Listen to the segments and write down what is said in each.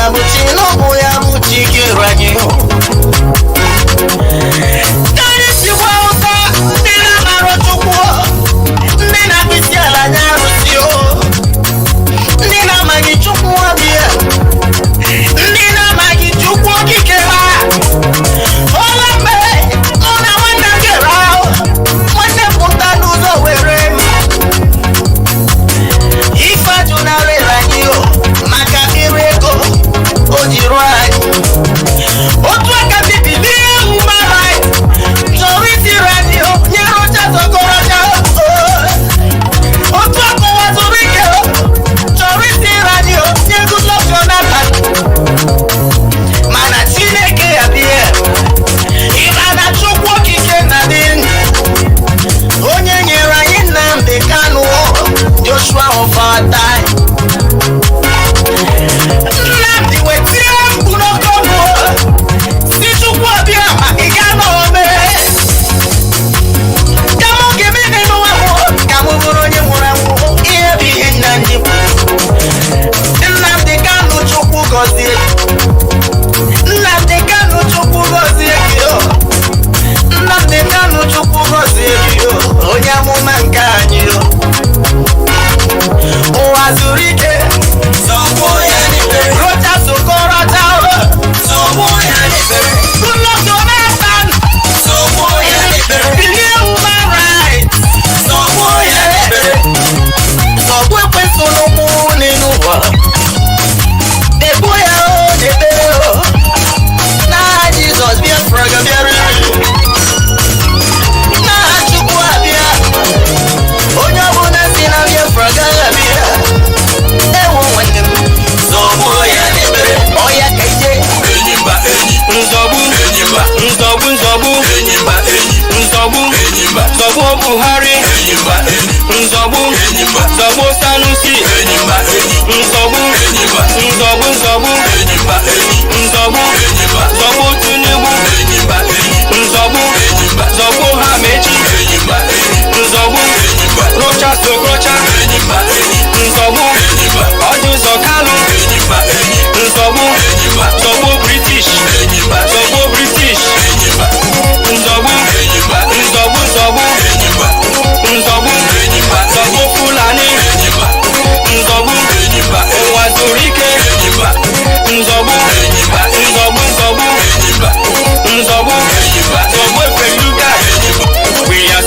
Abuchi no boya buchi kiranyo. Dari si wauta nina marochukwo. Nina kisiala nyarusio. Nina magichukwo bia. Nina magichukwo kikera. Ola me ona wana gerao. Wana puta nuzo werem. Ifa junare ranyo. Maka ireko. Ojirai. Otu aka bibi human right. Joriti radio. Nyero chazo koroja. Otu aka wazurike. Joriti radio. Nyego Jonathan. Mana Chineke ya bie. Imana chukwu kike na din. Onye nyere anyị Nnamdi Kanu. Joshua of our time. Nnamdi wetie mkpu n'okobo. Si chukwu abịa ma ị ga-ama ome. Kamu gebe n'elu ahụ. Kamu bụrụ onye nwụrụ anwụ. Ihe bụ ihe Nnamdi bụ. Nnamdi Kanu chukwu gọzie. Nnamdi Kanu chukwu gọzie gị o. Nnamdi Kanu chukwu gọzie gị o. Onye amụma nke anyị o. Ụwa zuru ike. Sọgbu ya n'ikpere. Rocha sokọrọcha o. Sọgbu ya n'ikpere. Goodluck Jonathan. Sọgbu ya n'ikpere. Bilie human rights. Sọgbu ya n'ikpere. Sọgbu ekwesu n'ụkwụ n'elu ụwa. Egbu ya o n'ekpere o. N'aha Jizọs Biafra ga-abịara. N'aha Chukwu abịa. Onye ọbụla si na Biafra gaghị abịa. Ewo nwanne m. Zọgbu ya n'ekpere. Ọya ka ije. Enyimba enyi. Nzọgbu. Enyimba. Nzọgbu. Enyimba enyi. Nzọgbu. Enyimba. Nzọgbu Buhari. Enyimba enyi. Nzọgbu. Enyimba. Nzọgbu Sanusi. Enyimba enyi. Nzọgbu. Enyimba. Nzọgbu. Enyimba enyi. Nzọgbu. Enyimba. Nzọgbu Tinubu. Enyimba enyi. Nzọgbu. Enyimba. Nzọgbu Hamechi. Enyimba enyi. Nzọgbu. Enyimba. Rocha Sokrocha. Enyimba enyi. Nzọgbu. Enyimba. Ọdụzọ Kanu. Enyimba enyi. Nzọgbu. Enyimba. Nzọgbu British. Enyimba. Nzọgbu British. Enyimba. Nzọgbu. Enyimba. Nzọgbu. Enyimba. Nzọgbu. Enyimba. Nzọgbu Fulani. Enyimba. Nzọgbu. Enyimba. Ụwa zuru ike. Enyimba. Nzọgbu. Enyimba. Nzọgbu. Enyimba. Nzọgbu. Enyimba. Nzọgbu Efeluga. We are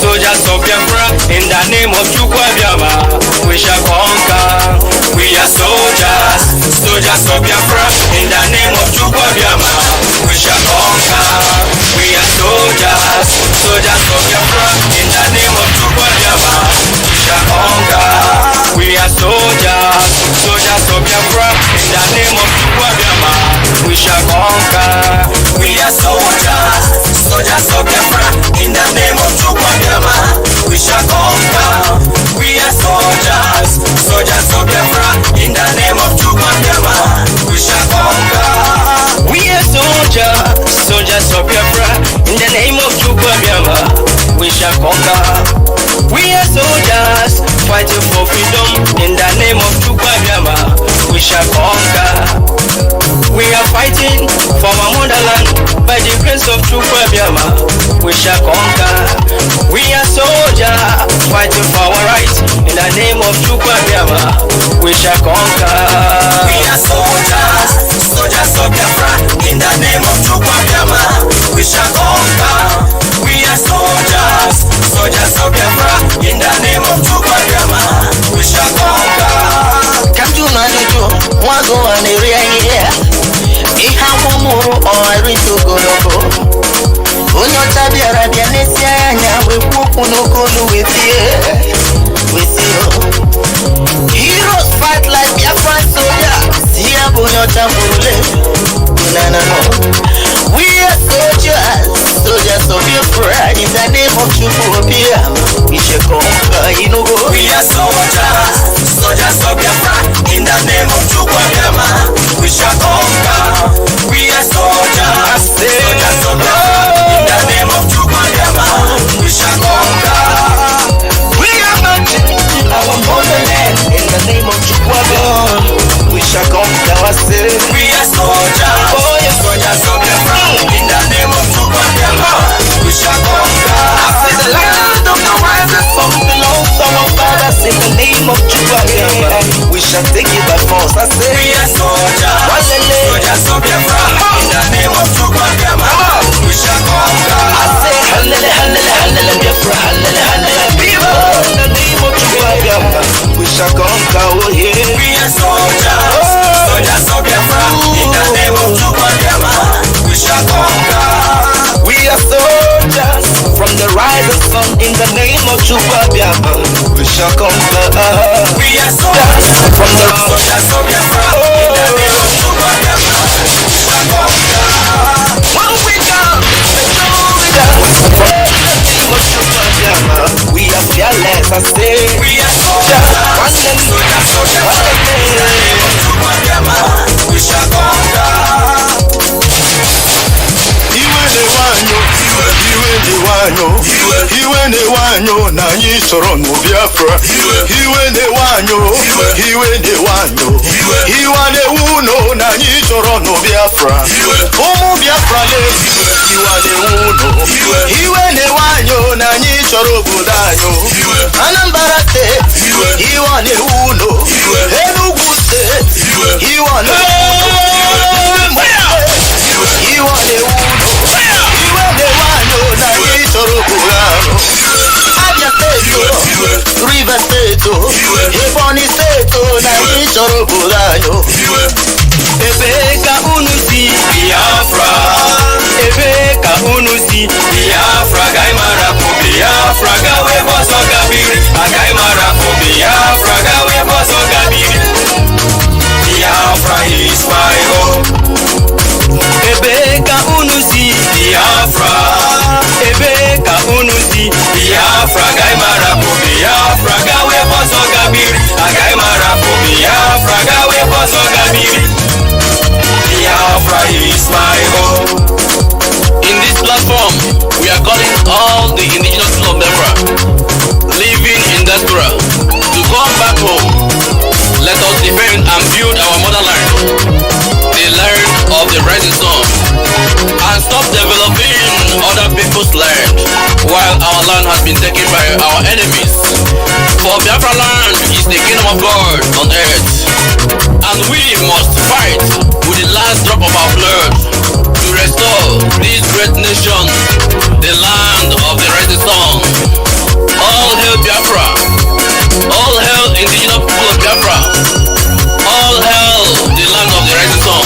soldiers of Biafra. In the name of Chukwu Abịama, we shall conquer. We are soldiers of Biafra. In the name of Chukwu Abịama, we shall conquer. We are soldiers of Biafra. In the name of Chukwu Abịama, we shall conquer. We are soldiers of Biafra. In the name of Chukwu Abịama, we shall conquer. We are soldiers of Biafra. In the name of Chukwu Abịama, we shall conquer. We are soldiers of Biafra. In the name of Chukwu Abịama, we shall conquer. We are soldiers of Biafra. In the name of Chukwu Abịama, we shall conquer. We are soldiers fighting for freedom. In the name of Chukwu Abịama, we shall conquer. We are fighting for our motherland. By the grace of Chukwu Abịama, we shall conquer. We are soldiers fighting for our rights. In the name of Chukwu Abịama, we shall conquer. We are soldiers of Biafra. In the name of Chukwu Abịama, we shall conquer. We are soldiers of Biafra. In the name of Chukwu Abịama, we shall conquer. Kanju na nuju, wago aneri ahịhịa. Ihe amụmụrụ ọrị ogologo. Onye ọcha bịara bịa n'esi anya wekwu okwu n'okolu wetie. Heroes fight like Biafra soldiers. Siya bụ onye ọcha mụrụle. No. We are soldiers of Biafra. In the name of Chukwu Abịama, we shall conquer. We are soldiers of Biafra. In the name of Chukwu Abịama, we shall conquer. We are soldiers of Biafra. In the name of Chukwu Abịama, we shall conquer. We are marching our motherland. In the name of Chukwu Abịama, we shall conquer. shall take it by force. I say We are soldiers, Walele. soldiers of Biafra. In the name of Chukwu Biafra, we shall conquer. I say Hallele, Hallele, Hallele, Biafra, Hallele, Hallele, Viva. In the name of Chukwu Biafra, we shall conquer. Oh yeah. We are soldiers, soldiers of Biafra. In the name of Chukwu Biafra, we shall conquer. We are soldiers from the rising sun. In the name of Chukwu Biafra, we shall conquer. We are soldiers From the soldiers of Biafra. In the name of Chukwu Biafra, we shall conquer. one we come, we are fearless. I say We are soldiers, soldiers of Biafra. In the name of Chukwu Biafra, we shall conquer. Iwe na-ewanyo na anyị chọrọ n'Biafra. Iwe na-ewanyo iwe na-ewu no na anyị chọrọ n'Biafra. Ụmụ Biafra iwe na-ewu no iwe na-ewanyo na anyị chọrọ obodo anyị. Anambra steeti iwe na-ewu no Enugu steeti iwe na-ewu no iwe na-ewu Abia State, River State, Ebonyi State, na ichoro bulanyo. Ebe ka unu si Biafra, ebe ka unu si Biafra, gaimara po Biafra, gawe boso gabiri. Gaimara po Biafra, gawe boso gabiri. Biafra is my home. ebe ka unu si Biafra, ebe ka unu si Biafra, gaimara po Biafra, gawe boso gabiri. Gaimara po Biafra, gawe boso gabiri. Biafra is my home. In this platform, we are calling all the indigenous people of Biafra living in diaspora to come back home. Let us defend and build our motherland, the land of the rising sun, and stop developing other people's land while our land has been taken by our enemies. For Biafra land is the kingdom of God on earth, and we must fight with the last drop of our blood to restore this great nation, the land of the rising sun. All hail Biafra! All hail indigenous people of Biafra! All hail the land of the rising sun!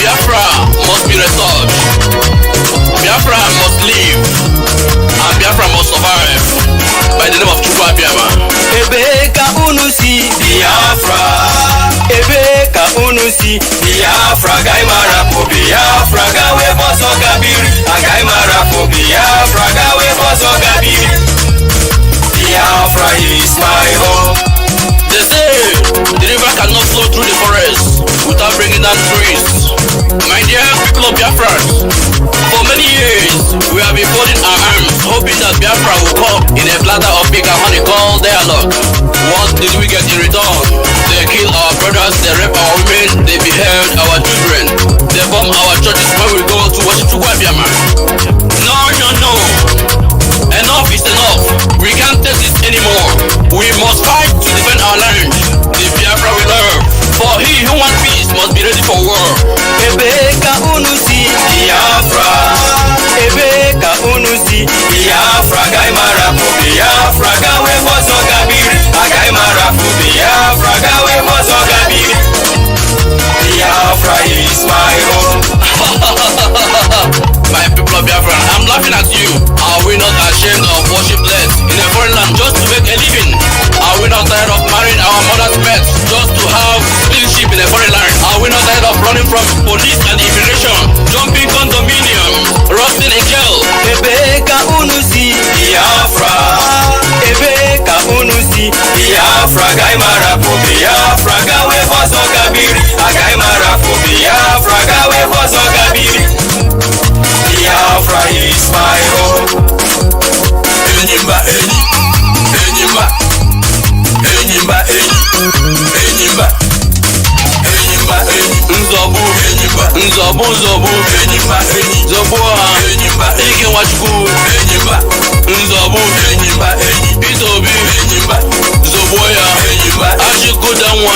Biafra must be restored. Biafra must live, and Biafra must survive by the name of Chukwu Biafra. Ebe ka unu si Biafra, ebe ka unu si Biafra, gaimara po Biafra, gawe boso gabiri. Gaimara po Biafra, gawe boso gabiri. Biafra is my home. They say the river cannot flow through the forest without bringing down trees. My dear people of Biafra, for many years we have been folding our arms, hoping that Biafra will come in a platter of big and honey called dialogue. What did we get in return? They kill our brothers, they rape our women, they behead our children, they bomb our churches when we go to worship Chukwu Biafra. No. Enough is enough. We can't take this anymore. We must fight to defend our land, the Biafra we love. For he who wants peace must be ready for war. Ebe ka unu si Biafra, ebe ka unu si Biafra, gaimara po Biafra, gawe boso gabiri. Gaimara po Biafra, gawe boso gabiri. Biafra is my home. My people of Biafra, I'm laughing at you. Are we not ashamed of worship less in a foreign land just to make a living? Are we not tired of marrying our mother's pets just to have citizenship in a foreign land? Are we not tired of running from police and immigration, jumping condominium, rotting in jail? Ebe ka unu si Biafra, ebe ka unu si Biafra, gaimara po Biafra, gawe boso gabiri. Gaimara po Biafra, gawe boso gabiri. Biafra is my home. Enyimba enyi, enyimba, enyimba enyi, enyimba, enyimba enyi. nzọbụ Enyimba, nzọbụ enyimba enyi, zọbụ ha enyimba enyi, ike Nwachukwu enyimba, nzọbụ enyimba enyi, Peter Obi enyimba, zọgbuo ya enyimba, achịkọta nwa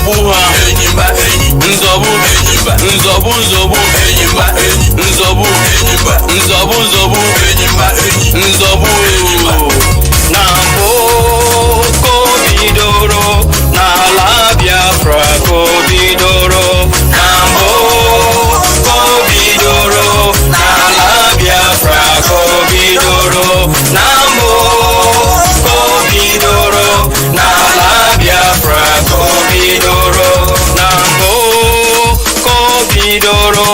nzọgbu ha enyimba enyi nzọgbu enyimba nzọgbu enyimba enyi nzọgbu enyimba enyimba enyi nzọgbu na mbụ kobidoro n'ala Biafra kobidoro na mbụ kobidoro n'ala Biafra kobidoro na mbụ kobidoro n'ala Biafra kobidoro na mbụ kobidoro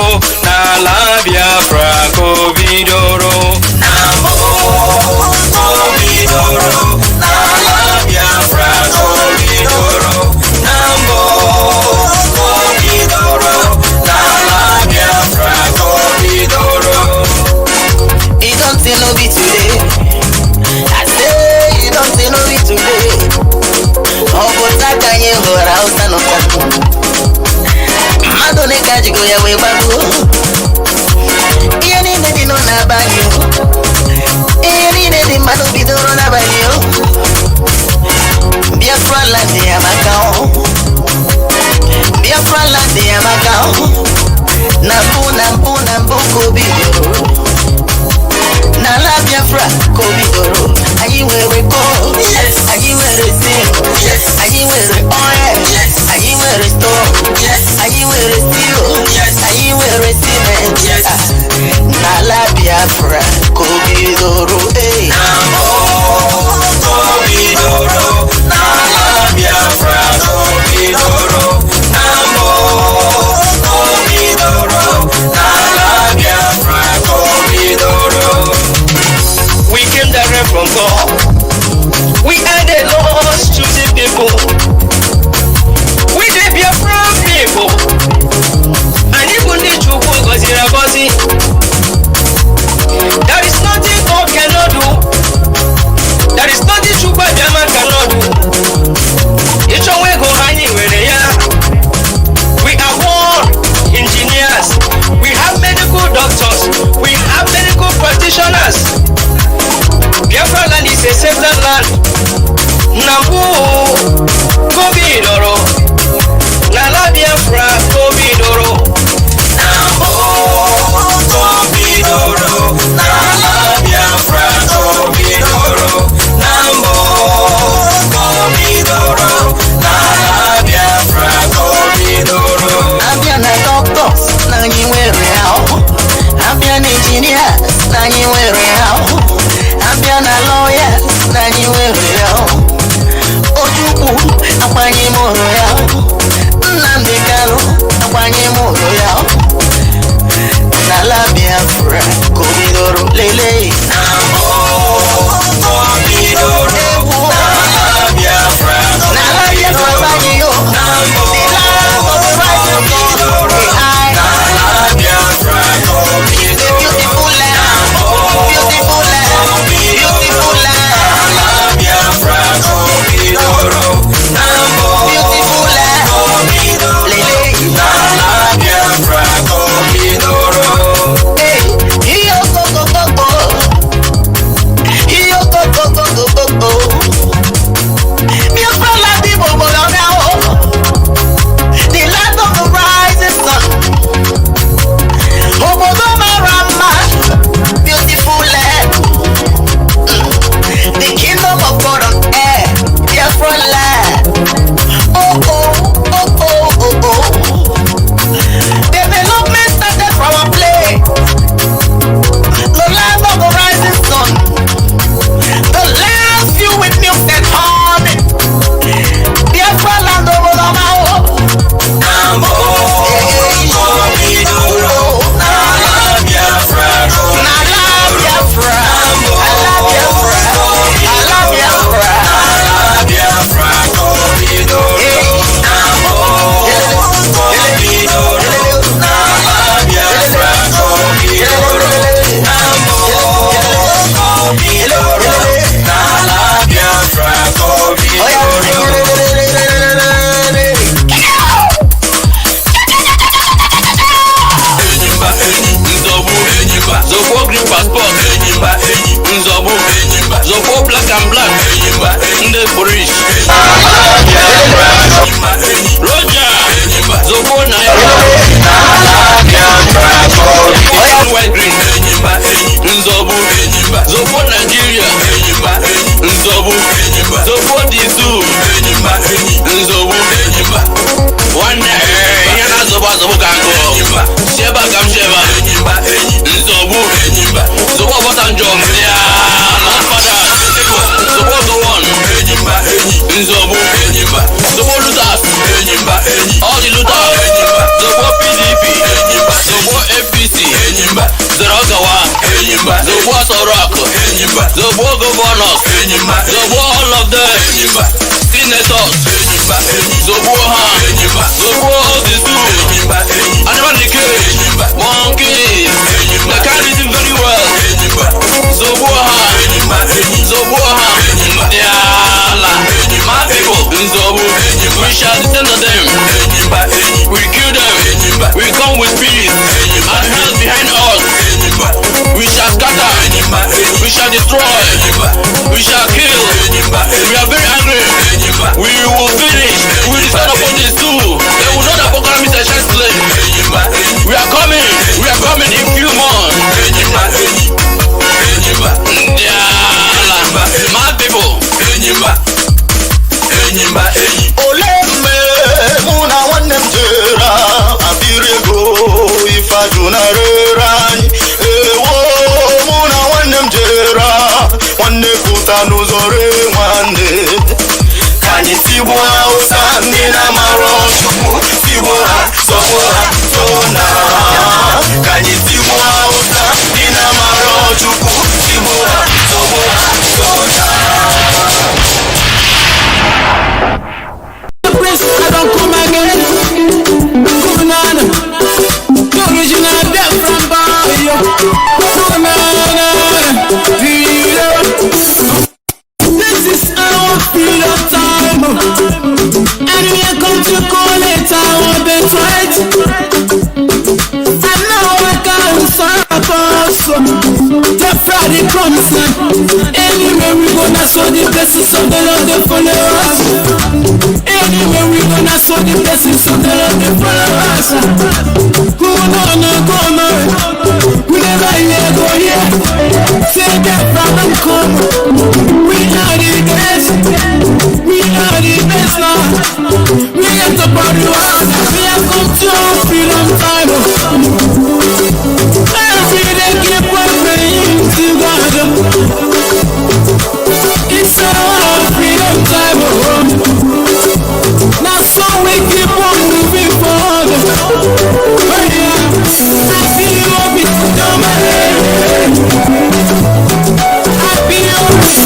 n'ala Biafra kobidoro na mbụ kobidoro n'ala Biafra kobidoro na mbụ kobidoro n'ala Biafra kobidoro. You don't say no be today. I say you don't say no be today. Oh, but I can't hear her out and up. Madonna can't go away, babu. Any lady no na banyo. Any lady madu be doro na banyo. Biafra land ya makao. Biafra land ya makao. Nambu kobidoro. Nala Biafra kobidoro. Ayi were go. Yes. Ayi were sing. Yes. Ayi were oil. Yes. Ayi were store. Yes. Ayi were steel. Yes. Ayi were cement. Yes. Nala Biafra kobidoro. Hey. Nambo kobidoro n'ala Biafra kobidoro Nambo kobidoro n'ala Biafra kobidoro. We came direct from God. We are the lost choosing people. We the Biafra people. And even the Chukwu gozira gozi. There is nothing God cannot do. There is nothing Chukwu Abiyama cannot do. Each one we go anywhere ya. We are war engineers. We have medical doctors. We have medical practitioners. Biafra land is a settled land. Nambu kobidoro n'ala Biafra kobidoro. Nambo kobidoro n'ala Biafra kobidoro Nambo kobidoro n'ala Biafra kobidoro. Abia na doctors na anyị nwere ahụ. Abia na engineers na anyị nwere ahụ. Abia na lawyers na anyị nwere ahụ. Ojukwu akwanye mụrụ ya. Nnamdi Kanu akwanye mụrụ ya. N'ala Biafra kobidoro lele. Nambo kobidoro n'ala Biafra N'ala Biafra banye yo. Nambo The land of the rising sun. kobidoro The high. n'ala Biafra The kobidoro beautiful land. Beautiful land. Beautiful land. n'ala Biafra kobidoro Nambo Beautiful land. kobidoro Lele. n'ala Biafra kobidoro. Hey, iyo go go go go. Iyo go go go go go go. Biafra land the bobo now. The land of the rising sun. Obodo Marama. Beautiful land. The kingdom of God on air. Biafra land. Oh oh oh oh oh oh. Development started from a play. The land of the rising sun. The land filled with milk and honey. Biafra land over the mountain. Nambo kobidoro n'ala Biafra Nala Biafra. I love Biafra. I love Biafra. n'ala Biafra kobidoro Nambo kobidoro n'ala Biafra kobidoro Nambo kobidoro n'ala Biafra kobidoro. Enyimba enyi Nzọgbu enyimba Zogbo green passport enyimba enyi nzọgbu enyimba Zobo black and black. The British. Roger. Zobo white green. Nzobu. Zobo Nigeria. Nzobu. Zobo Dizu. Nzobu. One day, yana zobo kango. Sheba kam sheba. Nzobu. Zobo botanjong. Zobo go one. Nzobu. Zobo Lutas. All the Lutas. Zobo PDP. Zobo FPC. Zerogawa. Zobo Sorako. Zobo Governors. Zobo all of them. Senators. Zobo Ha. Zobo the two. Animal decay. Monkeys. They can't listen very well. Zobo Ha. Zobo Ha. Yala. My people. Zobo. We shall descend on them. We kill them. We come with peace and health behind us. We shall scatter. We shall destroy. We shall kill. We are very angry. We will finish. We will descend upon these two. They will know that Boko Haram is a chance slave. We are coming. We are coming in few months. My people. Oleme muna wannem jera abirego ifajuna rerani ewo muna wannem jera wanne kutanu zore wanne kani tibwa usamina marochu tibwa sobwa tona kani tibwa usamina marochu tibwa sobwa tona. I don't come again. Come on, the original death from Bio. Come on, this is our period of time, and we are going to call it our birthright. And now I can't stop us. The Friday comes, anyway we gonna show the blessings of the Lord they follow us. Anyway we gonna show the blessings of the Lord they follow us. Come on, we never hear go here. Say that problem come. We are the best. We are the best now. We have the body one. We have come to freedom time. Every day keep on praying to God. It's our freedom time. Now so we keep on moving forward. Oh yeah, I feel you up in my head. I feel you up in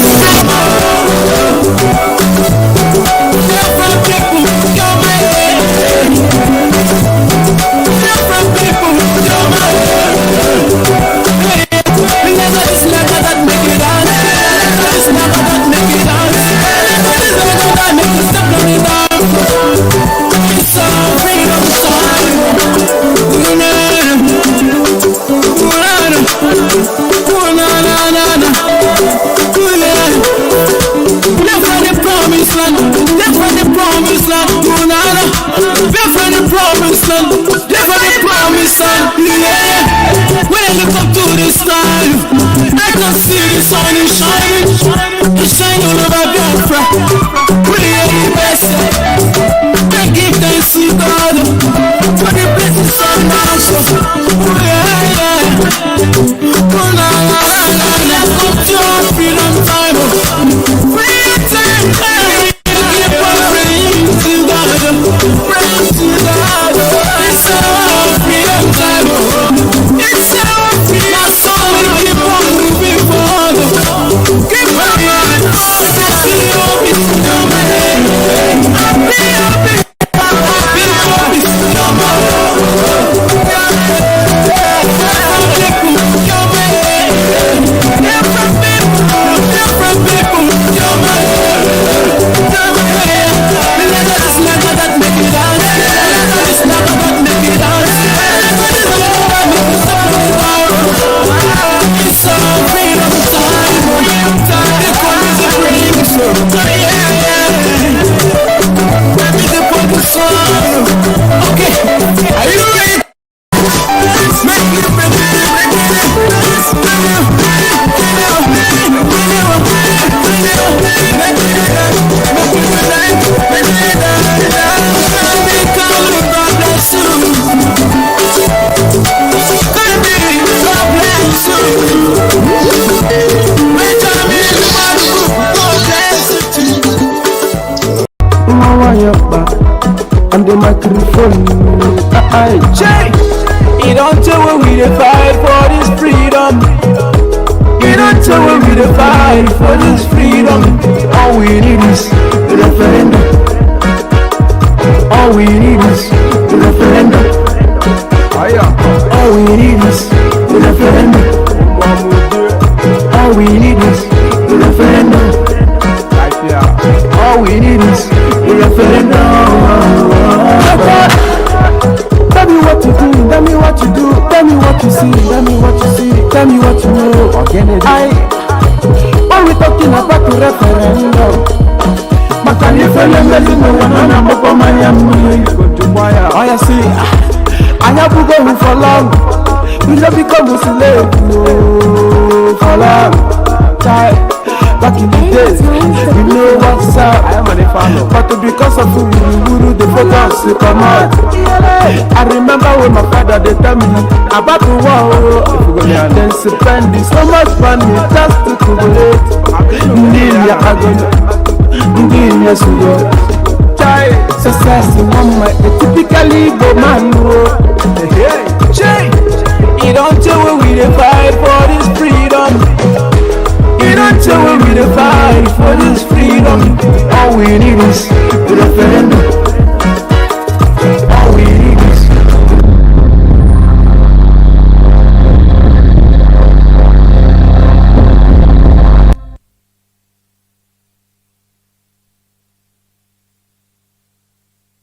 microphone. You don't tell when we dey fight for this freedom. You don't tell when we dey fight for this freedom. All we need is the referendum. All we need is the referendum. All we need is the referendum. All we need is the referendum. All we need is the referendum. Tell me what you do, tell me what you do, tell me what you see, tell me what you see, tell me what you know. When we talking about the referendum, Makani Felemeli no one on Boko Mayam. Oh, you see, Ayaba go for long. We don't become slave for long. Back in the days, we know what's up. But because of who the focus to come out. I remember when my father they tell me about the war. Then spending so much money just to collaborate. India agony, India sugar. Success in one my typically go man. You don't tell when we dey fight for this freedom. You don't tell when we dey fight for this freedom. All we need is the referendum. All we need is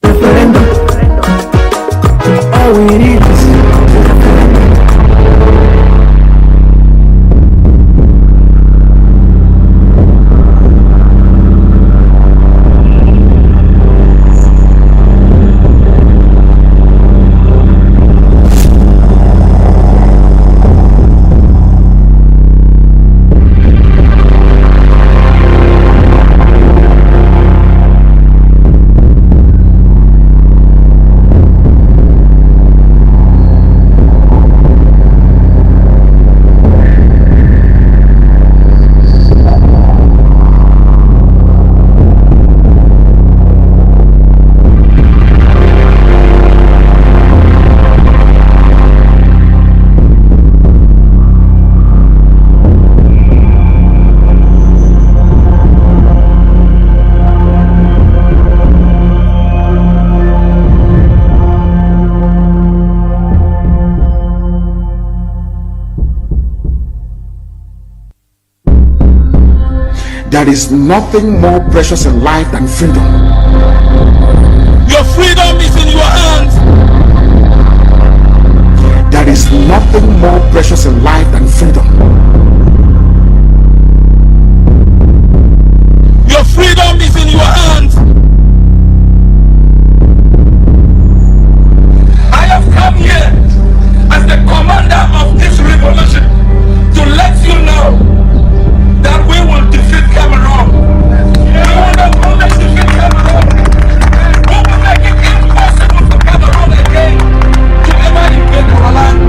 referendum. All we need is there is nothing more precious in life than freedom. Your freedom is in your hands. There is nothing more precious in life than freedom. Your freedom is in your hands. I have come here as the commander of this revolution to let you know that we will defeat Cameroon. We will not only defeat Cameroon, we will make it impossible for Cameroon again to ever invade our land.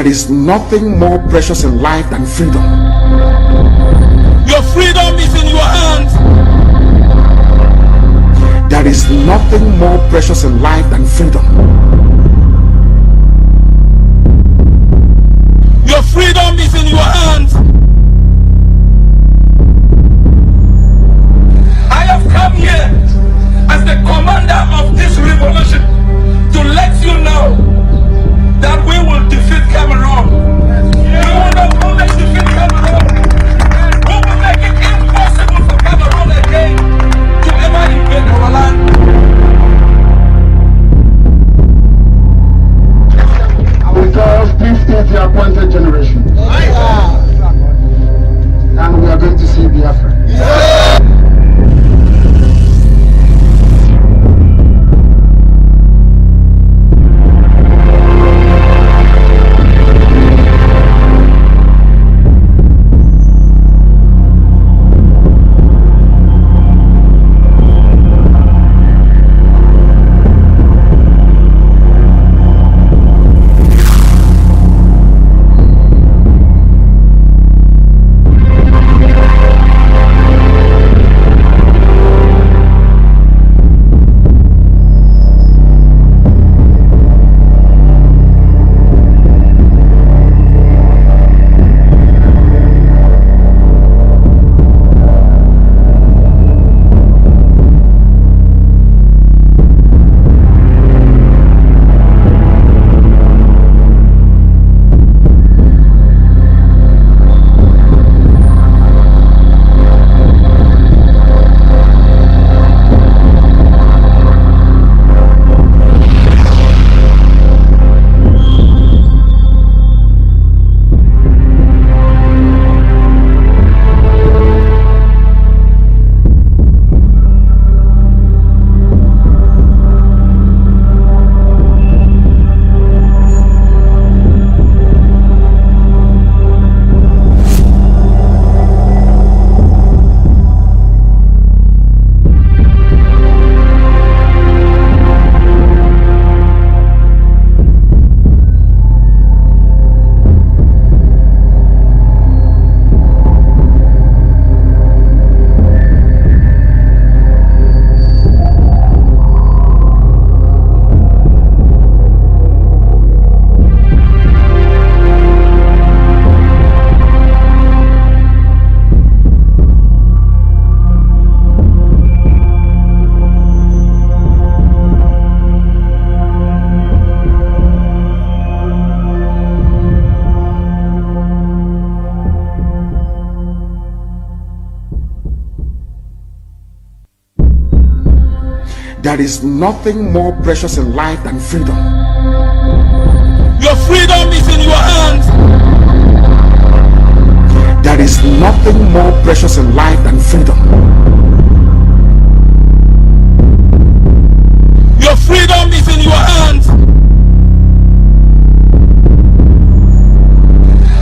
There is nothing more precious in life than freedom. Your freedom is in your hands. There is nothing more precious in life than freedom. Your freedom is in your hands. I have come here as the commander of this revolution to let you know that we will defeat Cameroon. We will not only defeat Cameroon, we will make it impossible for Cameroon again to ever invade our land. Our girls, please state the appointed generation. And we are going to see Biafra. There is nothing more precious in life than freedom. Your freedom is in your hands. There is nothing more precious in life than freedom. Your freedom is in your hands.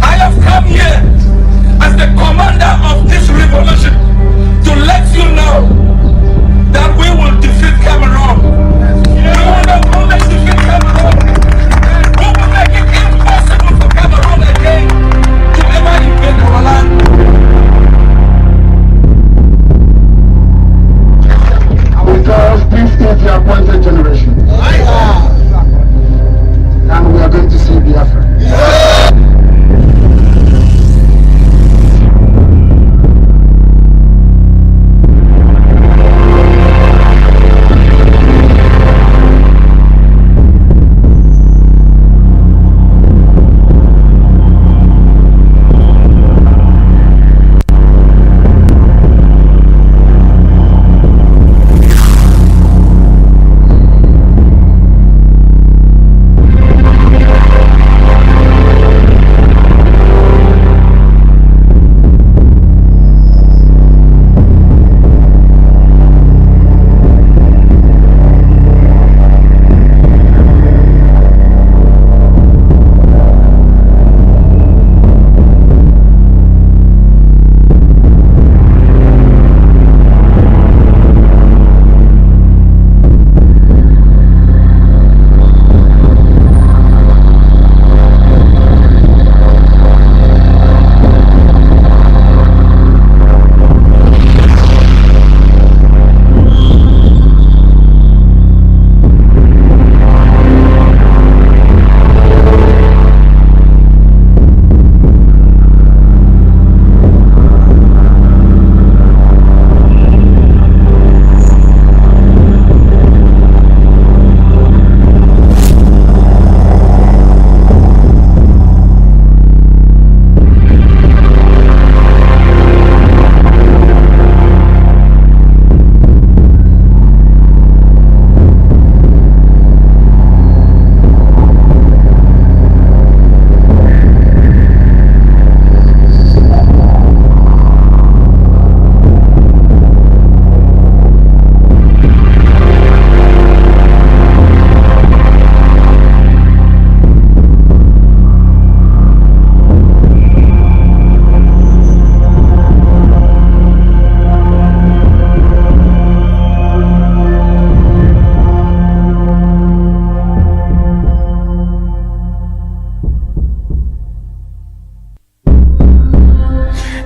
I have come here as the commander of this revolution to let you know that we will defeat Cameroon. We will not only defeat Cameroon, we will make it impossible for Cameroon again to ever invade our land. Our girls, please state the appointed generation.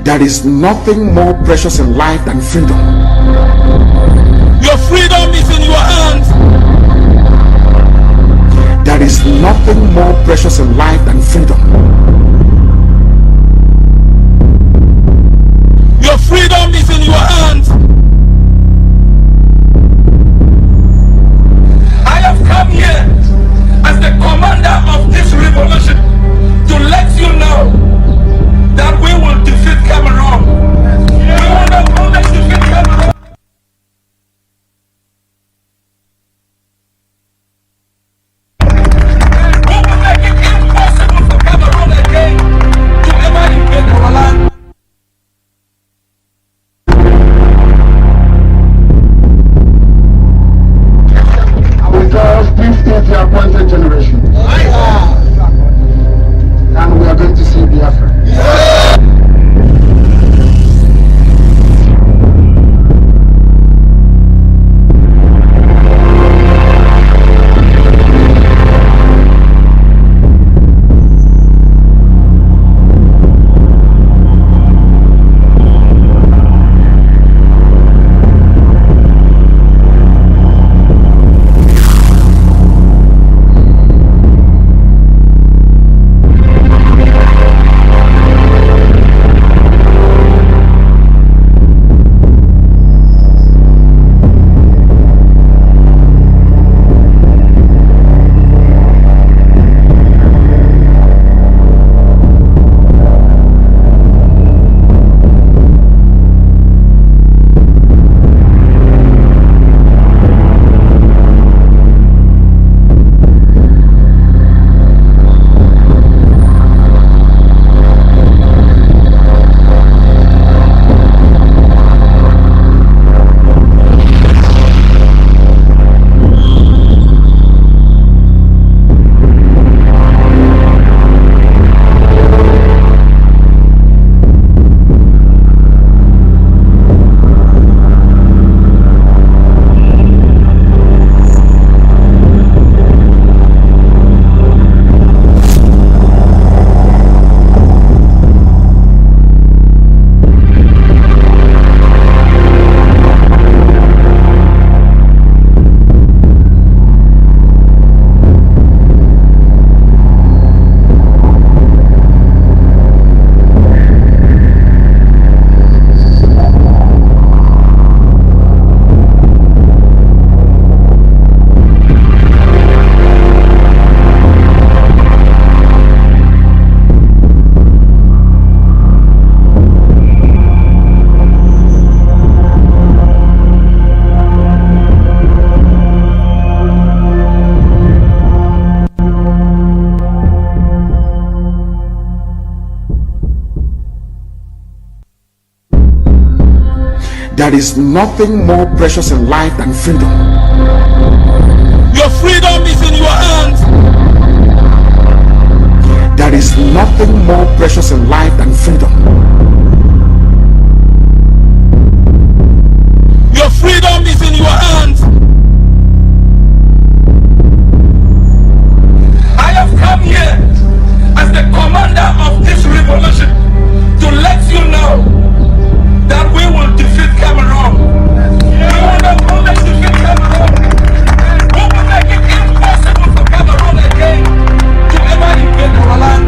There is nothing more precious in life than freedom. Your freedom is in your hands. There is nothing more precious in life than freedom. Your freedom is in your hands. I have come here as the commander of this revolution to let you know that we will defeat Cameroon. We will not only defeat Cameroon. We will make it impossible for Cameroon again to ever invade our land. Because this is the appointed generation. And we are going to see Biafra. There is nothing more precious in life than freedom. Your freedom is in your hands. There is nothing more precious in life than freedom. Your freedom is in your hands. I have come here as the commander of this revolution to let you know that we will defeat Cameroon. We will not only defeat Cameroon, we will make it impossible for Cameroon again to ever invade our land.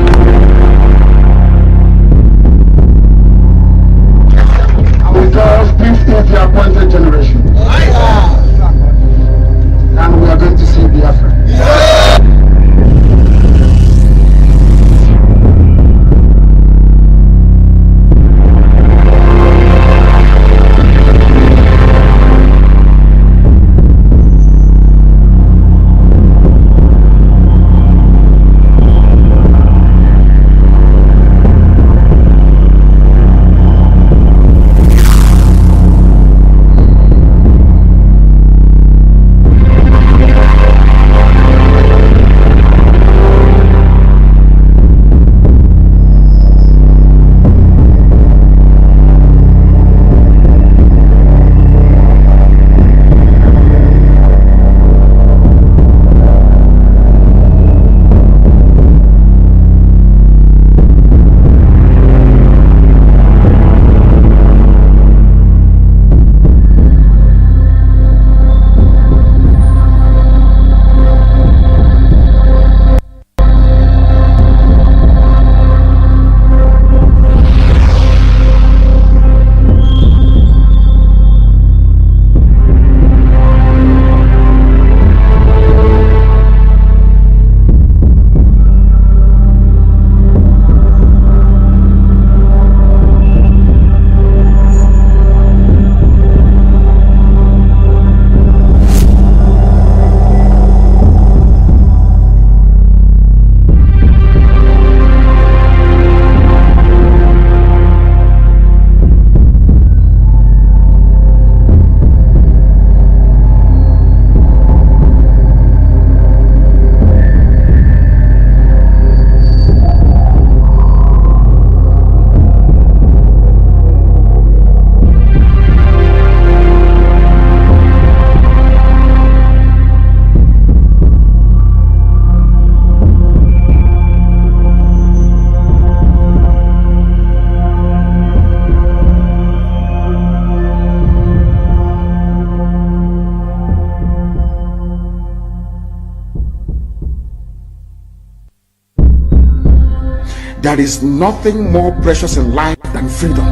There is nothing more precious in life than freedom.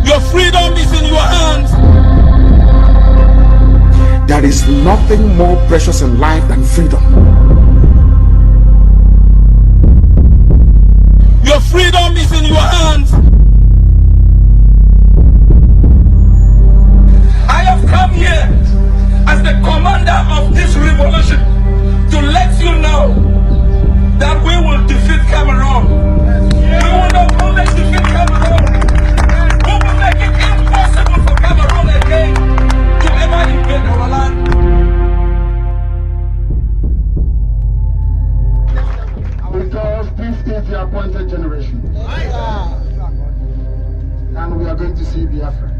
Your freedom is in your hands. There is nothing more precious in life than freedom. Your freedom is in your hands. I have come here as the commander of this revolution to let you know that we will defeat Cameroon. We will not only defeat Cameroon, we will make it impossible for Cameroon again to ever invade our land. Because this is the appointed generation. And we are going to see Biafra.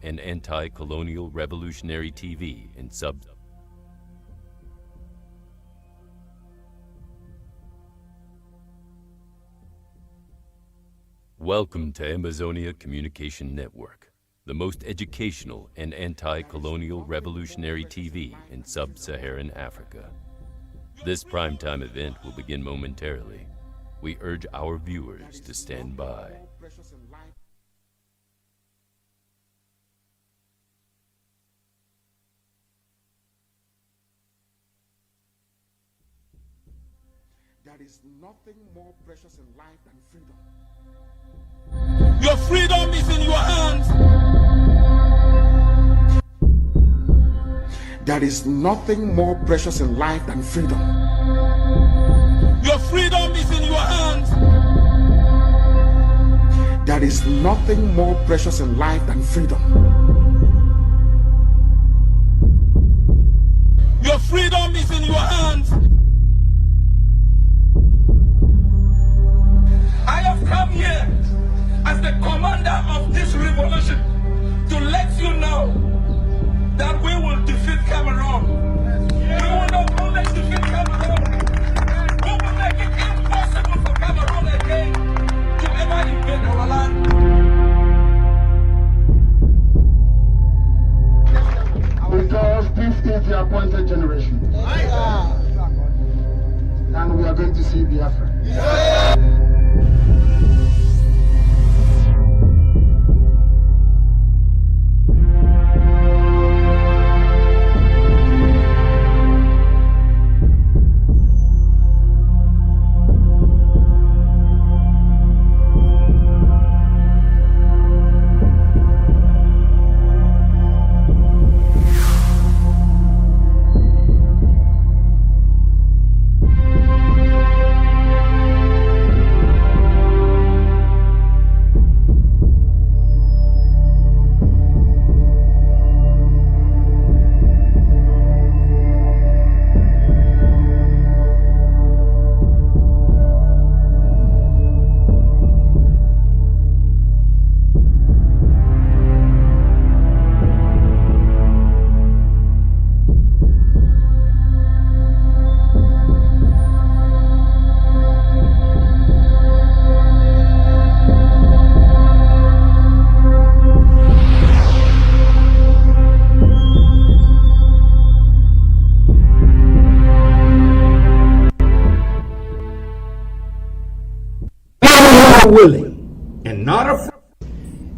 And anti-colonial revolutionary TV in sub. Welcome to Ambazonia Communication Network, the most educational and anti-colonial revolutionary TV in sub-Saharan Africa. This primetime event will begin momentarily. We urge our viewers to stand by. There is nothing more precious in life than freedom. Your freedom is in your hands. There is nothing more precious in life than freedom. Your freedom is in your hands. There is nothing more precious in life than freedom. Your freedom is in your hands. I have come here as the commander of this revolution to let you know that we will defeat Cameroon. We will not only defeat Cameroon, we will make it impossible for Cameroon again to ever invade our land. Because this is the appointed generation. And we are going to see Biafra. are willing and not afraid,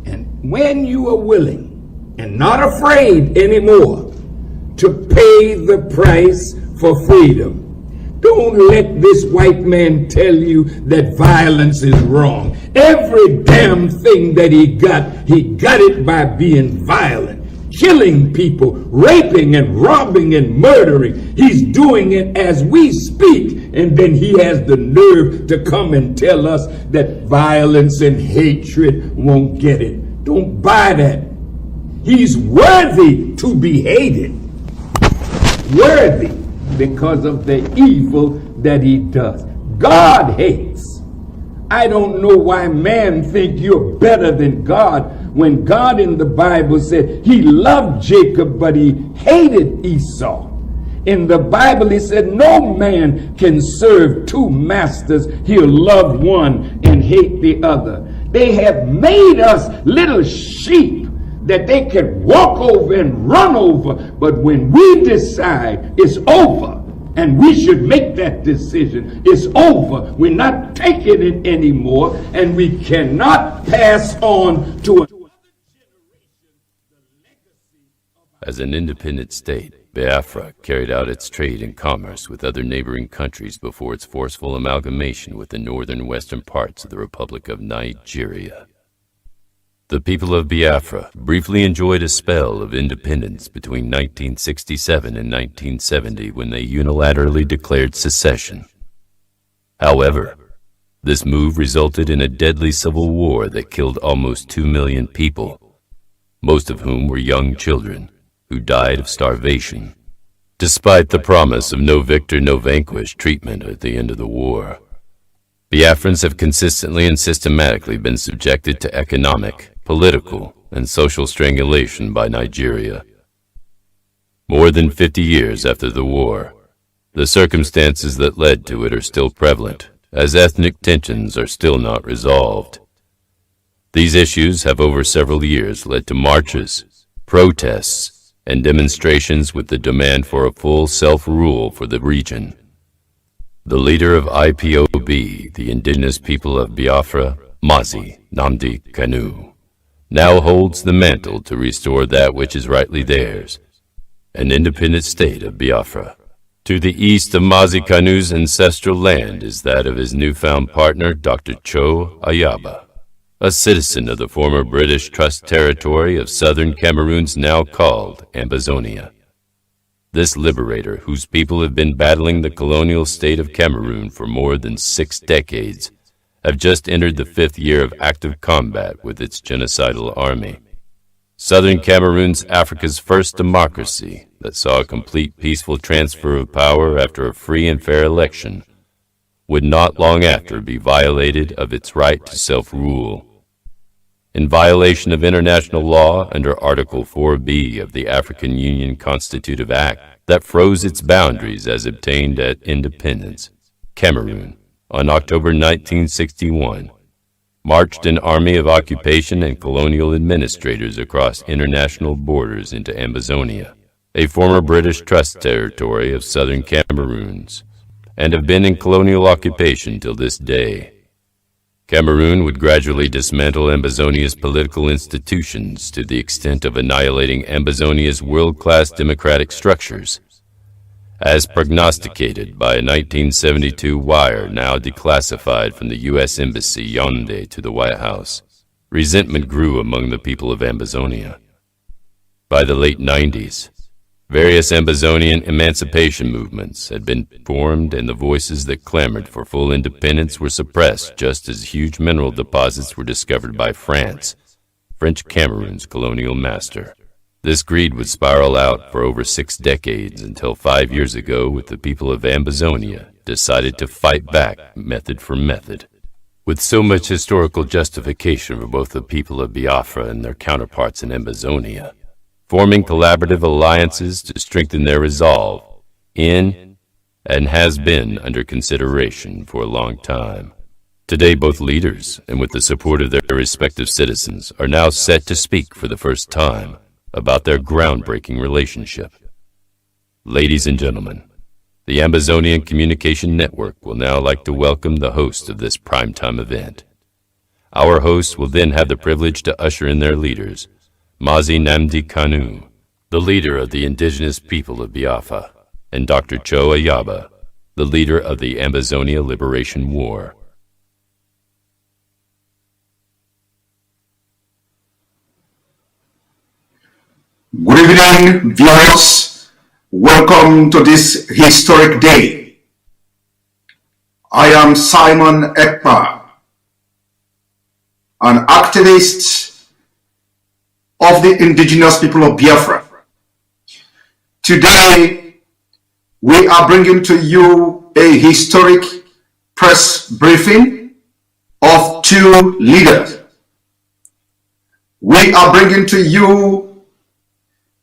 and when you are willing and not afraid anymore to pay the price for freedom, don't let this white man tell you that violence is wrong. Every damn thing that he got it by being violent, killing people, raping and robbing and murdering. He's doing it as we speak, and then he has the nerve to come and tell us that violence and hatred won't get it. Don't buy that. He's worthy to be hated. Worthy. Because of the evil that he does. God hates. I don't know why man think you're better than God when God in the Bible said he loved Jacob but he hated Esau. In the Bible he said no man can serve two masters. He'll love one and hate the other. They have made us little sheep that they can walk over and run over, but when we decide it's over, and we should make that decision, it's over, we're not taking it anymore, and we cannot pass on to another generation the legacy of... As an independent state, Biafra carried out its trade and commerce with other neighboring countries before its forceful amalgamation with the northern western parts of the Republic of Nigeria. The people of Biafra briefly enjoyed a spell of independence between 1967 and 1970 when they unilaterally declared secession. However, this move resulted in a deadly civil war that killed almost 2 million people, most of whom were young children who died of starvation. Despite the promise of no victor, no vanquished treatment at the end of the war, Biafrans have consistently and systematically been subjected to economic, political, and social strangulation by Nigeria. More than 50 years after the war, the circumstances that led to it are still prevalent, as ethnic tensions are still not resolved. These issues have over several years led to marches, protests, and demonstrations with the demand for a full self-rule for the region. The leader of IPOB, the indigenous people of Biafra, Mazi Nnamdi Kanu, now holds the mantle to restore that which is rightly theirs, an independent state of Biafra. To the east of Mazi Kanu's ancestral land is that of his newfound partner, Dr. Cho Ayaba, a citizen of the former British Trust territory of southern Cameroon's now called AMBAZONIA. This liberator, whose people have been battling the colonial state of Cameroon for more than 6 decades, have just entered the 5th year of active combat with its genocidal army. Southern Cameroon's Africa's first democracy that saw a complete peaceful transfer of power after a free and fair election would not long after be violated of its right to self-rule. In violation of international law under Article 4B of the African Union Constitutive Act that froze its boundaries as obtained at independence, Cameroon, on October 1961, marched an army of occupation and colonial administrators across international borders into AMBAZONIA, a former British Trust territory of southern Cameroons, and have been in colonial occupation till this day. Cameroon would gradually dismantle AMBAZONIA's political institutions to the extent of annihilating AMBAZONIA's world-class democratic structures. As prognosticated by a 1972 wire now declassified from the U.S. Embassy Yaoundé to the White House, resentment grew among the people of AMBAZONIA. By the late 90s, various Ambazonian emancipation movements had been formed, and the voices that clamored for full independence were suppressed just as huge mineral deposits were discovered by France, French Cameroon's colonial master. This greed would spiral out for over 6 decades until 5 years ago, with the people of AMBAZONIA decided to fight back method for method. With so much historical justification for both the people of Biafra and their counterparts in AMBAZONIA, forming collaborative alliances to strengthen their resolve in and has been under consideration for a long time. Today, both leaders, and with the support of their respective citizens, are now set to speak for the first time about their groundbreaking relationship. Ladies and gentlemen, the Ambazonian Communication Network will now like to welcome the host of this primetime event, Our hosts will then have the privilege to usher in their leaders, Mazi Nnamdi Kanu, the leader of the indigenous people of Biafra, and Dr. Cho Ayaba, the leader of the AMBAZONIA Liberation War. Good evening, viewers. Welcome to this historic day. I am Simon Ekpa, an activist of the indigenous people of Biafra. Today, we are bringing to you a historic press briefing of two leaders. We are bringing to you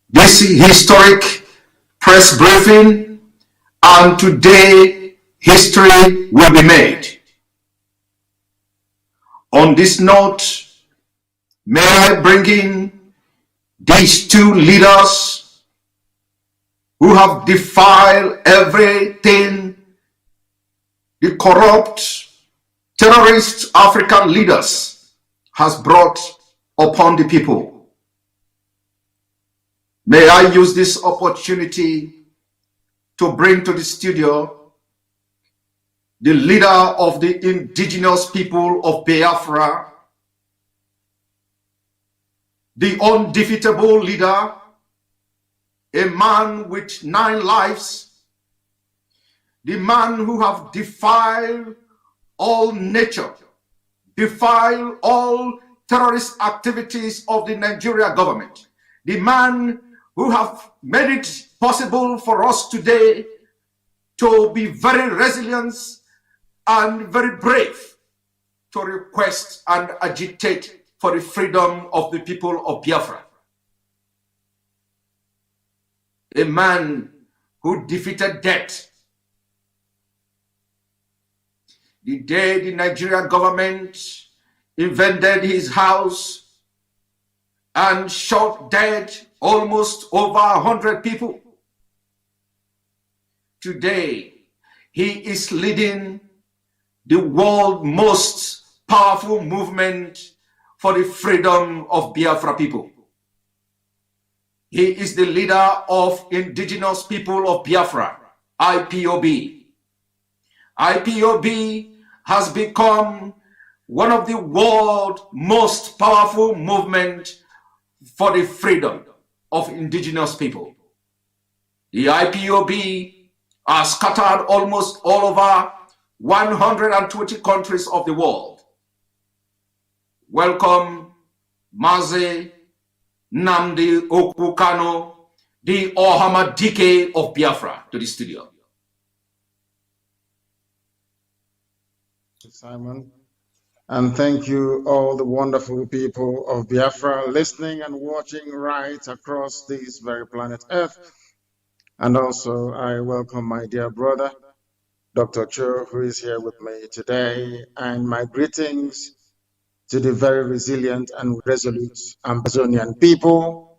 this historic press briefing, and today history will be made. On this note, may I bring in these two leaders who have defied everything the corrupt terrorist African leaders has brought upon the people. May I use this opportunity to bring to the studio the leader of the indigenous people of Biafra, the undefeatable leader, a man with 9 lives, the man who have defied all nature, defied all terrorist activities of the Nigeria government, the man who have made it possible for us today to be very resilient and very brave to request and agitate for the freedom of the people of Biafra. A man who defeated death. The day the Nigerian government invaded his house and shot dead almost over 100 people. Today, he is leading the world's most powerful movement for the freedom of Biafra people. He is the leader of indigenous people of Biafra, IPOB. IPOB has become one of the world's most powerful movements for the freedom of indigenous people. The IPOB are scattered almost all over 120 countries of the world. Welcome, Mazi Nnamdi Kanu, the Ohamadike of Biafra, to the studio. Simon, and thank you all the wonderful people of Biafra listening and watching right across this very planet Earth. And also I welcome my dear brother, Dr. Cho, who is here with me today, and my greetings to the very resilient and resolute Ambazonian people.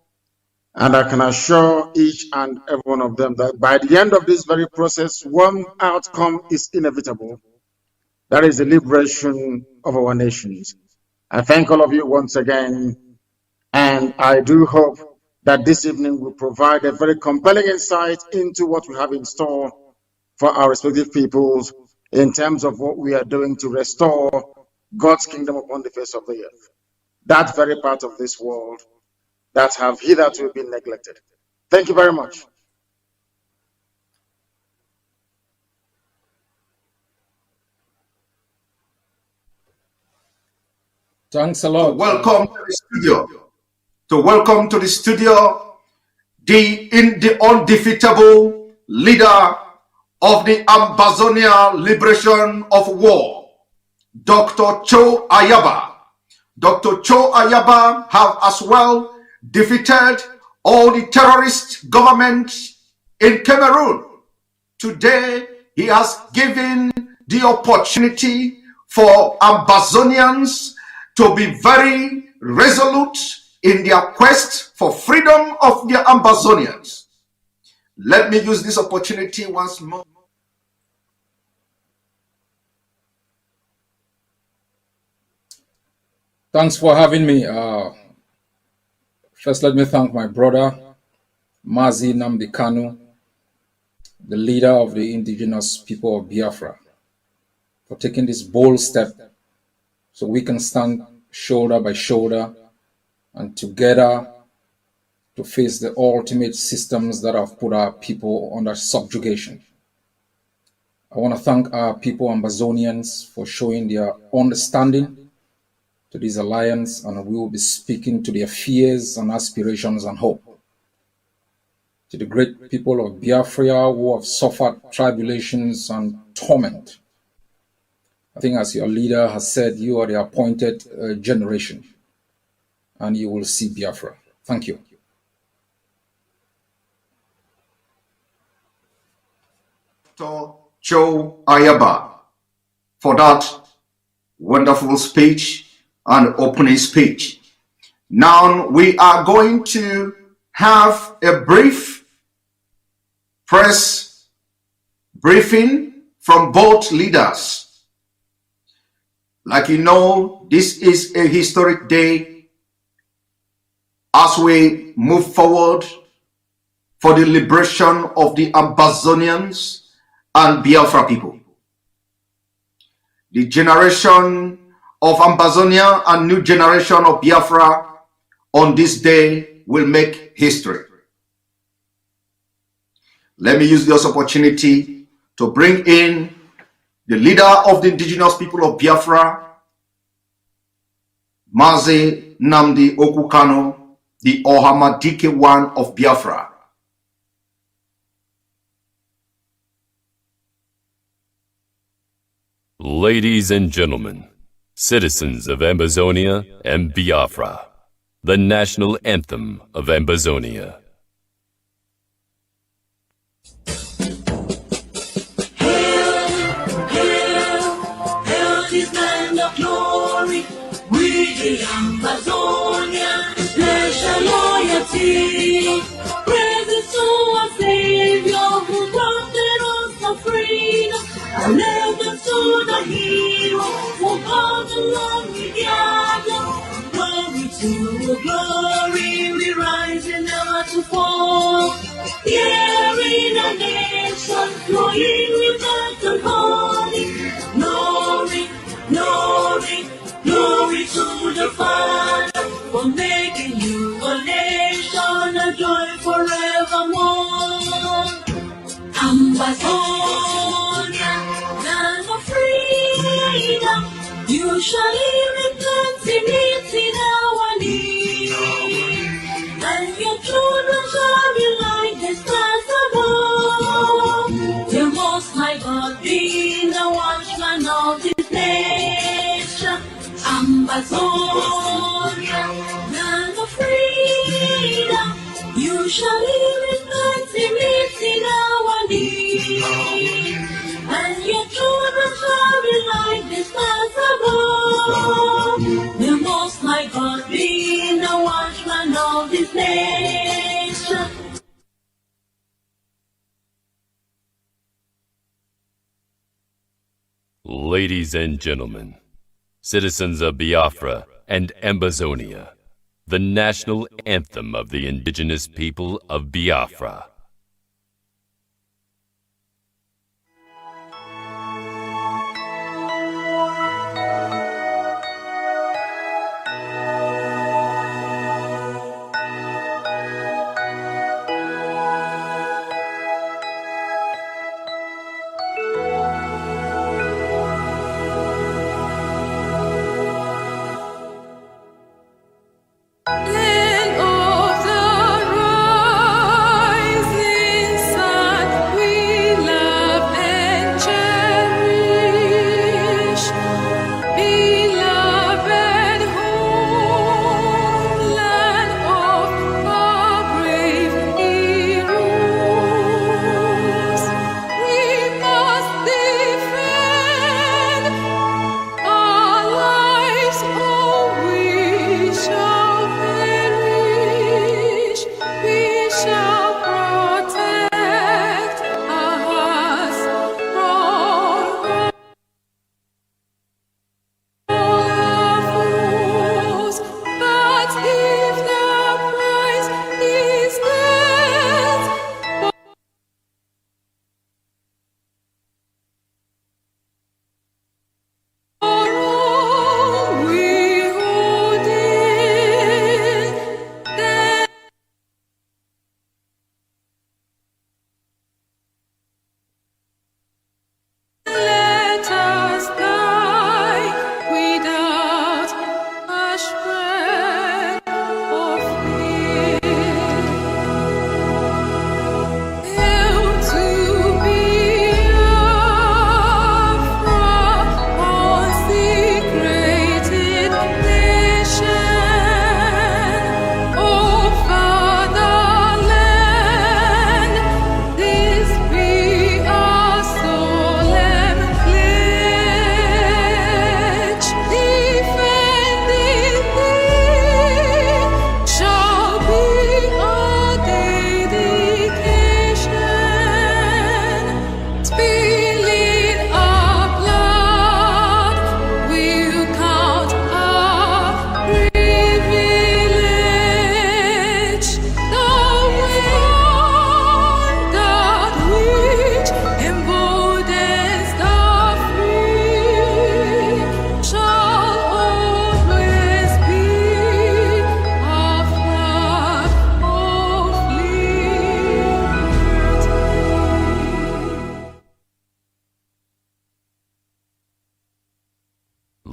And I can assure each and every one of them that by the end of this very process, one outcome is inevitable. That is the liberation of our nations. I thank all of you once again, and I do hope that this evening will provide a very compelling insight into what we have in store for our respective peoples in terms of what we are doing to restore God's kingdom upon the face of the earth. That very part of this world that have hitherto been neglected. Thank you very much. Thanks a lot. Welcome to the studio. To welcome to the studio the undefeatable leader of the AMBAZONIA Liberation of War, Dr. Cho Ayaba. Dr. Cho Ayaba have as well defeated all the terrorist governments in Cameroon. Today, he has given the opportunity for Ambazonians to be very resolute in their quest for freedom of their Ambazonians. Let me use this opportunity once more. Thanks for having me. First, let me thank my brother, Mazi Nnamdi Kanu, the leader of the indigenous people of Biafra, for taking this bold step so we can stand shoulder by shoulder and together to face the ultimate systems that have put our people under subjugation. I want to thank our people Ambazonians for showing their understanding to this alliance, and we will be speaking to their fears and aspirations and hope. To the great people of Biafra who have suffered tribulations and torment, I think as your leader has said, you are the appointed generation, and you will see Biafra. Thank you. Dr. Joe Ayaba for that wonderful speech and opening speech. Now we are going to have a brief press briefing from both leaders. Like you know, this is a historic day as we move forward for the liberation of the Ambazonians and Biafra people. The generation of Ambazonia and new generation of Biafra on this day will make history. Let me use this opportunity to bring in the leader of the indigenous people of Biafra, Mazi Nnamdi Kanu, the Ohamadike one of Biafra. Ladies and gentlemen, citizens of Ambazonia and Biafra, the national anthem of Ambazonia. Hail this land of glory, we the Ambazonia, pledge our loyalty. Praises to our Savior who granted us our freedom. Allegiance to the hero who fought along with Yada. Glory to glory, we rise and never to fall. Here in a nation, flowing with earth and holy. Glory, glory, glory to the Father for making you a nation, a joy forevermore. Ambazonia, land of freedom, you shall live in plenty in our need, and your children shall be like the stars above. The Most High God being the watchman of this nation. Ambazonia, land of freedom, you shall live in plenty in our need, and your children shall be like the stars above. The Most High God being the watchman of this nation. Ladies and gentlemen, citizens of Biafra and Ambazonia, the national anthem of the indigenous people of Biafra. Land of the rising sun, we love and cherish. Beloved homeland of our brave heroes, we must defend our lives, or we shall perish.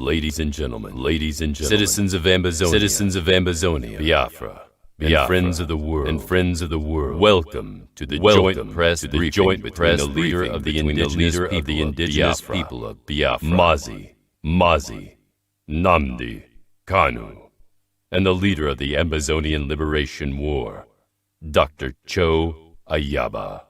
ladies and gentlemen, citizens of Ambazonia, Biafra, and friends of the world, welcome to the joint press briefing between the leader of the indigenous people of Biafra, Mazi Nnamdi Kanu, and the leader of the Ambazonian Liberation War, Dr. Cho Ayaba.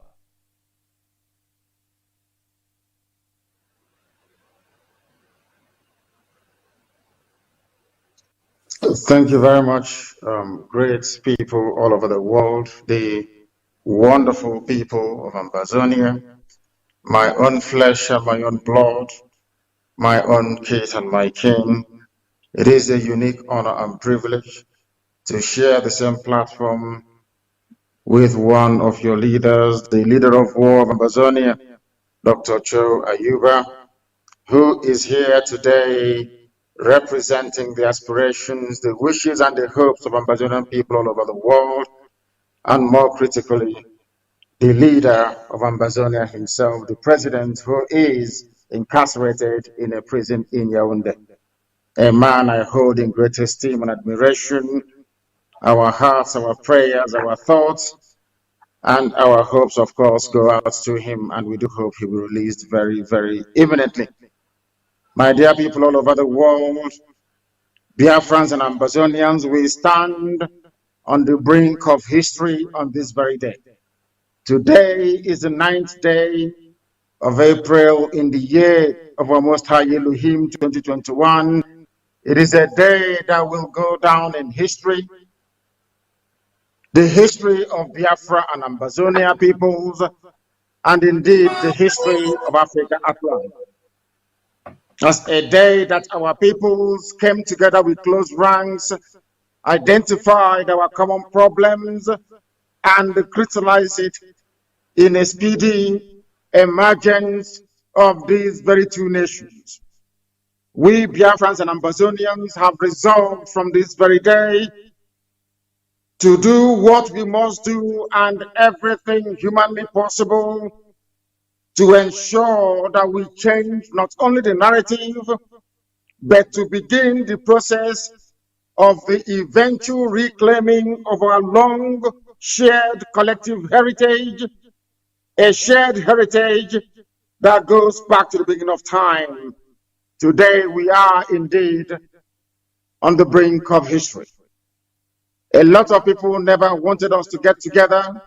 Thank you very much, great people all over the world, the wonderful people of Ambazonia, my own flesh and my own blood, my own kith and my kin. It is a unique honor and privilege to share the same platform with one of your leaders, the leader of war of Ambazonia, Dr. Cho Ayaba, who is here today representing the aspirations, the wishes, and the hopes of Ambazonian people all over the world, and more critically, the leader of Ambazonia himself, the president, who is incarcerated in a prison in Yaoundé. A man I hold in great esteem and admiration. Our hearts, our prayers, our thoughts, and our hopes, of course, go out to him, and we do hope he will be released very, very imminently. My dear people all over the world, Biafrans and Ambazonians, we stand on the brink of history on this very day. Today is the 9th day of April in the year of our Most High Elohim 2021. It is a day that will go down in history, the history of Biafra and Ambazonia peoples, and indeed the history of Africa at large. As a day that our peoples came together with close ranks, identified our common problems, and crystallized it in a speedy emergence of these very two nations. We Biafrans and Ambazonians have resolved from this very day to do what we must do and everything humanly possible to ensure that we change not only the narrative, but to begin the process of the eventual reclaiming of our long shared collective heritage, a shared heritage that goes back to the beginning of time. Today we are indeed on the brink of history. A lot of people never wanted us to get together.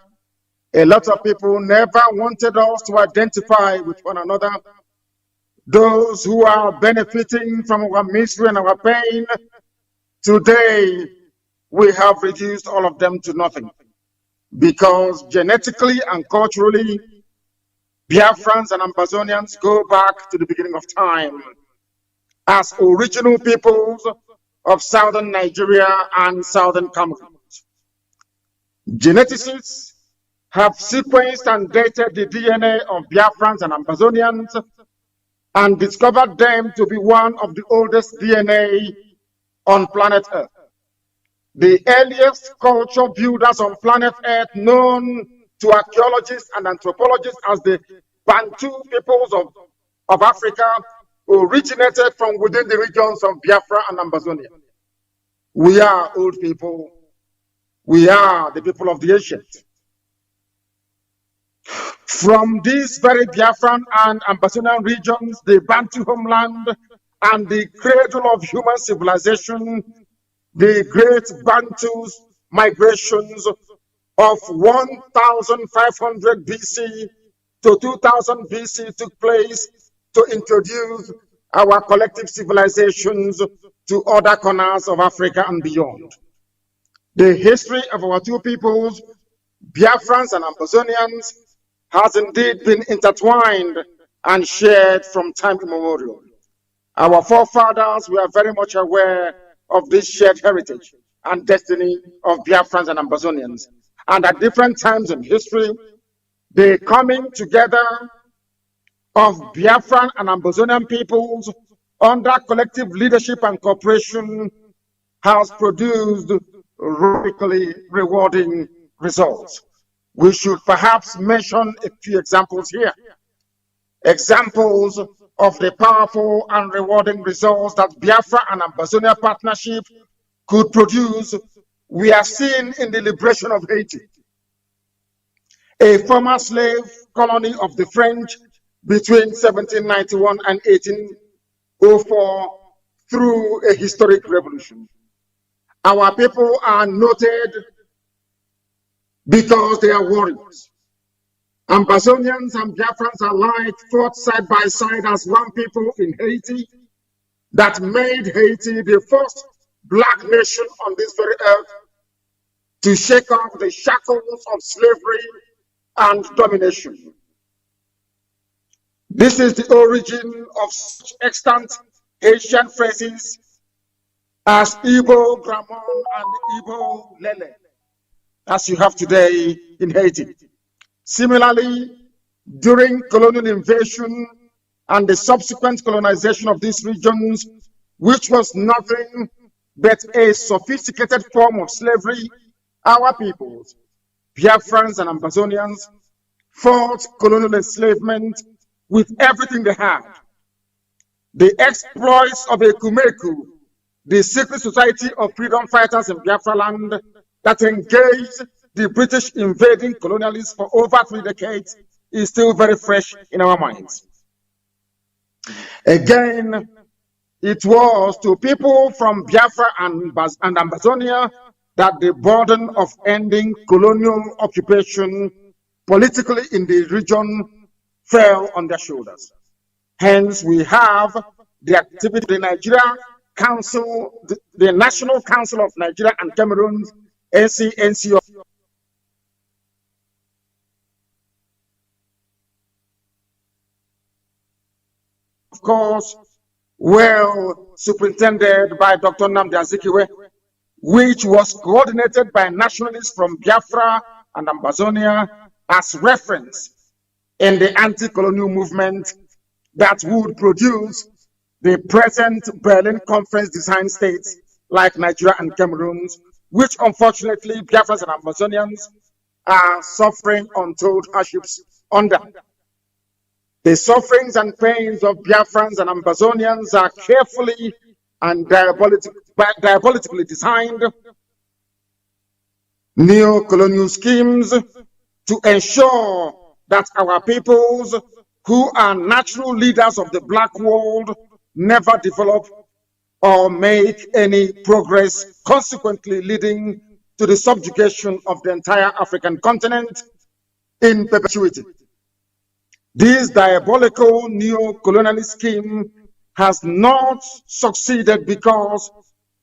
A lot of people never wanted us to identify with one another. Those who are benefiting from our misery and our pain, today we have reduced all of them to nothing. Because genetically and culturally, Biafrans and Ambazonians go back to the beginning of time as original peoples of southern Nigeria and southern Cameroon. Geneticists have sequenced and dated the DNA of Biafrans and Ambazonians and discovered them to be one of the oldest DNA on planet Earth. The earliest culture builders on planet Earth, known to archaeologists and anthropologists as the Bantu peoples of Africa, originated from within the regions of Biafra and Ambazonia. We are old people. We are the people of the ancient. From these very Biafran and Ambazonian regions, the Bantu homeland and the cradle of human civilization, the great Bantu's migrations of 1500 BC to 2000 BC took place to introduce our collective civilizations to other corners of Africa and beyond. The history of our two peoples, Biafrans and Ambazonians, has indeed been intertwined and shared from time immemorial. Our forefathers were very much aware of this shared heritage and destiny of Biafrans and Ambazonians. And at different times in history, the coming together of Biafran and Ambazonian peoples under collective leadership and cooperation has produced radically rewarding results. We should perhaps mention a few examples here. Examples of the powerful and rewarding results that Biafra and Ambazonia partnership could produce, we are seeing in the liberation of Haiti, a former slave colony of the French between 1791 and 1804 through a historic revolution. Our people are noted because they are warriors. Ambazonians and Biafrans alike fought side by side as one people in Haiti that made Haiti the first black nation on this very earth to shake off the shackles of slavery and domination. This is the origin of such extant Haitian phrases as Igbo Gramon and Igbo Lele, as you have today in Haiti. Similarly, during colonial invasion and the subsequent colonization of these regions, which was nothing but a sophisticated form of slavery, our peoples, Biafrans and Ambazonians, fought colonial enslavement with everything they had. The exploits of Ekumeku, the secret society of freedom fighters in Biafra land that engaged the British invading colonialists for over 3 decades, is still very fresh in our minds. Again, it was to people from Biafra and Ambazonia that the burden of ending colonial occupation politically in the region fell on their shoulders. Hence, we have the activity of the Nigeria Council, the National Council of Nigeria and Cameroon, NCNC. Of course, well superintended by Dr. Nnamdi Azikiwe, which was coordinated by nationalists from Biafra and Ambazonia as reference in the anti-colonial movement that would produce the present Berlin Conference design states like Nigeria and Cameroon, which unfortunately Biafrans and Amazonians are suffering untold hardships under. The sufferings and pains of Biafrans and Ambazonians are carefully and diabolically designed neo-colonial schemes to ensure that our peoples, who are natural leaders of the black world, never develop or make any progress, consequently leading to the subjugation of the entire African continent in perpetuity. This diabolical neo-colonialist scheme has not succeeded because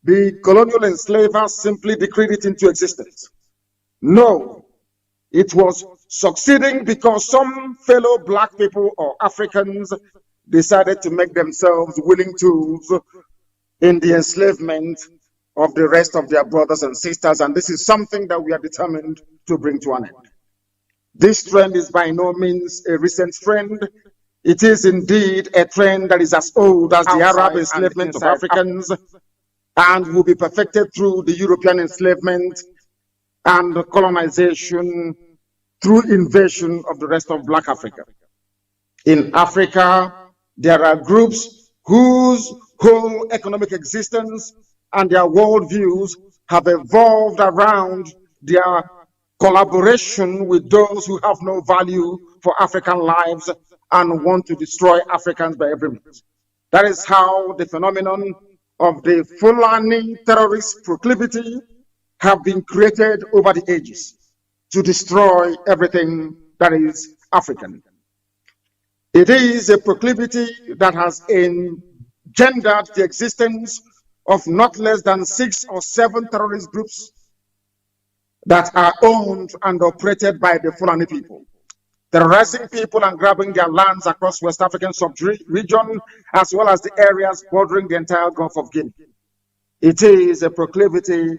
the colonial enslavers simply decreed it into existence. No, it was succeeding because some fellow black people or Africans decided to make themselves willing tools in the enslavement of the rest of their brothers and sisters, and this is something that we are determined to bring to an end. This trend is by no means a recent trend. It is indeed a trend that is as old as the Arab enslavement of Africans and will be perfected through the European enslavement and colonization through invasion of the rest of Black Africa. In Africa, there are groups whose whole economic existence and their worldviews have evolved around their collaboration with those who have no value for African lives and want to destroy Africans by every means. That is how the phenomenon of the Fulani terrorist proclivity have been created over the ages to destroy everything that is African. It is a proclivity that has engendered the existence of not less than 6 or 7 terrorist groups that are owned and operated by the Fulani people, terrorizing people and grabbing their lands across West African sub-region, as well as the areas bordering the entire Gulf of Guinea. It is a proclivity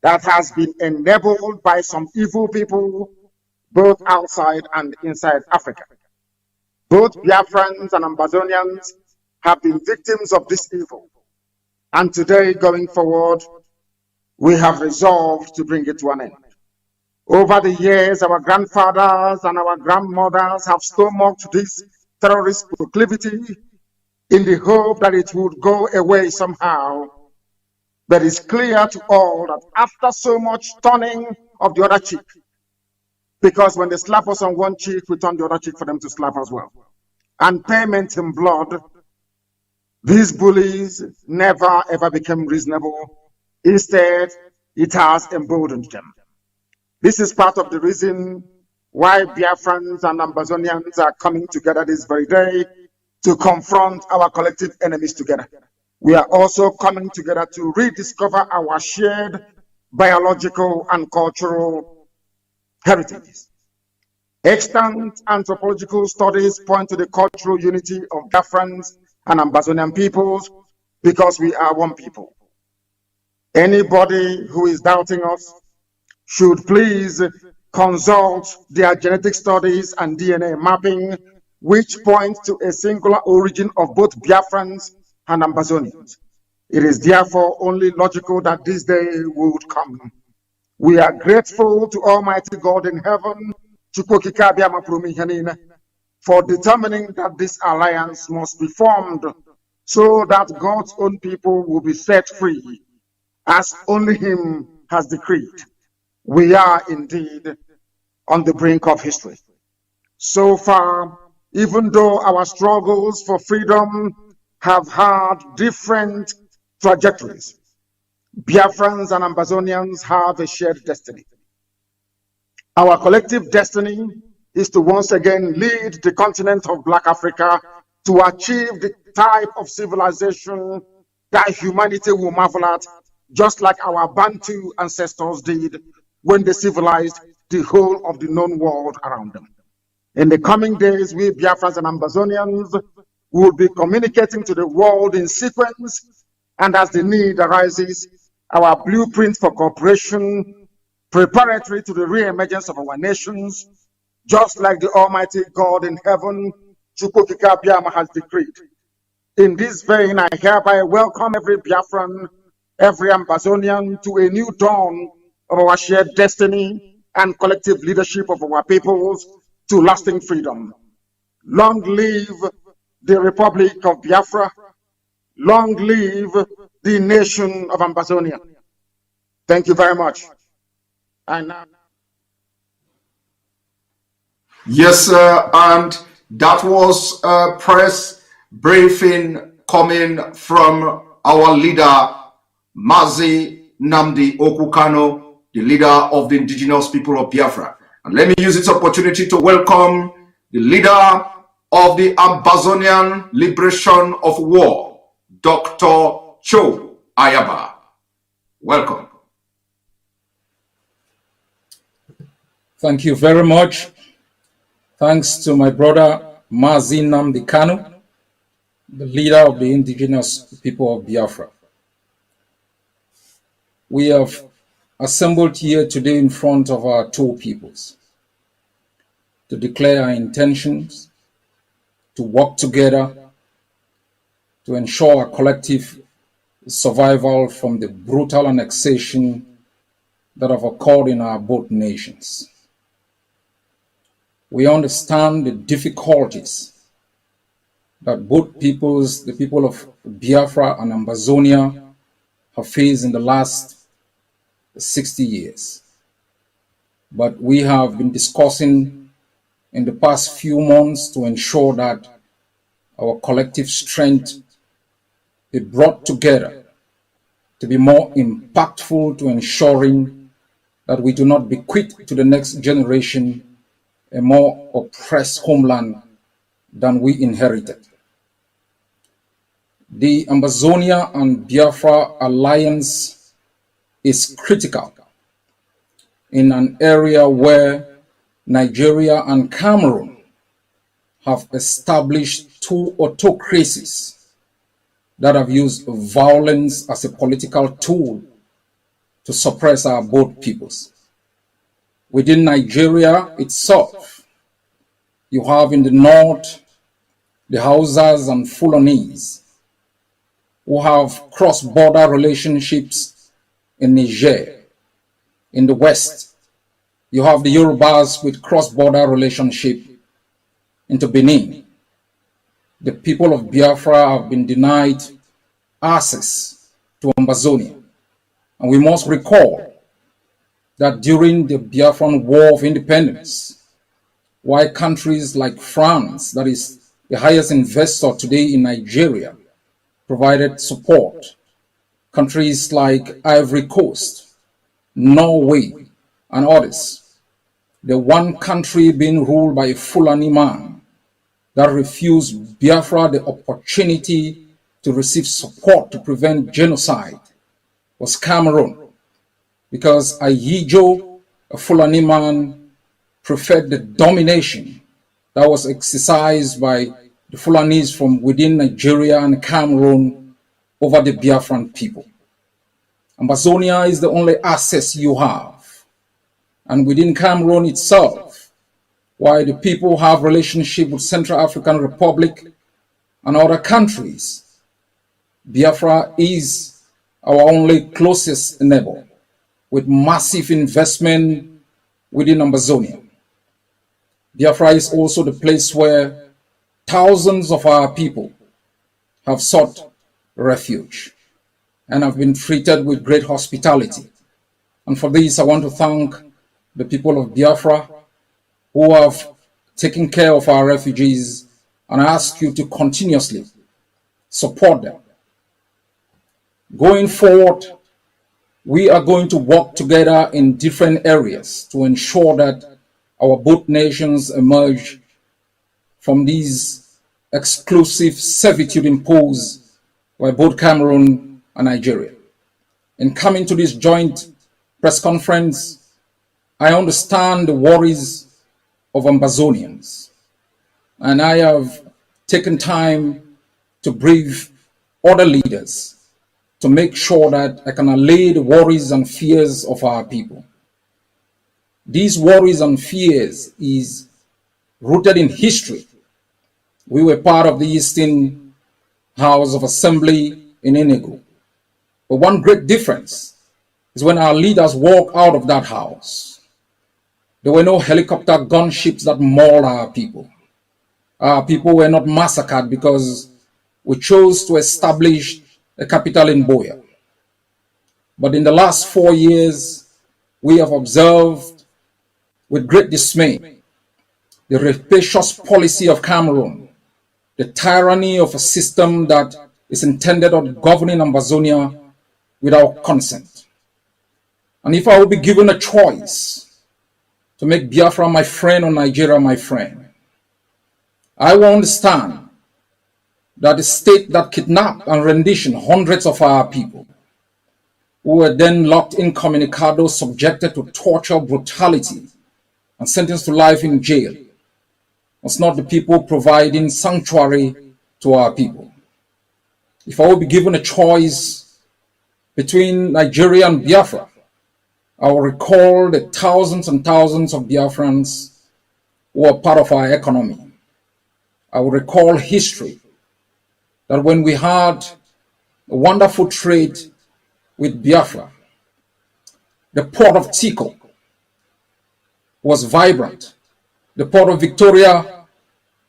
that has been enabled by some evil people, both outside and inside Africa. Both Biafrans and Ambazonians have been victims of this evil. And today, going forward, we have resolved to bring it to an end. Over the years, our grandfathers and our grandmothers have stomached this terrorist proclivity in the hope that it would go away somehow. But it's clear to all that after so much turning of the other cheek, because when they slap us on one cheek, we turn the other cheek for them to slap as well, and payment in blood, these bullies never ever became reasonable. Instead, it has emboldened them. This is part of the reason why Biafrans and Ambazonians are coming together this very day to confront our collective enemies together. We are also coming together to rediscover our shared biological and cultural heritages. Extant anthropological studies point to the cultural unity of Biafrans and Ambazonian peoples because we are one people. Anybody who is doubting us should please consult their genetic studies and DNA mapping, which point to a singular origin of both Biafrans and Ambazonians. It is therefore only logical that this day would come. We are grateful to Almighty God in heaven, for determining that this alliance must be formed so that God's own people will be set free, as only Him has decreed. We are indeed on the brink of history. So far, even though our struggles for freedom have had different trajectories, Biafrans and Ambazonians have a shared destiny. Our collective destiny is to once again lead the continent of Black Africa to achieve the type of civilization that humanity will marvel at, just like our Bantu ancestors did when they civilized the whole of the known world around them. In the coming days, we Biafrans and Ambazonians will be communicating to the world in sequence, and as the need arises, our blueprint for cooperation preparatory to the re-emergence of our nations, just like the Almighty God in heaven, Chukwukika Biama, has decreed. In this vein, I hereby welcome every Biafran, every Ambazonian to a new dawn of our shared destiny and collective leadership of our peoples to lasting freedom. Long live the Republic of Biafra. Long live the nation of Ambazonia. Thank you very much. And now, yes, sir, and that was a press briefing coming from our leader, Mazi Nnamdi Kanu, the leader of the indigenous people of Biafra. And let me use this opportunity to welcome the leader of the Ambazonian Liberation of War, Dr. Cho Ayaba. Welcome. Thank you very much. Thanks to my brother Mazi Nnamdi Kanu, the leader of the indigenous people of Biafra. We have assembled here today in front of our two peoples to declare our intentions to work together to ensure our collective survival from the brutal annexation that have occurred in our both nations. We understand the difficulties that both peoples, the people of Biafra and Ambazonia, have faced in the last 60 years. But we have been discussing in the past few months to ensure that our collective strength be brought together to be more impactful to ensuring that we do not bequeath to the next generation a more oppressed homeland than we inherited. The Ambazonia and Biafra alliance is critical in an area where Nigeria and Cameroon have established two autocracies that have used violence as a political tool to suppress our both peoples. Within Nigeria itself, you have in the north the Hausas and Fulanese who have cross-border relationships in Niger. In the west, you have the Yorubas with cross-border relationship into Benin. the people of Biafra have been denied access to Ambazonia. And we must recall that during the Biafran War of Independence, while countries like France, that is the highest investor today in Nigeria, provided support, countries like Ivory Coast, Norway, and others, the one country being ruled by a Fulani man that refused Biafra the opportunity to receive support to prevent genocide was Cameroon, because Ayijo, a Fulani man, preferred the domination that was exercised by the Fulanis from within Nigeria and Cameroon over the Biafran people. Ambazonia is the only access you have. And within Cameroon itself, while the people have relationship with Central African Republic and other countries, Biafra is our only closest neighbor with massive investment within Ambazonia. Biafra is also the place where thousands of our people have sought refuge and have been treated with great hospitality. And for this, I want to thank the people of Biafra who have taken care of our refugees, and I ask you to continuously support them. Going forward, we are going to work together in different areas to ensure that our both nations emerge from these exclusive servitude imposed by both Cameroon and Nigeria. In coming to this joint press conference, I understand the worries of Ambazonians, and I have taken time to brief other leaders to make sure that I can allay the worries and fears of our people. These worries and fears is rooted in history. We were part of the Eastern House of Assembly in Enugu. But one great difference is when our leaders walk out of that house, there were no helicopter gunships that mauled our people. Our people were not massacred because we chose to establish a capital in Boya. But in the last 4 years, we have observed with great dismay the rapacious policy of Cameroon, the tyranny of a system that is intended on governing Ambazonia without consent. And if I would be given a choice to make Biafra my friend or Nigeria my friend, I will understand that the state that kidnapped and renditioned hundreds of our people, who were then locked incommunicado, subjected to torture, brutality, and sentenced to life in jail, was not the people providing sanctuary to our people. If I would be given a choice between Nigeria and Biafra, I will recall the thousands and thousands of Biafrans who are part of our economy. I will recall history, that when we had a wonderful trade with Biafra, the port of Tiko was vibrant. The port of Victoria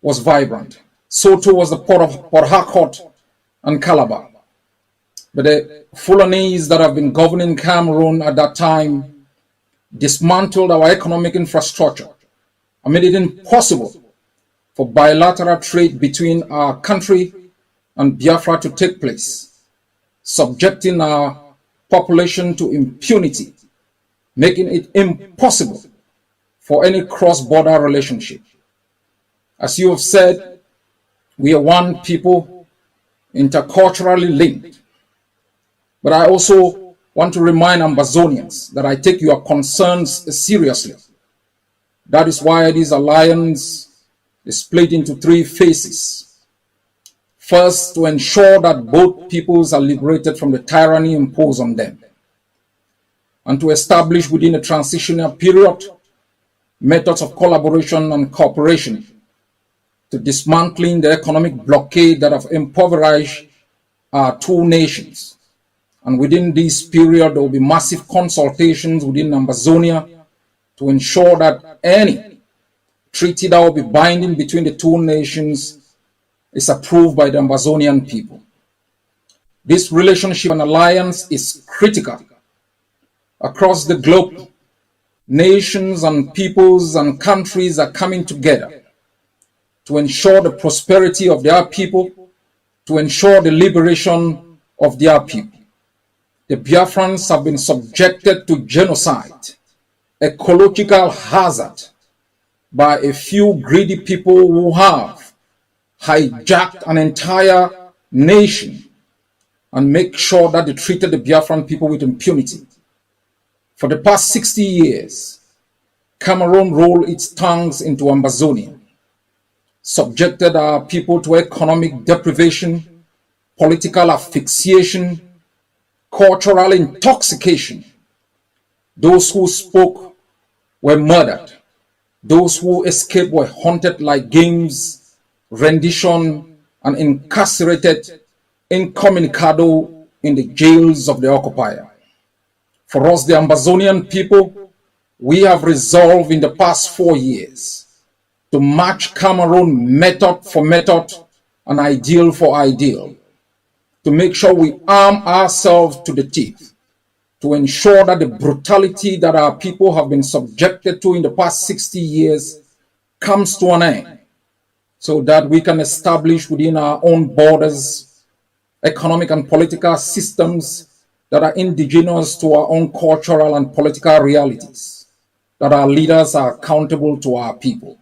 was vibrant. So too was the port of Port Harcourt and Calabar. But the Fulanis that have been governing Cameroon at that time dismantled our economic infrastructure and made it impossible for bilateral trade between our country and Biafra to take place, subjecting our population to impunity, making it impossible for any cross-border relationship. As you have said, we are one people, interculturally linked. But I also want to remind Ambazonians that I take your concerns seriously. That is why this alliance is split into 3 phases. First, to ensure that both peoples are liberated from the tyranny imposed on them, and to establish within a transitional period methods of collaboration and cooperation to dismantling the economic blockade that have impoverished our 2 nations. And within this period, there will be massive consultations within Ambazonia to ensure that any treaty that will be binding between the 2 nations is approved by the Ambazonian people. This relationship and alliance is critical. Across the globe, nations and peoples and countries are coming together to ensure the prosperity of their people, to ensure the liberation of their people. The Biafrans have been subjected to genocide, ecological hazard, by a few greedy people who have hijacked an entire nation and make sure that they treated the Biafran people with impunity. For the past 60 years, Cameroon rolled its tongues into Ambazonia, subjected our people to economic deprivation, political asphyxiation, cultural intoxication. Those who spoke were murdered. Those who escaped were hunted like games, rendition, and incarcerated incommunicado in the jails of the occupier. For us, the Ambazonian people, we have resolved in the past 4 years to match Cameroon method for method and ideal for ideal, to make sure we arm ourselves to the teeth, to ensure that the brutality that our people have been subjected to in the past 60 years comes to an end, so that we can establish within our own borders economic and political systems that are indigenous to our own cultural and political realities, that our leaders are accountable to our people,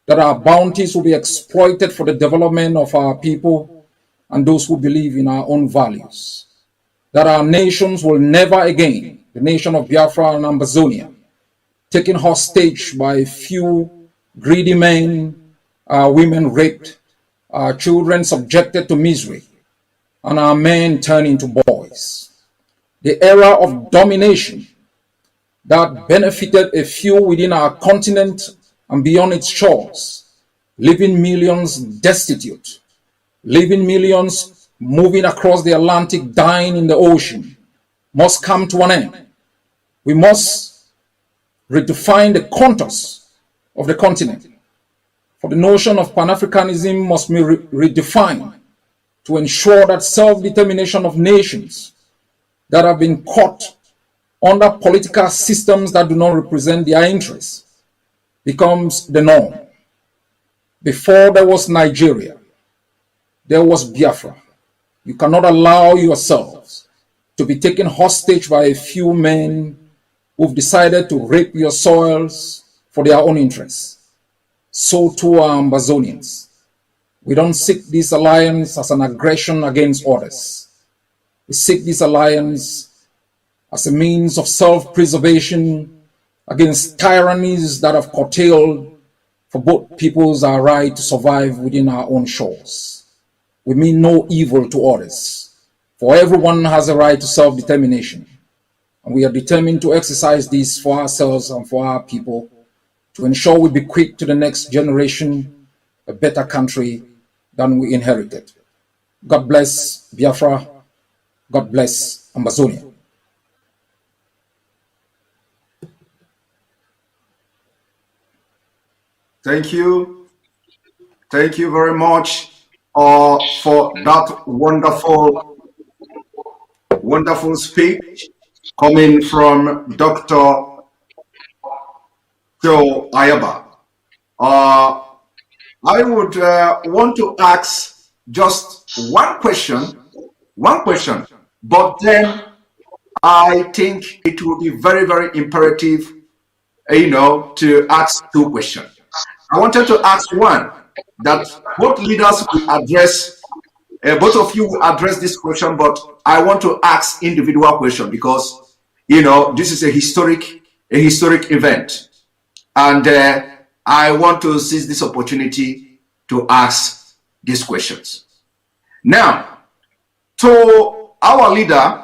that our bounties will be exploited for the development of our people and those who believe in our own values, that our nations will never again, the nation of Biafra and Ambazonia, taken hostage by a few greedy men, our women raped, our children subjected to misery, and our men turned into boys. The era of domination that benefited a few within our continent and beyond its shores, leaving millions destitute, leaving millions moving across the Atlantic dying in the ocean, must come to an end. We must redefine the contours of the continent. For the notion of Pan-Africanism must be redefined to ensure that self-determination of nations that have been caught under political systems that do not represent their interests becomes the norm. Before there was Nigeria, there was Biafra. You cannot allow yourselves to be taken hostage by a few men who've decided to rape your soils for their own interests. So too are Ambazonians. We don't seek this alliance as an aggression against others. We seek this alliance as a means of self-preservation against tyrannies that have curtailed for both peoples our right to survive within our own shores. We mean no evil to others, for everyone has a right to self-determination, and we are determined to exercise this for ourselves and for our people to ensure we bequeath to the next generation a better country than we inherited. God bless Biafra. God bless Ambazonia. Thank you. Thank you very much for that wonderful speech coming from Dr. Joe Ayaba. I would want to ask just one question, but then I think it will be very, very imperative, to ask two questions. I wanted to ask one that both leaders will address, both of you will address this question, but I want to ask individual question because, this is a historic event. And I want to seize this opportunity to ask these questions. Now, to our leader,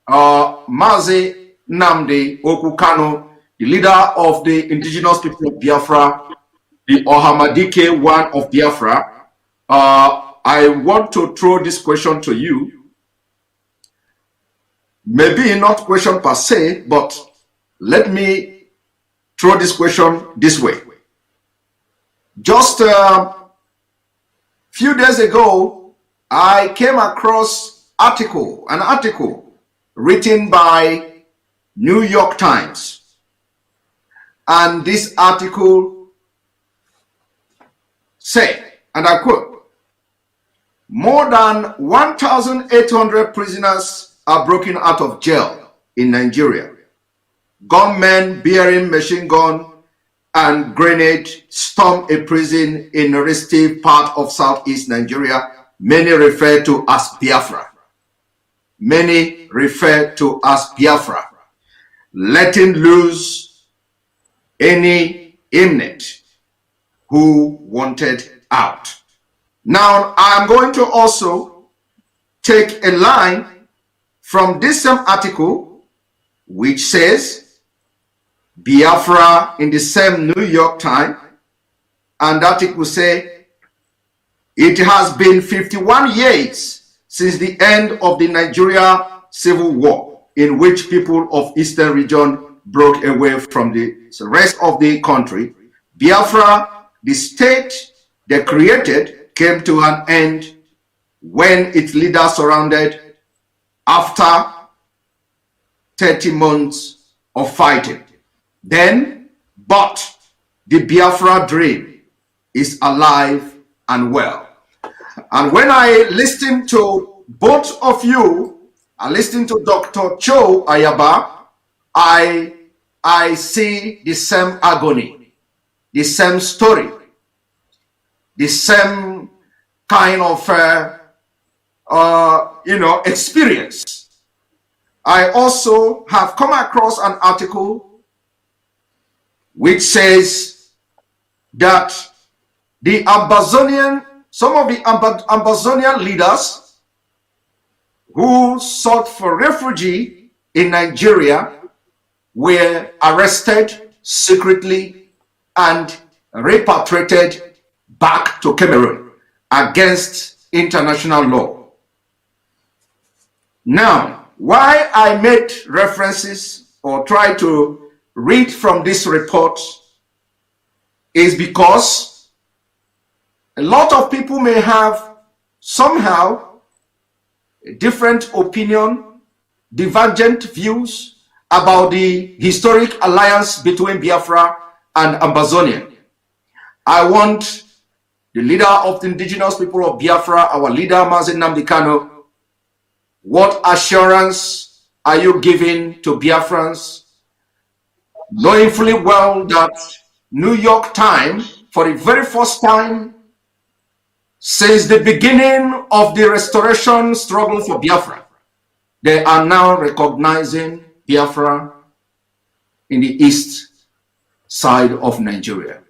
Mazi Nnamdi Kanu, the leader of the indigenous people of Biafra, the Ohamadike one of Biafra, I want to throw this question to you. Maybe not question per se, but let me throw this question this way. Just Few days ago, I came across an article written by New York Times. And this article said, and I quote, more than 1,800 prisoners are broken out of jail in Nigeria. Gunmen bearing machine gun and grenade stormed a prison in a restive part of southeast Nigeria, many refer to as Biafra. Many refer to as Biafra, letting loose any inmate who wanted out. Now, I'm going to also take a line from this same article, which says, Biafra in the same New York Times, and that it will say, it has been 51 years since the end of the Nigeria Civil War, in which people of Eastern region broke away from the rest of the country. Biafra, the state they created, came to an end when its leader surrendered after 30 months of fighting. Then, but the Biafra dream is alive and well. And when I listen to both of you, I listen to Dr. Cho Ayaba, I see the same agony, the same story, the same kind of experience. I also have come across an article which says that some of the Ambazonian leaders who sought for refuge in Nigeria were arrested secretly and repatriated back to Cameroon against international law. Now, why I made references or try to read from this report is because a lot of people may have somehow a different opinion, divergent views about the historic alliance between Biafra and Ambazonia. I want the leader of the indigenous people of Biafra, our leader Mazi Nnamdi Kanu, what assurance are you giving to Biafrans, knowing fully well that New York Times, for the very first time since the beginning of the restoration struggle for Biafra, they are now recognizing Biafra in the east side of Nigeria.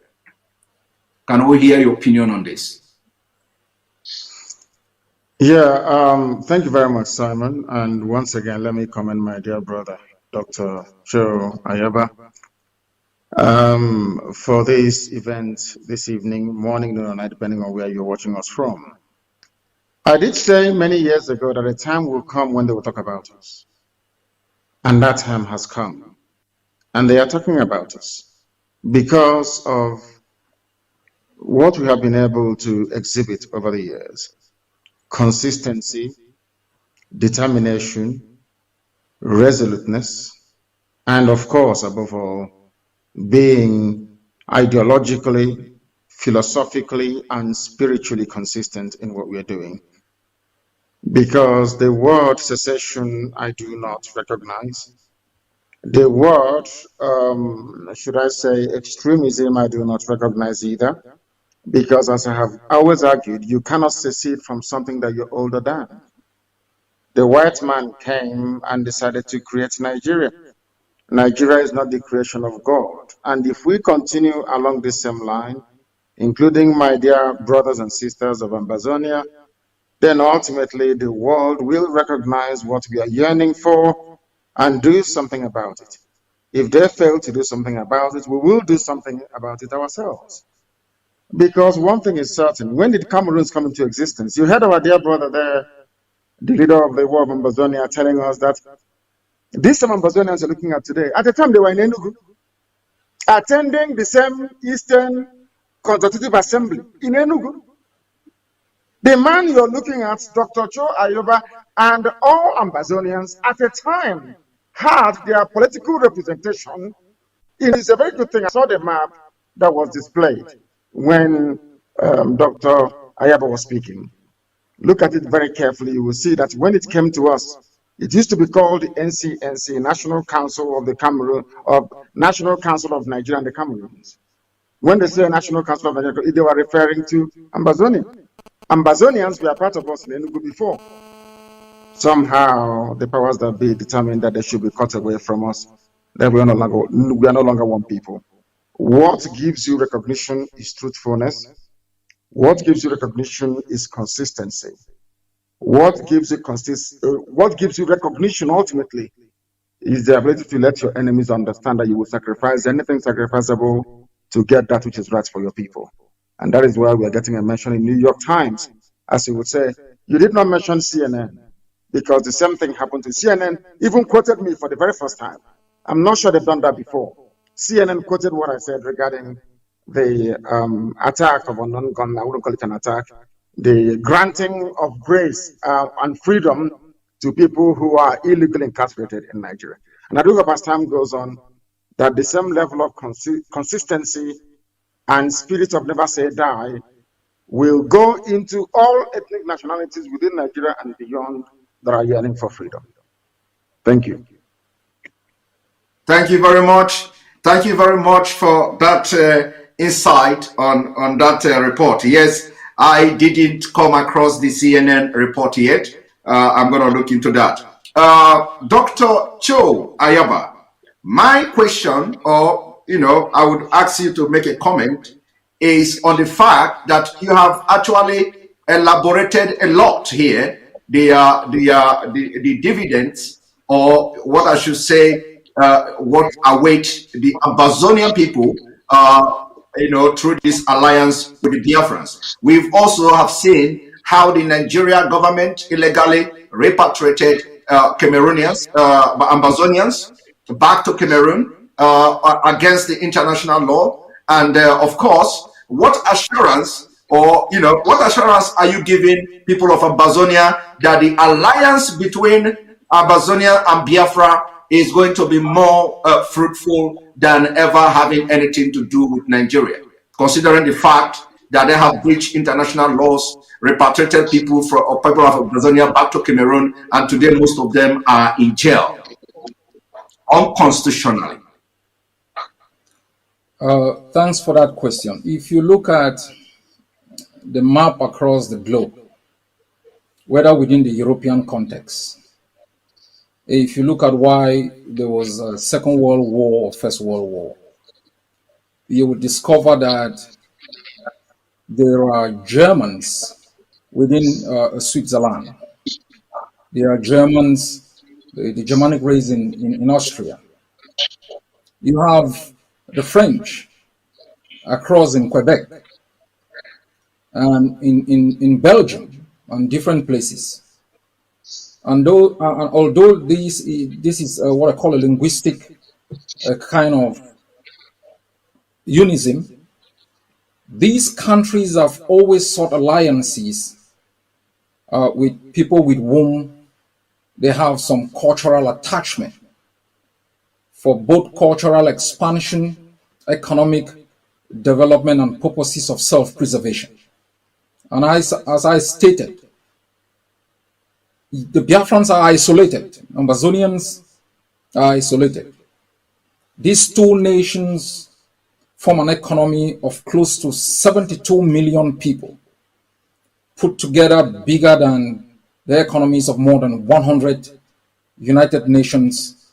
Can we hear your opinion on this? Yeah, thank you very much, Simon. And once again, let me commend my dear brother, Dr. Joe Ayaba, for this event this evening, morning, noon, or night, depending on where you're watching us from. I did say many years ago that a time will come when they will talk about us. And that time has come. And they are talking about us because of what we have been able to exhibit over the years. Consistency, determination, resoluteness, and of course, above all, being ideologically, philosophically, and spiritually consistent in what we are doing. Because the word secession, I do not recognize. The word, should I say, extremism, I do not recognize either. Because as I have always argued, you cannot secede from something that you're older than. The white man came and decided to create Nigeria. Nigeria is not the creation of God. And if we continue along this same line, including my dear brothers and sisters of Ambazonia, then ultimately the world will recognize what we are yearning for and do something about it. If they fail to do something about it, we will do something about it ourselves. Because one thing is certain, when did Cameroons come into existence? You heard our dear brother there, the leader of the war of Ambazonia, telling us that these same Ambazonians are looking at today. At the time they were in Enugu, attending the same Eastern Consultative Assembly in Enugu. The man you're looking at, Dr. Cho Ayaba, and all Ambazonians at a time had their political representation. It is a very good thing. I saw the map that was displayed when Dr. Ayaba was speaking. Look at it very carefully. You will see that when it came to us, it used to be called the NCNC, National Council of the Cameroon, of National Council of Nigeria and the Cameroons. When they say National Council of Nigeria, they were referring to Ambazonia. Ambazonians were part of us in Enugu before. Somehow, the powers that be determined that they should be cut away from us. That we are no longer one people. What gives you recognition is truthfulness. What gives you recognition is consistency. What gives you recognition ultimately is the ability to let your enemies understand that you will sacrifice anything sacrificable to get that which is right for your people. And that is why we are getting a mention in New York Times. As you would say, you did not mention CNN because the same thing happened to CNN, even quoted me for the very first time. I'm not sure they've done that before. CNN quoted what I said regarding the attack of a non-gun, I wouldn't call it an attack, the granting of grace and freedom to people who are illegally incarcerated in Nigeria. And I do hope as time goes on that the same level of consistency and spirit of never say die will go into all ethnic nationalities within Nigeria and beyond that are yearning for freedom. Thank you. Thank you very much. Thank you very much for that insight on that report. Yes, I didn't come across the CNN report yet. I'm going to look into that. Dr. Cho Ayaba, my question, or I would ask you to make a comment, is on the fact that you have actually elaborated a lot here, the dividends, or what I should say, what await the Ambazonian people, through this alliance with the Biafrans. We've also have seen how the Nigeria government illegally repatriated Cameroonians, Ambazonians, back to Cameroon against the international law. And of course, what assurance are you giving people of Ambazonia that the alliance between Ambazonia and Biafra is going to be more fruitful than ever having anything to do with Nigeria, considering the fact that they have breached international laws, repatriated people of Ambazonia back to Cameroon, and today most of them are in jail unconstitutionally? Thanks for that question. If you look at the map across the globe, whether within the European context, if you look at why there was a Second World War or First World War, you would discover that there are Germans within Switzerland. There are Germans, the Germanic race in Austria. You have the French across in Quebec and in Belgium and different places. And although this is what I call a linguistic kind of unism, these countries have always sought alliances with people with whom they have some cultural attachment for both cultural expansion, economic development, and purposes of self-preservation. And as I stated, the Biafrans are isolated. Ambazonians are isolated. These two nations form an economy of close to 72 million people, put together bigger than the economies of more than 100 United Nations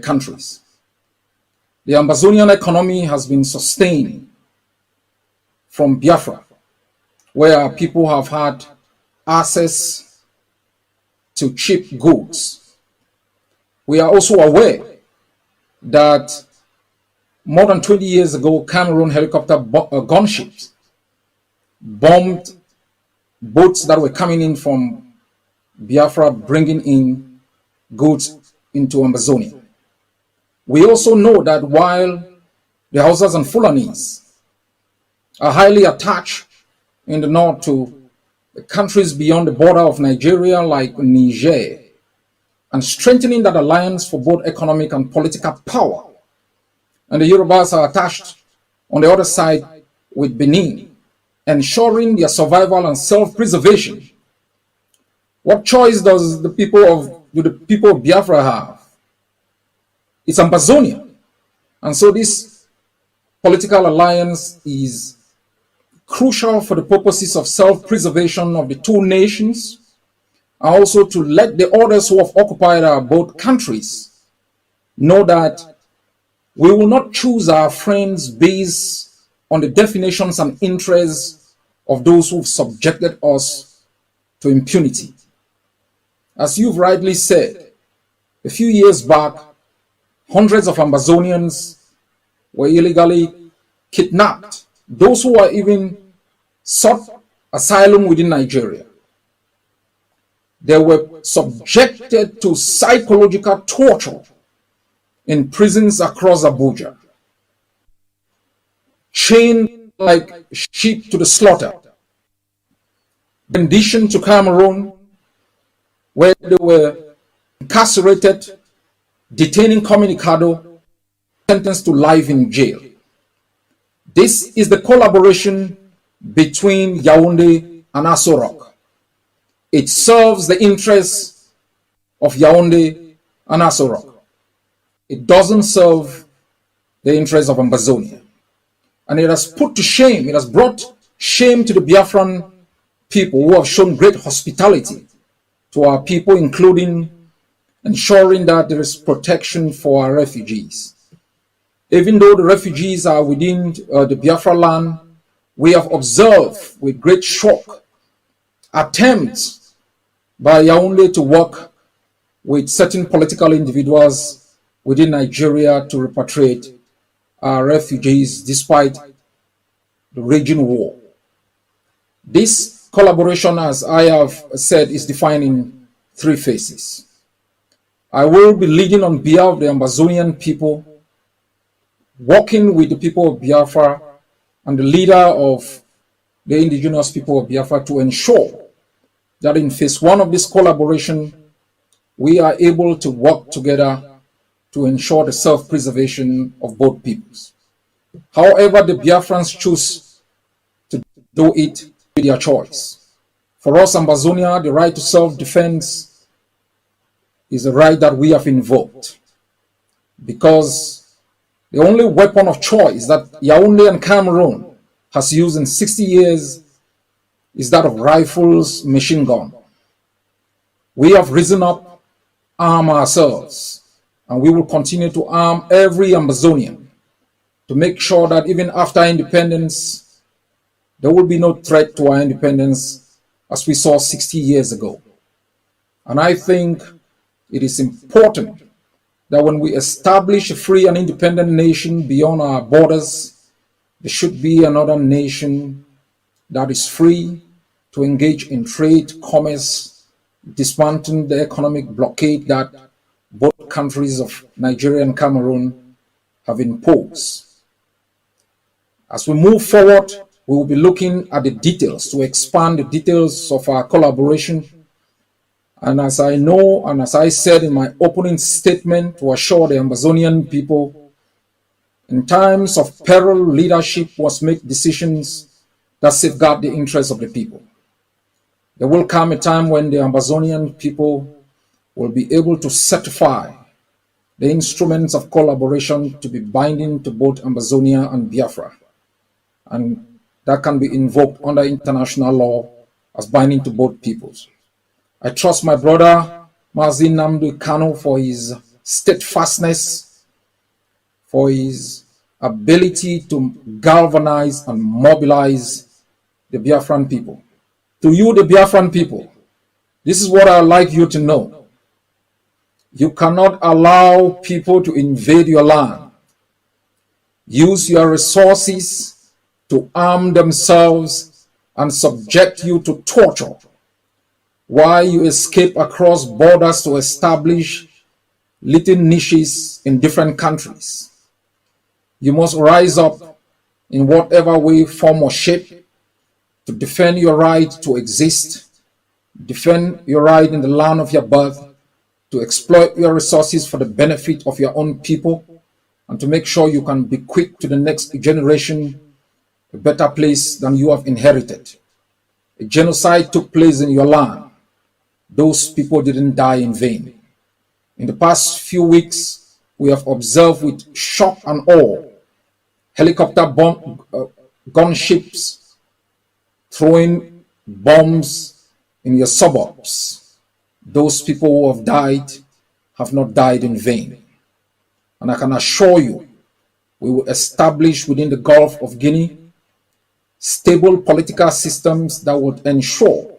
countries. The Ambazonian economy has been sustained from Biafra, where people have had access to cheap goods. We are also aware that more than 20 years ago, Cameroon helicopter gunships bombed boats that were coming in from Biafra, bringing in goods into Ambazonia. We also know that while the Hausas and Fulanis are highly attached in the north to the countries beyond the border of Nigeria like Niger, and strengthening that alliance for both economic and political power. And the Yorubas are attached on the other side with Benin, ensuring their survival and self-preservation. What choice does the people of Biafra have? It's AMBAZONIA. And so this political alliance is crucial for the purposes of self-preservation of the two nations, and also to let the others who have occupied our both countries know that we will not choose our friends based on the definitions and interests of those who've subjected us to impunity. As you've rightly said, a few years back, hundreds of Ambazonians were illegally kidnapped. Those who were even sought asylum within Nigeria. They were subjected to psychological torture in prisons across Abuja, chained like sheep to the slaughter. In addition to Cameroon, where they were incarcerated, detaining communicado, sentenced to life in jail. This is the collaboration between Yaoundé and Aso Rock. It serves the interests of Yaoundé and Aso Rock. It doesn't serve the interests of AMBAZONIA. And it has put to shame, it has brought shame to the Biafran people who have shown great hospitality to our people, including ensuring that there is protection for our refugees. Even though the refugees are within the Biafra land, we have observed with great shock attempts by Yaoundé to work with certain political individuals within Nigeria to repatriate our refugees despite the raging war. This collaboration, as I have said, is defined in three phases. I will be leading on behalf of the Ambazonian people, working with the people of Biafra and the leader of the indigenous people of Biafra to ensure that in phase one of this collaboration, we are able to work together to ensure the self-preservation of both peoples. However, the Biafrans choose to do it with their choice. For us, Ambazonia, the right to self-defense is a right that we have invoked, because the only weapon of choice that Yaoundé and Cameroon has used in 60 years is that of rifles, machine gun. We have risen up, armed ourselves, and we will continue to arm every Ambazonian to make sure that even after independence, there will be no threat to our independence as we saw 60 years ago. And I think it is important that when we establish a free and independent nation beyond our borders, there should be another nation that is free to engage in trade, commerce, dismantling the economic blockade that both countries of Nigeria and Cameroon have imposed. As we move forward, we will be looking at the details to expand the details of our collaboration. And as I know, and as I said in my opening statement, to assure the Ambazonian people, in times of peril, leadership must make decisions that safeguard the interests of the people. There will come a time when the Ambazonian people will be able to certify the instruments of collaboration to be binding to both Ambazonia and Biafra. And that can be invoked under international law as binding to both peoples. I trust my brother Mazi Nnamdi Kanu for his steadfastness, for his ability to galvanize and mobilize the Biafran people. To you, the Biafran people, this is what I'd like you to know. You cannot allow people to invade your land, use your resources to arm themselves and subject you to torture, while you escape across borders to establish little niches in different countries. You must rise up in whatever way, form, or shape to defend your right to exist, defend your right in the land of your birth, to exploit your resources for the benefit of your own people, and to make sure you can bequeath to the next generation a better place than you have inherited. A genocide took place in your land. Those people didn't die in vain. In the past few weeks, we have observed with shock and awe helicopter gunships throwing bombs in your suburbs. Those people who have died have not died in vain. And I can assure you, we will establish within the Gulf of Guinea stable political systems that would ensure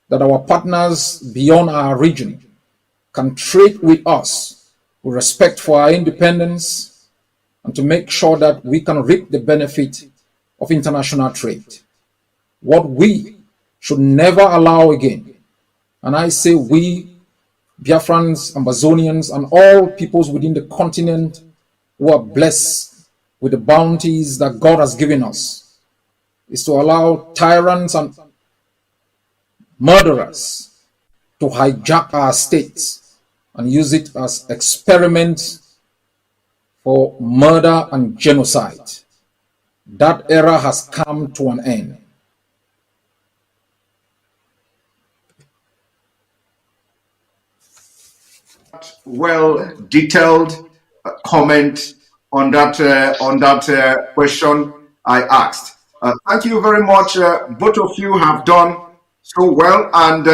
that our partners beyond our region can trade with us with respect for our independence and to make sure that we can reap the benefit of international trade. What we should never allow again, and I say we, Biafrans, Ambazonians, and all peoples within the continent who are blessed with the bounties that God has given us, is to allow tyrants and murderers to hijack our states and use it as experiments for murder and genocide. That era has come to an end. Well detailed comment on that question I asked. Thank you very much. Both of you have done so well, and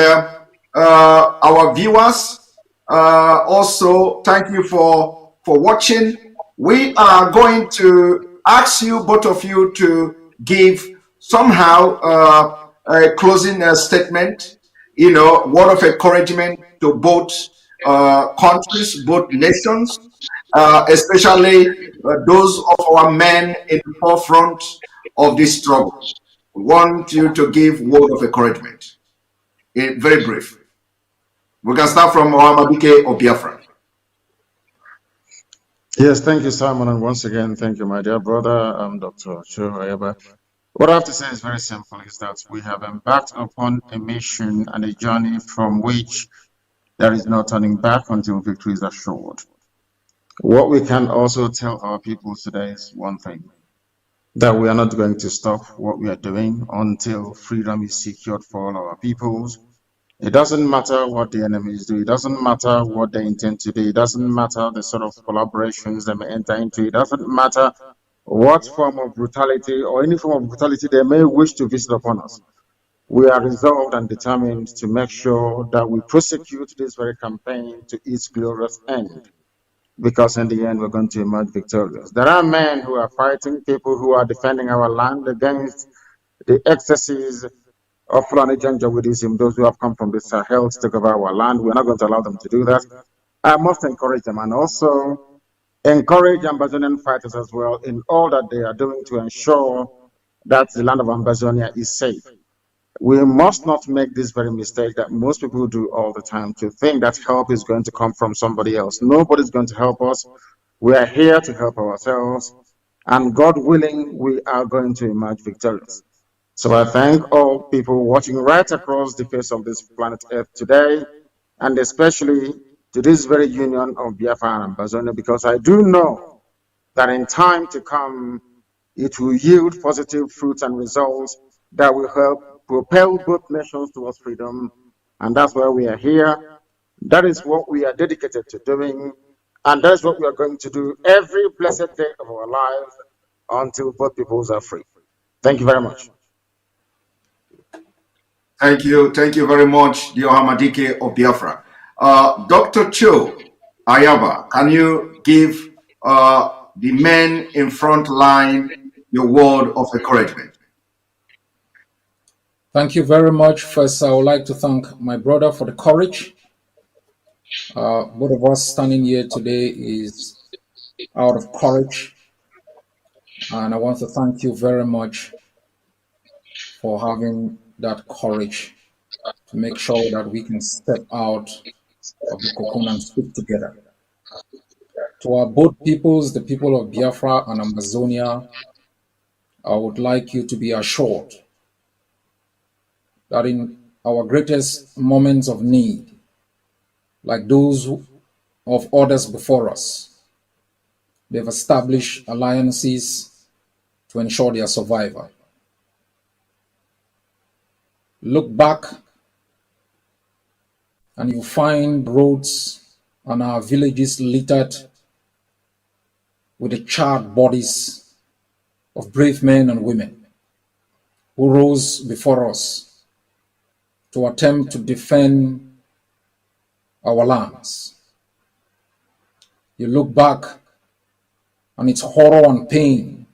our viewers also thank you for watching. We are going to ask you, both of you, to give somehow a closing statement, word of encouragement to both countries, both nations, especially those of our men in the forefront of this struggle. We want you to give word of encouragement. Very brief. We can start from Mohammed of Biafra. Yes, thank you, Simon, and once again, thank you, my dear brother, Dr. Cho Ayaba. What I have to say is very simple, is that we have embarked upon a mission and a journey from which there is no turning back until victory is assured. What we can also tell our people today is one thing, that we are not going to stop what we are doing until freedom is secured for all our peoples. It doesn't matter what the enemies do. It doesn't matter what they intend to do. It doesn't matter the sort of collaborations they may enter into. It doesn't matter what form of brutality or any form of brutality they may wish to visit upon us. We are resolved and determined to make sure that we prosecute this very campaign to its glorious end, because in the end we're going to emerge victorious. There are men who are fighting, people who are defending our land against the excesses of Fulani Janjaweedism, those who have come from the Sahel to take over our land. We're not going to allow them to do that. I must encourage them, and also encourage Ambazonian fighters as well in all that they are doing to ensure that the land of Ambazonia is safe. We must not make this very mistake that most people do all the time, to think that help is going to come from somebody else. Nobody's going to help us. We are here to help ourselves, and God willing, we are going to emerge victorious. So I thank all people watching right across the face of this planet Earth today, and especially to this very union of Biafra and Ambazonia, because I do know that in time to come, it will yield positive fruits and results that will help propel both nations towards freedom. And that's why we are here. That is what we are dedicated to doing, and that is what we are going to do every blessed day of our lives until both peoples are free. Thank you very much. Thank you very much, the Ohamadike of Biafra. Dr. Cho Ayaba, can you give the men in front line your word of encouragement? Thank you very much. First, I would like to thank my brother for the courage. Both of us standing here today is out of courage. And I want to thank you very much for having that courage to make sure that we can step out of the cocoon and speak together. To our both peoples, the people of Biafra and Amazonia, I would like you to be assured that in our greatest moments of need, like those of others before us, they've established alliances to ensure their survival. Look back and you find roads and our villages littered with the charred bodies of brave men and women who rose before us to attempt to defend our lands. You look back and it's horror and pain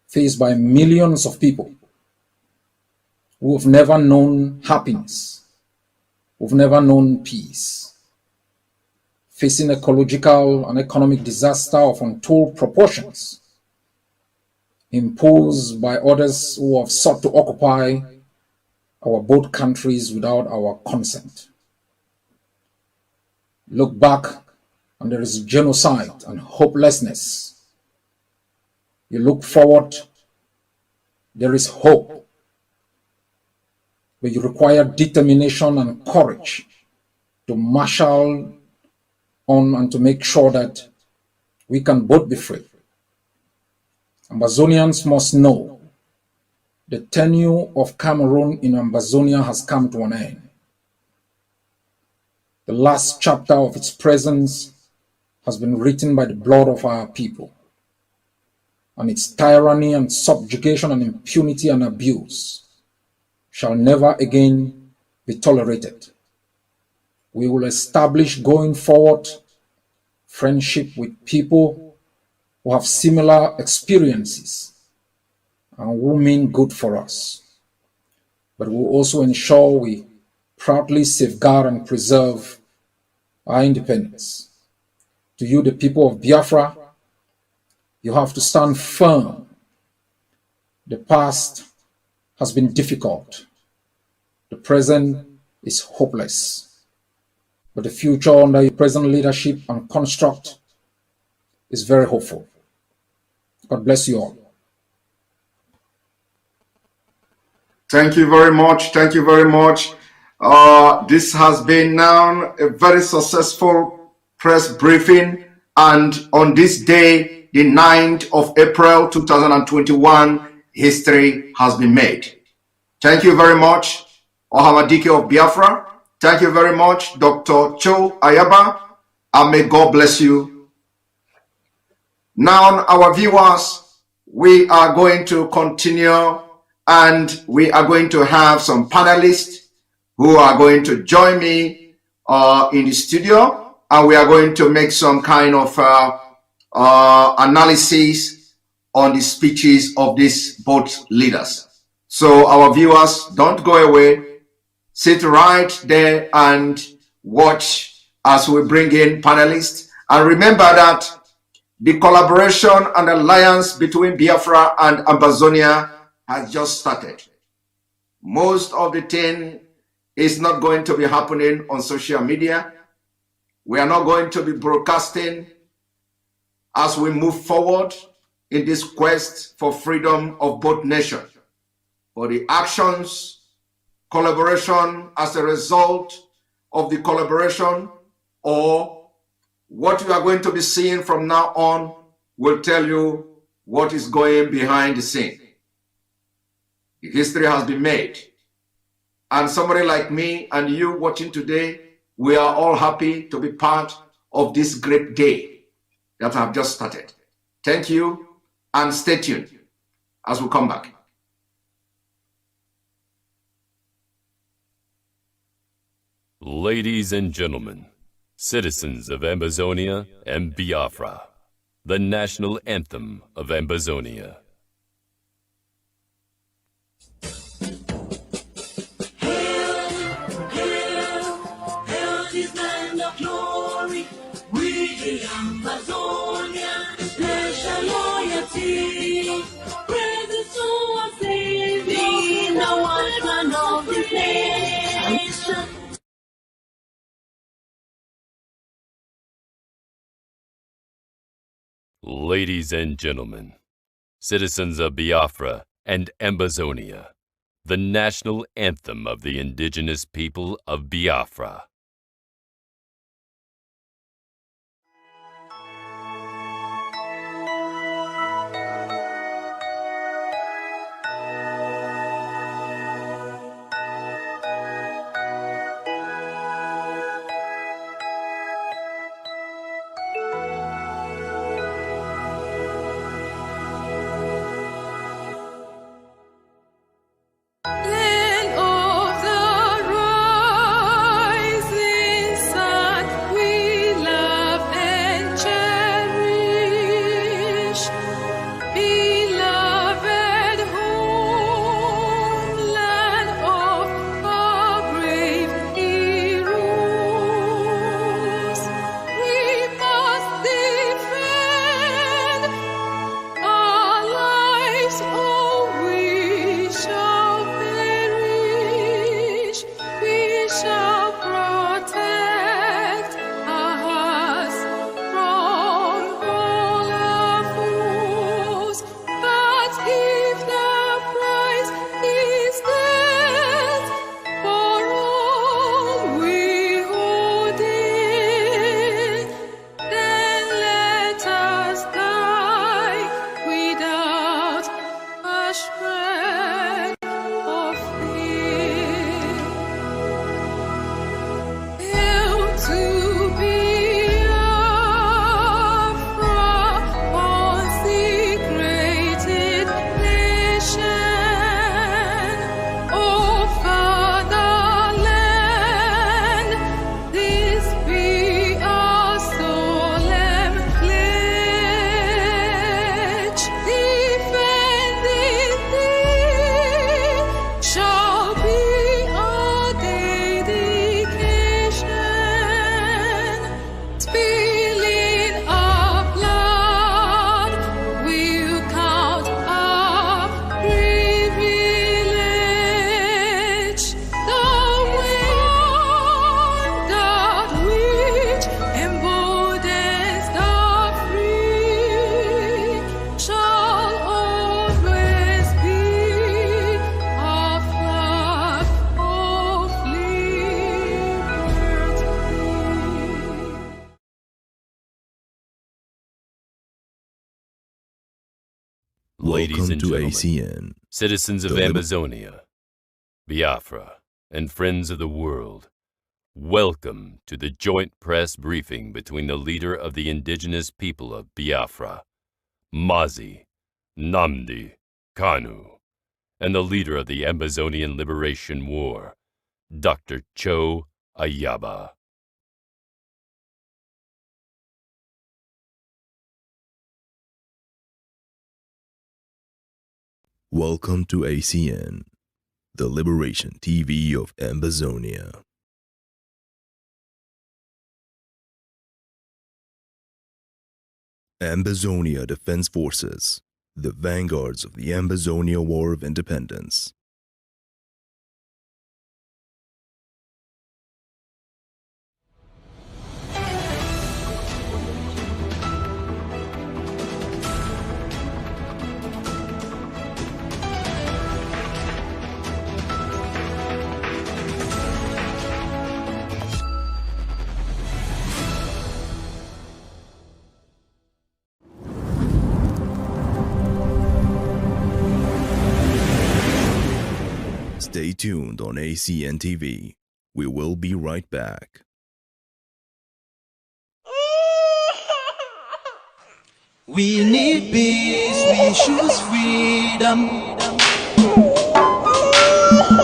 faced by millions of people who have never known happiness, who've never known peace, facing ecological and economic disaster of untold proportions, imposed by others who have sought to occupy our both countries without our consent. Look back and there is genocide and hopelessness. You look forward, there is hope, but you require determination and courage to marshal on and to make sure that we can both be free. Ambazonians must know the tenure of Cameroon in Ambazonia has come to an end. The last chapter of its presence has been written by the blood of our people, and its tyranny and subjugation and impunity and abuse shall never again be tolerated. We will establish going forward friendship with people who have similar experiences and who mean good for us. But we will also ensure we proudly safeguard and preserve our independence. To you, the people of Biafra, you have to stand firm. The past has been difficult. The present is hopeless. But the future under your present leadership and construct is very hopeful. God bless you all. Thank you very much. Thank you very much. This has been now a very successful press briefing. And on this day, the 9th of April 2021, history has been made. Thank you very much, Ohamadike of Biafra. Thank you very much, Dr. Cho Ayaba. And may God bless you. Now, our viewers, we are going to continue and we are going to have some panelists who are going to join me in the studio, and we are going to make some kind of analysis on the speeches of these both leaders. So our viewers, don't go away. Sit right there and watch as we bring in panelists. And remember that the collaboration and alliance between Biafra and Ambazonia has just started. Most of the thing is not going to be happening on social media. We are not going to be broadcasting as we move forward in this quest for freedom of both nations. For the actions, collaboration as a result of the collaboration, or what you are going to be seeing from now on will tell you what is going behind the scene. The history has been made. And somebody like me and you watching today, we are all happy to be part of this great day that have just started. Thank you, and stay tuned as we come back. Ladies and gentlemen, citizens of Ambazonia and Biafra, the national anthem of Ambazonia. Ladies and gentlemen, citizens of Biafra and Ambazonia, the national anthem of the indigenous people of Biafra. Ladies and gentlemen, ACN. Citizens of Ambazonia, Biafra, and friends of the world, welcome to the joint press briefing between the leader of the indigenous people of Biafra, Mazi Nnamdi Kanu, and the leader of the Ambazonian Liberation War, Dr. Cho Ayaba. Welcome to ACN, the Liberation TV of Ambazonia. Ambazonia Defense Forces, the vanguards of the Ambazonia War of Independence. Stay tuned on ACN TV. We will be right back. We need peace, we choose freedom.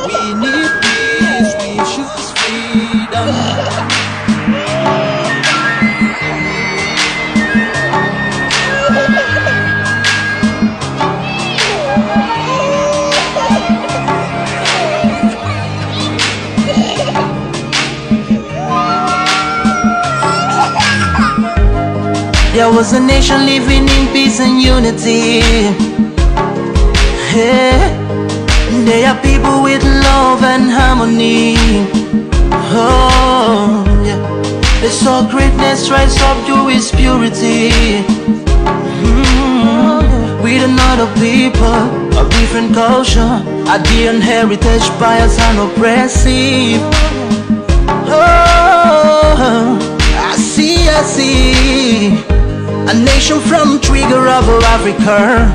We need peace, we choose freedom. There was a nation living in peace and unity. Hey, they are people with love and harmony. Oh, yeah. They saw greatness rise up to its purity. With with another people of different culture. Idea and heritage bias and oppressive. Oh, I see. A nation from trigger of Africa,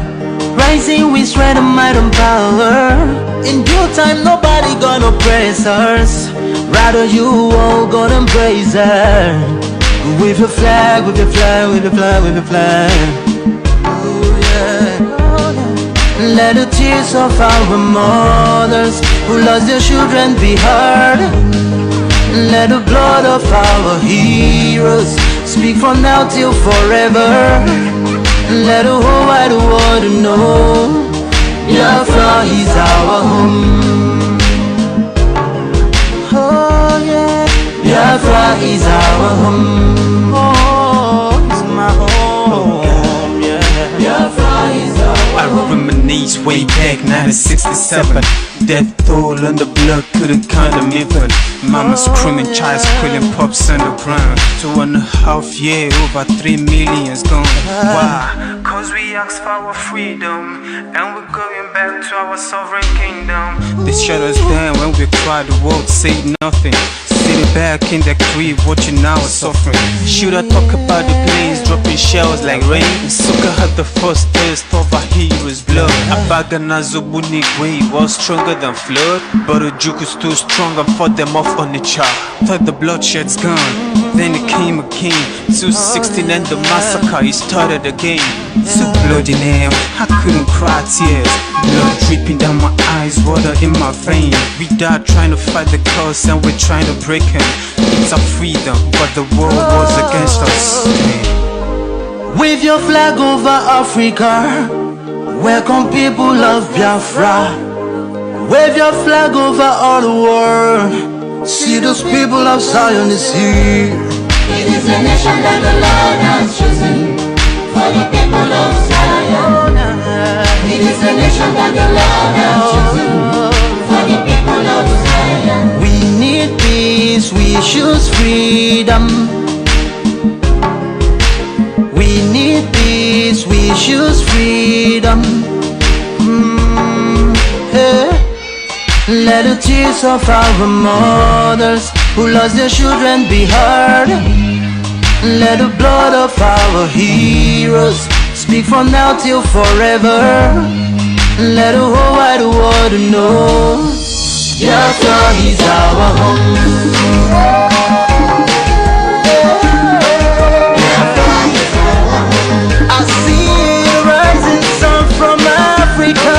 rising with strength and might and power. In due time, nobody gonna praise us. Rather, you all gonna embrace her. With your flag, with your flag, with your flag, with your flag. Oh yeah. Let the tears of our mothers who lost their children be heard. Let the blood of our heroes speak from now till forever. Let the whole wide world know Biafra is our home. Oh yeah, Biafra is our home. Oh, it's my home. Yeah, Biafra is our home. I reminisce way back 1967. Death toll and the blood couldn't count them even. Mama screaming, child squealing, pops on the ground. 2.5 years, over 3 million's gone. Why? Cause we asked for our freedom, and we're going back to our sovereign kingdom. They shut us down when we cried, the world said nothing. Sitting back in the crib, watching our suffering. Should I talk about the planes dropping shells like rain? Suka had the first taste of a hero's blood. Abagana Zobunigwe was stronger than flood, but the juke is too strong and fought them off on the chart. Thought the bloodshed's gone, then it came again. 216 and the massacre, it started again. So bloody name, I couldn't cry tears. Blood dripping down my eyes, water in my vein. We died trying to fight the cause and we're trying to break him. It's our freedom, but the world was against us. Wave your flag over Africa. Welcome people of Biafra. Wave your flag over all the world. See those people of Zion is here. It is a nation that the Lord has chosen for the people of Zion. It is a nation that the Lord has chosen for the people of Zion. We need peace, we choose freedom. We need peace, we choose freedom. Hey. Let the tears of our mothers who lost their children be heard. Let the blood of our heroes speak from now till forever. Let the whole wide world know Biafra is our home. I see the rising sun from Africa.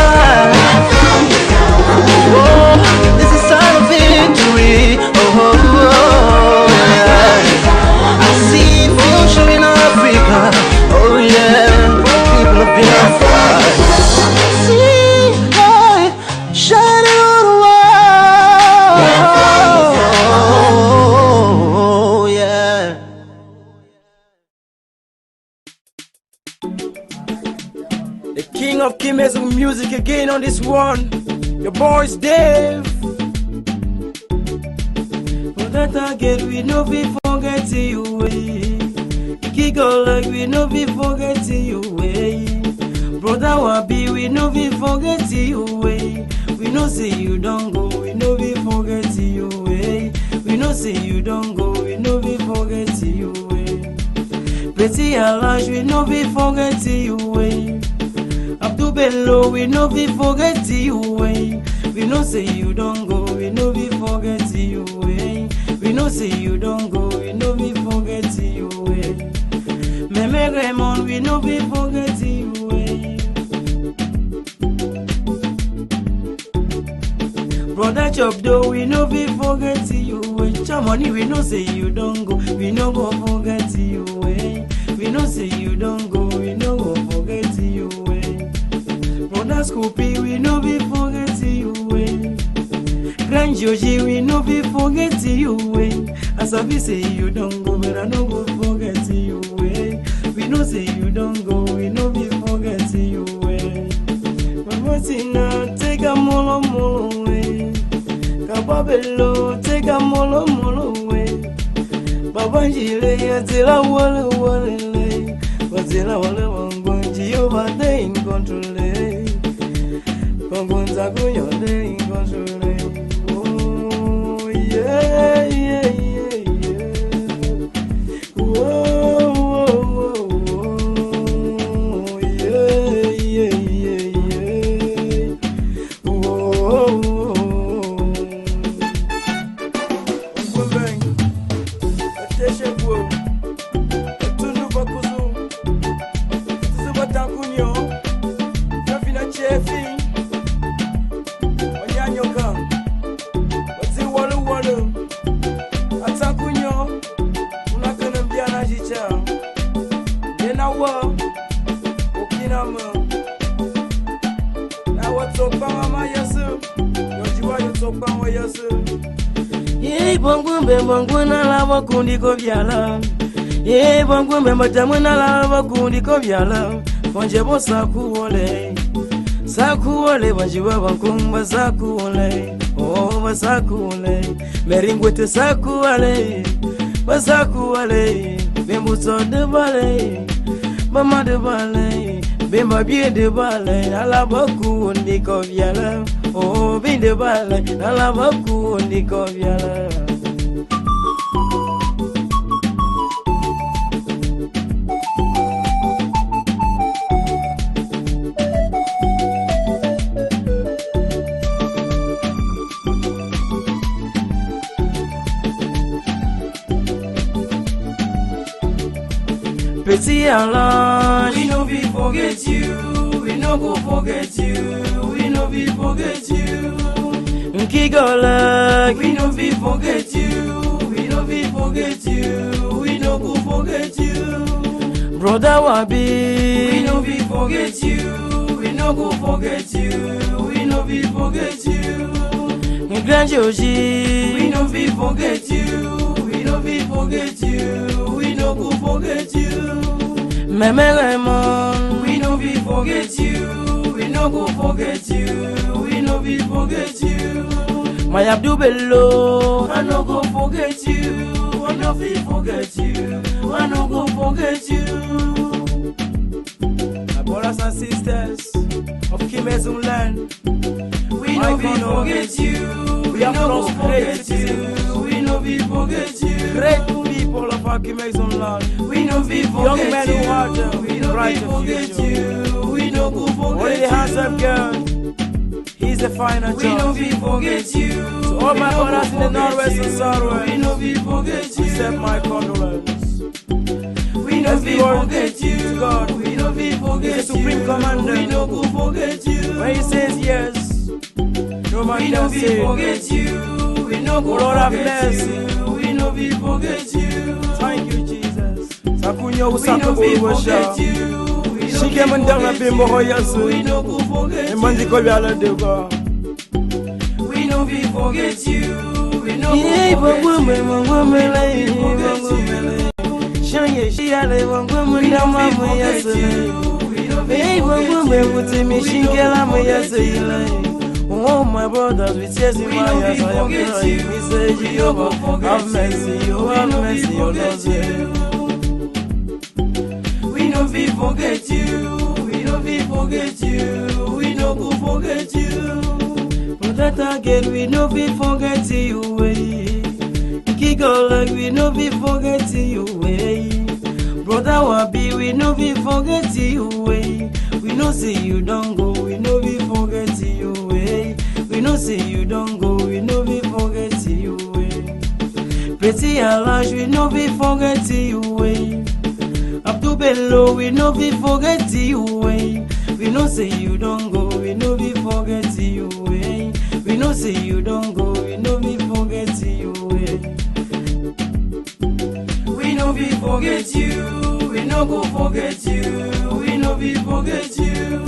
Oh, this is a sign of victory. Oh, yeah. I see future in Africa. Oh yeah, people of Biafra. See light shining on the world. Oh yeah. The king of kings of music again on this one. Your boy's Dave. For that again, we know we forget you way. Giggle like we know we forget you way. Brother Wabi, we know we forget you way. We know say you don't go, we know we forget you way. We know say you don't go, we know we forget you way. Pretty Alash, we know we forget you way. Abdul Bello, we know we forget you way. We know say you don't go, we know we forget you way. We know say you don't go, we know we forget you way. Meme Raymond, we know we forget you way. Brother Chopdo, we know we forget you way. Chamoni, we know say you don't go, we know go forget you way. We know say you don't go, we know go forget you way. Brother Scoopy, we know we forget you way. Grand Joji, we know we forget you way. As I be say you don't go, but I know go forget you way. We know say you don't go, we know we forget you way. But what's in now, take a molo molo way. Kababelo, take a molo molo way. Babanjile, yatila wale wale lay. But zila wale wangonji, over there in control. Fonjebo sakuole wanjiwa wankumba sakuole oh basakuole meringwete sakuole basakuole bembuso de bale mama de bale bemba bien de bale alabaku ndiko vyala oh bin de bale alabaku ndiko vyala. Pretty Allah, we no be forget you, we no go forget you, we no be forget you. Nkigola, we no be forget you, we no be forget you, we no go forget you. Brother Wabi, we no be forget you, we no go forget you, we no be forget you. Grand Joji, we no be forget you, we no be forget you, we no go forget you. Meme Lemon, we no be forget you, we no go forget you, we no be forget you. My Abdul Bello, I no go forget you, I no be forget you, I no go forget you. My brothers and sisters of Kimezun land, we no be forget you, we no go forget you, we no be forget you. Great people of our Kimezun land, we no be forget young men who are there, we no be forget you, we no go forget only the handsome girl, he's the final judge. We no be forget you. So all my brothers in the northwest and southwest, we no be forget you. Accept my condolence. We no be forget you, God. We no be forget you. The supreme commander, we no go forget you. When he says yes, no man can say forget you. We no go Lord have mercy. We no be forget you. Thank you, Jesus. Sakunyo usakabo worship. She came and down a bimbo hoyasu. We no go forget you. Mandiko yala dego. We no be forget you. We no go forget you. Shanye she ale woman na mama yasu. Hey woman with me shingela ma yasu. Oh my brothers, we tears in my eyes, I am crying. We say Jehovah, have mercy, you have mercy, your Lord. We no be forget you, we no be forget you, we no go forget you. But that again, we no be forget you, way. Kigo like we no be forget you, way. Brother Wabi, we no be forget you, way. We no see you don't go, we no be forget you, way. We no see you don't go, we no be forget you, way. Pretty Alash, we no be forget you, way. Abdul Bello, we no be forget you, way. We no see you don't go, we no be forget you, way. We no see you don't go, we no be forget you, way. We no be forget you, we no go forget you, we no be forget you.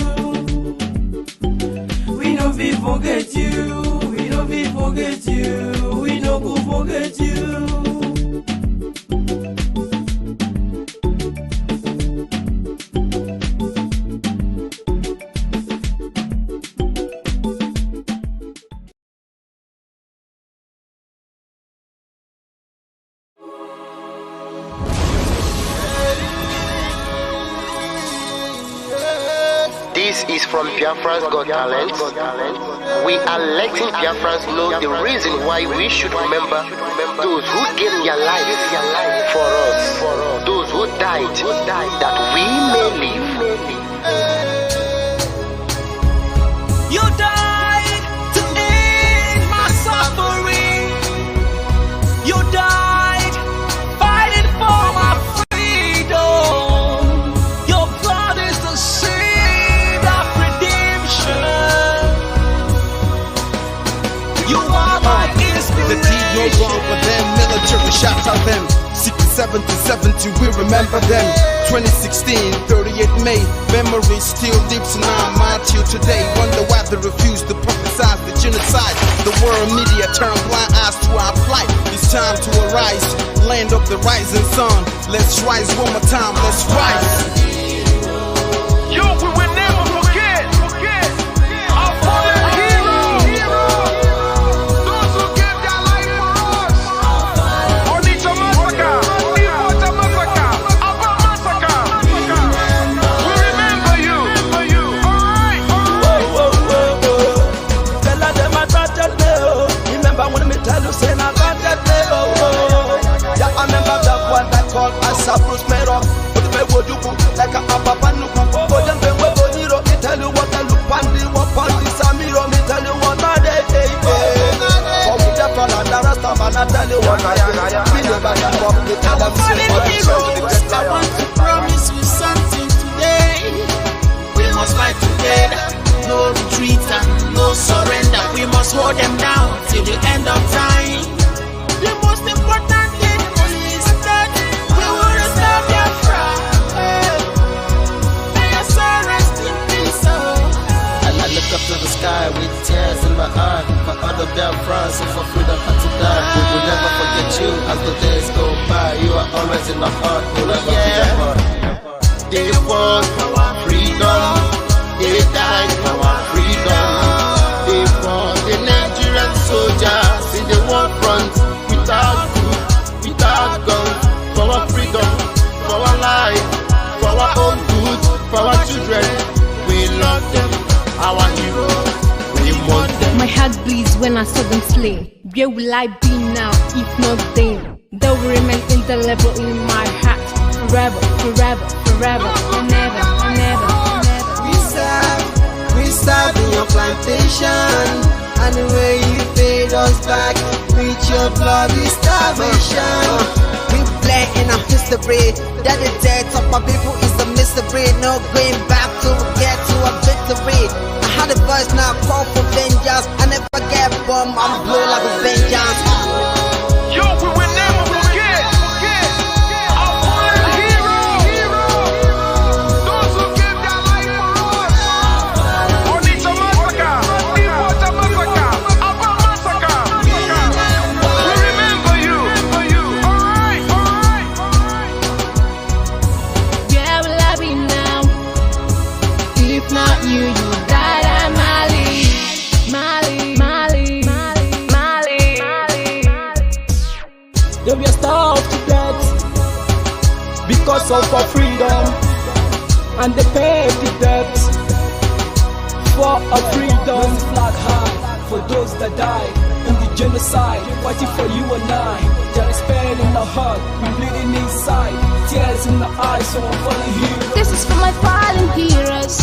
We no be forget you, we no be forget you, we no go forget you. This is from Biafra's Got Talent. We are letting Biafrans know the reason why we should remember those who gave their life for us, those who died, that we may live. You died to end my suffering. You died fighting for my freedom. Your blood is the seed of redemption. You are my inspiration. The deed no wrong for them, military shots at them. 67 to 70, we remember them. 2016, 38 May, memory still deep in our mind till today. Wonder why they refuse to publicize the genocide. The world media turn blind eyes to our plight. It's time to arise, land of the rising sun. Let's rise one more time, let's rise. Yo, we will never forget our fallen heroes. Those who gave their life for us. Onitsha massacre, Ipoja massacre, Aba massacre. We remember you. Alright. Tell them I got that day. Remember when me tell you say I got that day. Yeah, I remember that one that called us a Bruce Mero. But the way would you go like a Papa Nuku? But them they were Boniro. Me tell you what I look pandi, what pandi Samiro. Me tell you what I day. For we the plan and the rest of man I tell you what I am. We never give up. We tell them say what I want to promise you something today. We must fight together. No retreat and no surrender. We must hold them down till the end of time. The most important thing is that we will restore Biafra. May your soul rest in peace. And I look up to the sky with tears in my eye for other Biafrans and for freedom and to die. We will never forget you as the days go by. You are always in my heart. We'll never forget her. They fought for our freedom. They died for our freedom. They fought the Nigerian soldiers in the war front without food, without guns, for our freedom, for our life, for our own good, for our children. We love them, our heroes. We want them. My heart bleeds when I saw them slain. Where will I be now if not then? They will remain indelible in my heart forever, forever, forever, and never, and never, and never. We serve in your plantation, and the way you paid us back with your bloody starvation. We play in our history that the death of my people is a mystery. No going back to get to a victory. I had a voice now call for vengeance. I never get bombed, I'm blow like a vengeance. Yo, we will never forget our fallen heroes. Those who gave their life for us. Onitsha massacre, Ipoja massacre, Aba massacre. We remember you. Alright. Where will I be now? If not you, you died at Mali. They were starved to death because of our freedom, and they paid the debt for our freedom. Flag high for those that died in the genocide, fighting for you and I. There is pain in the heart, we bleeding inside, tears in the eyes, so I'm falling here. This is for my fallen heroes.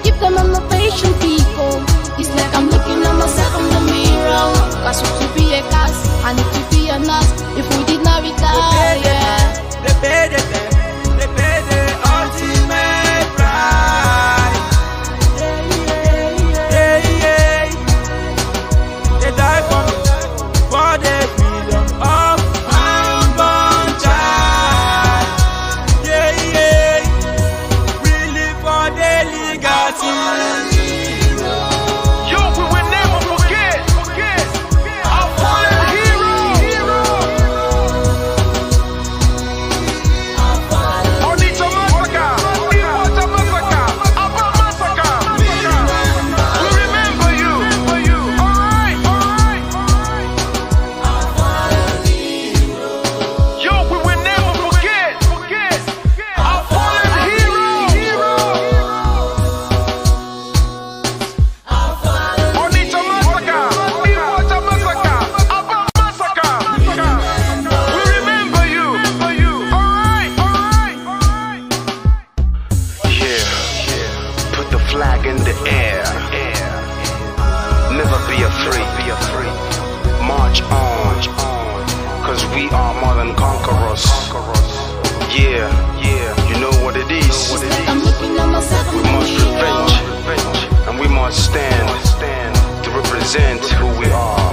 Keep them on the patient people. It's like I'm looking at myself in the mirror. Cause we to be a cast, and it to be a us. If we did not retire, They paid the ultimate price. They died for the freedom of unborn child. We live for the legacy. Yo, we will never forget our fallen heroes. flag in the air. Never be afraid. March on, cause we are more than conquerors. Yeah, you know what it is. We must revenge, and we must stand to represent who we are.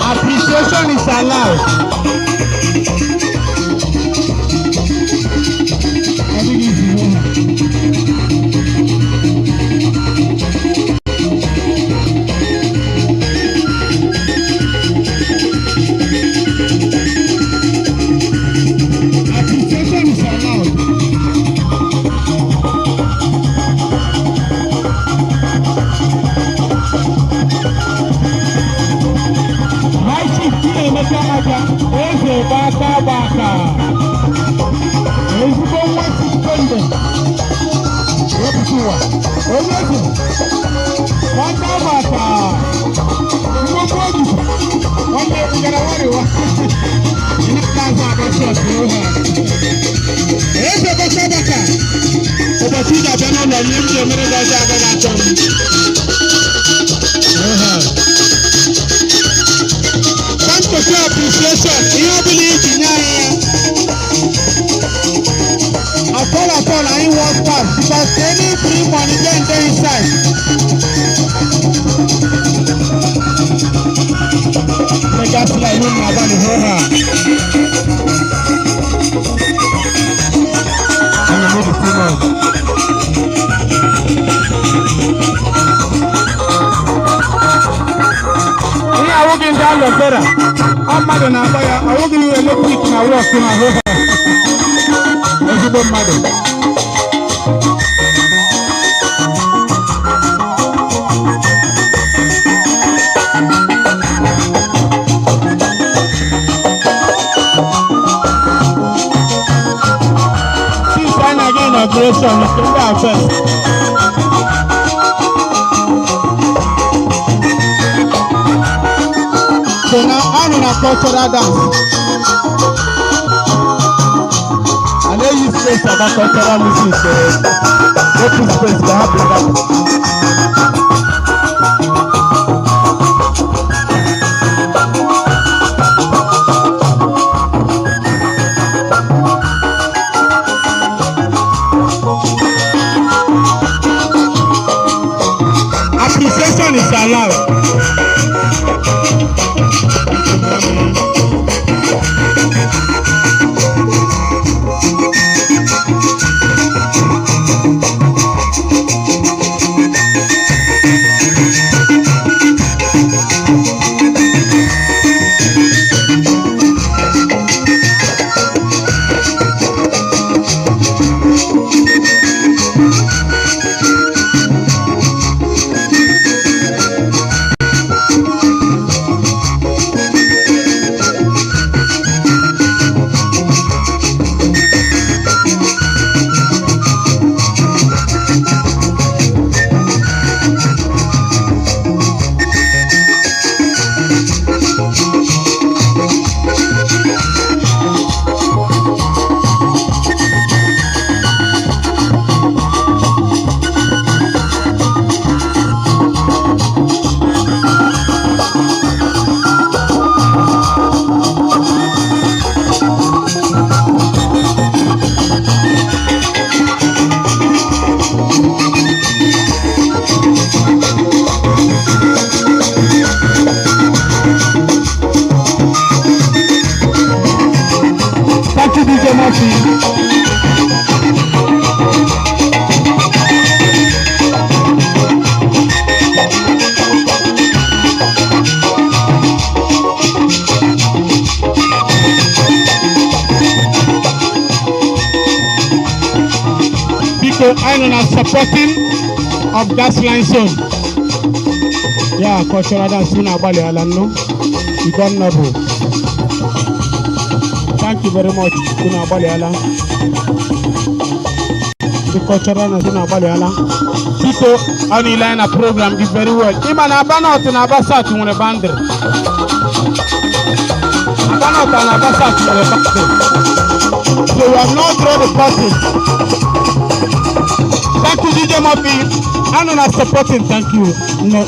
Appreciation is allowed. Cultural dance. And they use space about cultural music. Open space to happen that. loud. I'm not supporting of gas line zone. Yeah, cultural dance soon about no. You don't know. Thank you very much. The cultural dance soon about people on the line a program is very well. Even Abana to Nabasa to one bandre. Abana to Nabasa to one bandre. So we have not drawn the party. Thank you, DJ Mopi. I'm not supporting. Thank you.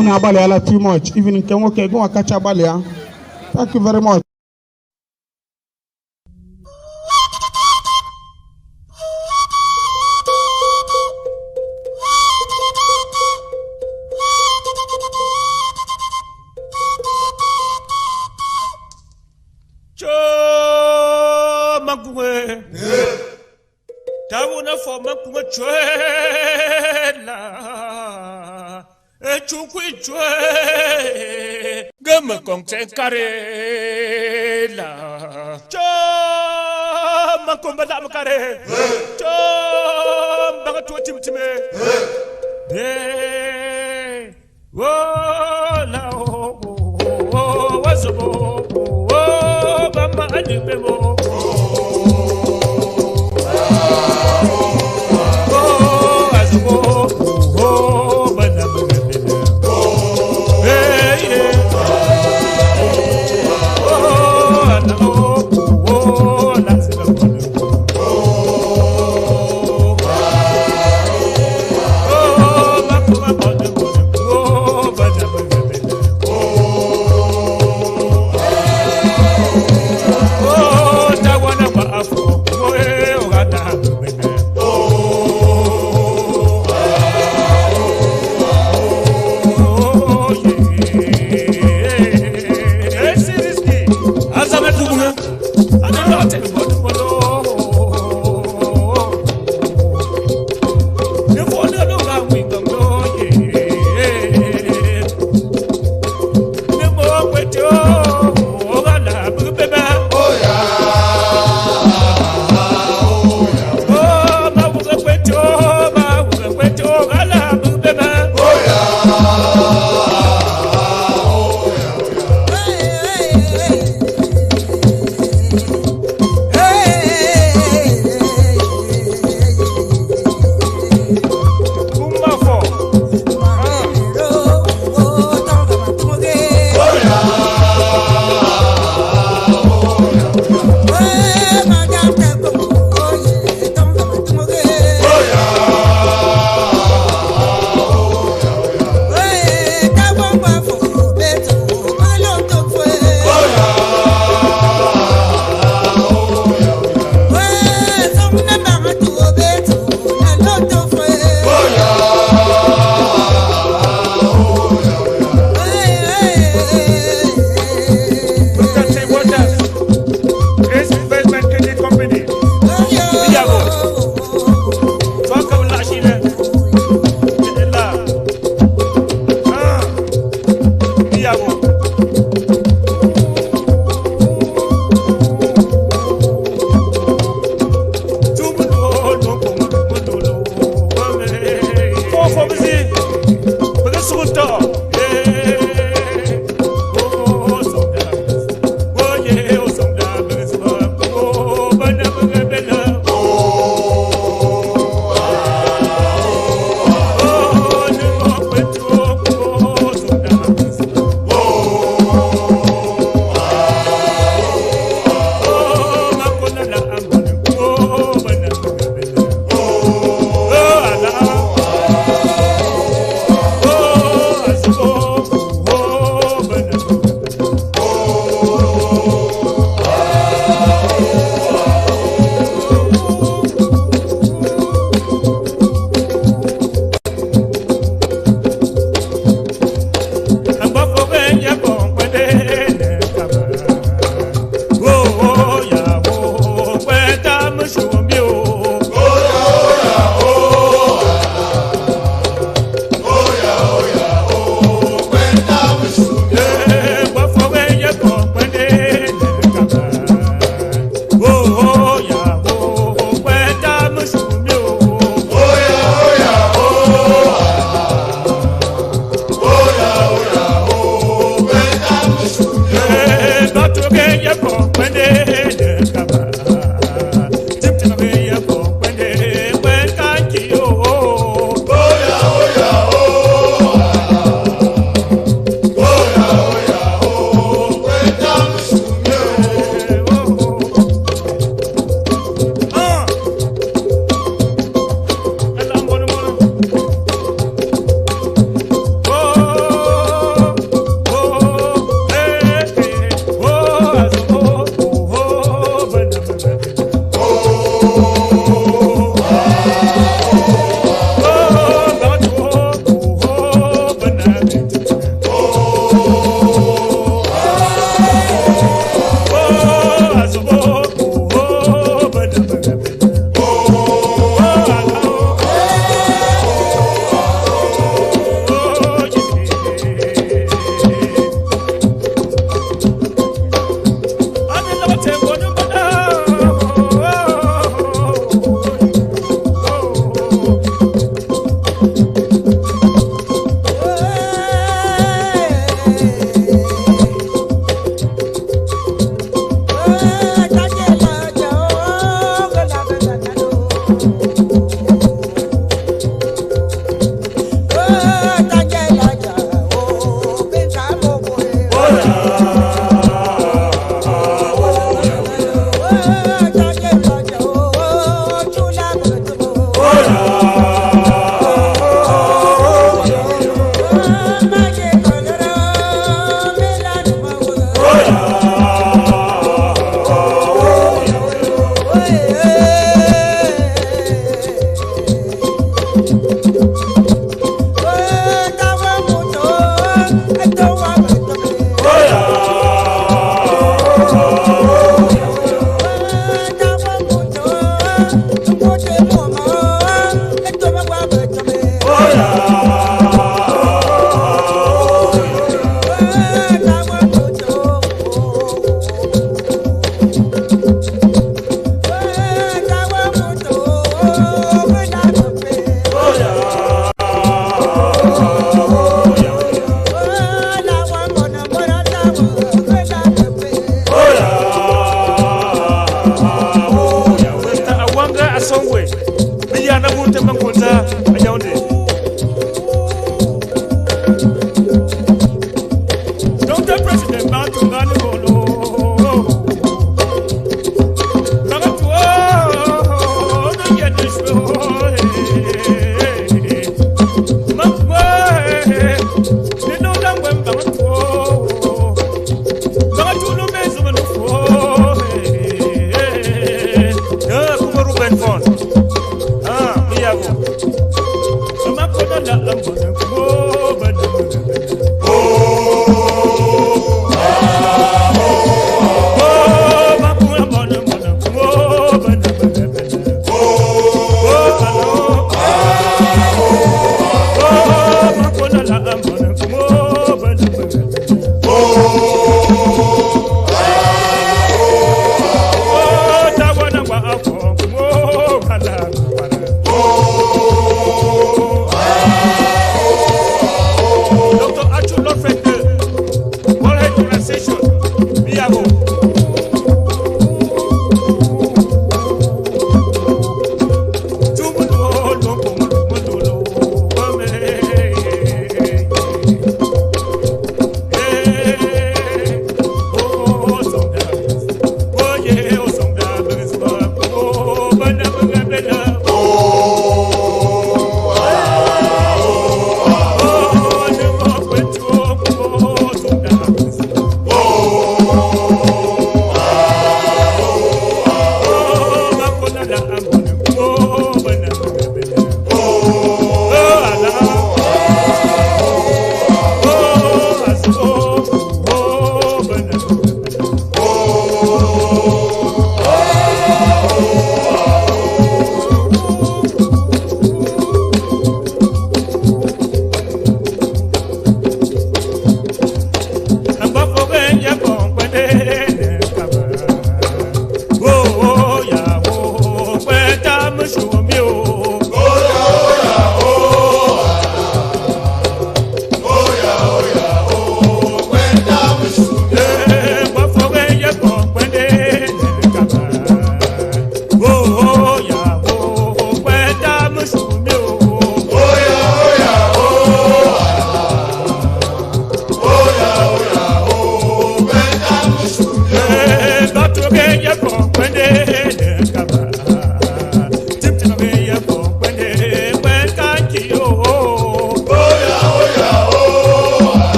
Una Baleala too much. Even in Kemoke, go and catch a Balea. Thank you very much. Tawuna forma kuma chwela chukwi chwe gama kongse karela choma komba dam kare chom banga tuwa timtime wo la wo wazobo wo bamba adibemo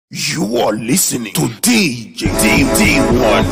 You are listening to DJ D1.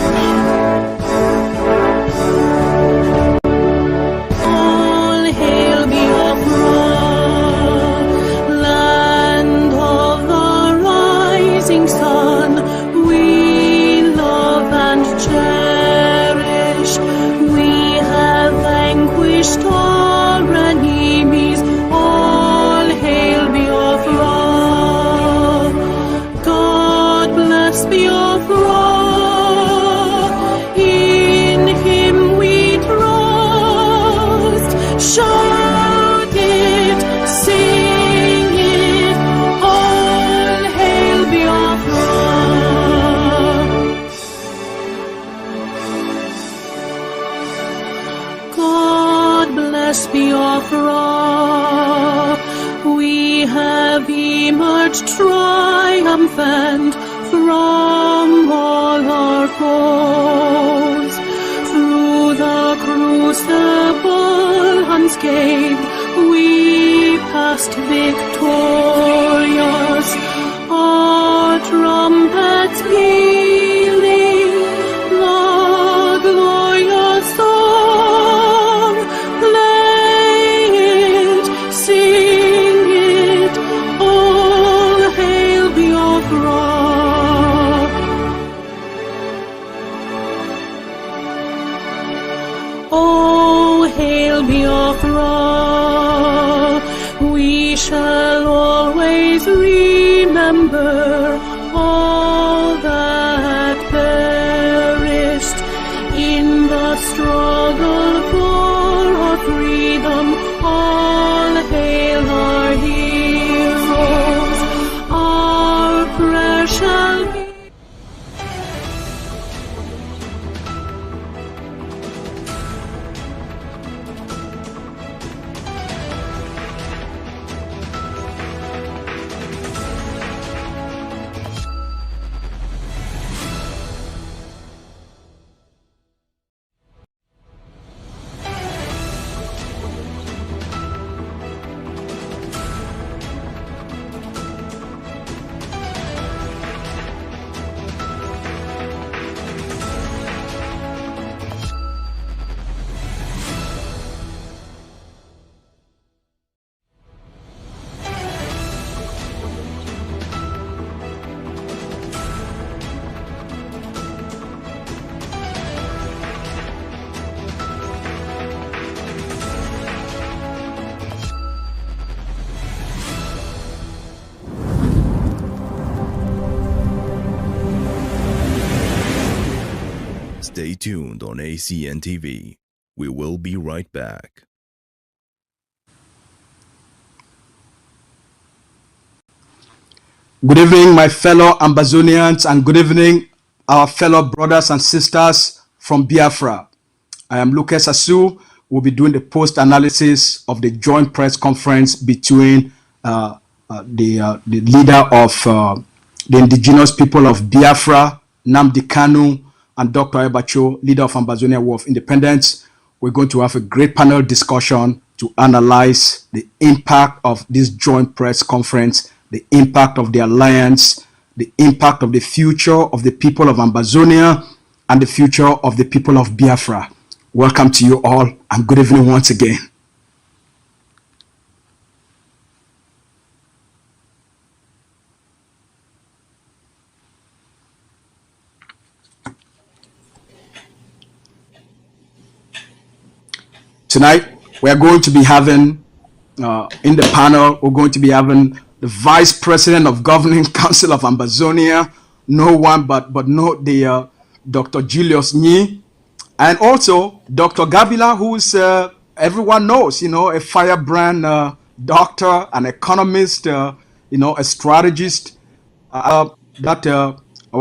Triumphant from all our foes, through the crucible unscathed we passed victorious, our trumpets pealing the glorious song. Play it, sing it, all hail Biafra. Oh, hail Biafra, we shall always remember all that perished in the struggle for our freedom. All hail our heroes, our prayer shall be. Stay tuned on ACN TV. We will be right back. Good evening, my fellow Ambazonians, and good evening, our fellow brothers and sisters from Biafra. I am Lucas Asu. We'll be doing the post-analysis of the joint press conference between the leader of the indigenous people of Biafra, Nnamdi Kanu, and Dr. Ayaba, leader of Ambazonia War of Independence. We're going to have a great panel discussion to analyze the impact of this joint press conference, the impact of the alliance, the impact of the future of the people of Ambazonia, and the future of the people of Biafra. Welcome to you all, and good evening once again. Tonight, we are going to be having, in the panel, we're going to be having the Vice President of Governing Council of Ambazonia, no one but the Dr. Julius Nyi, and also Dr. Gabila, who's everyone knows, a firebrand doctor, an economist, a strategist. Our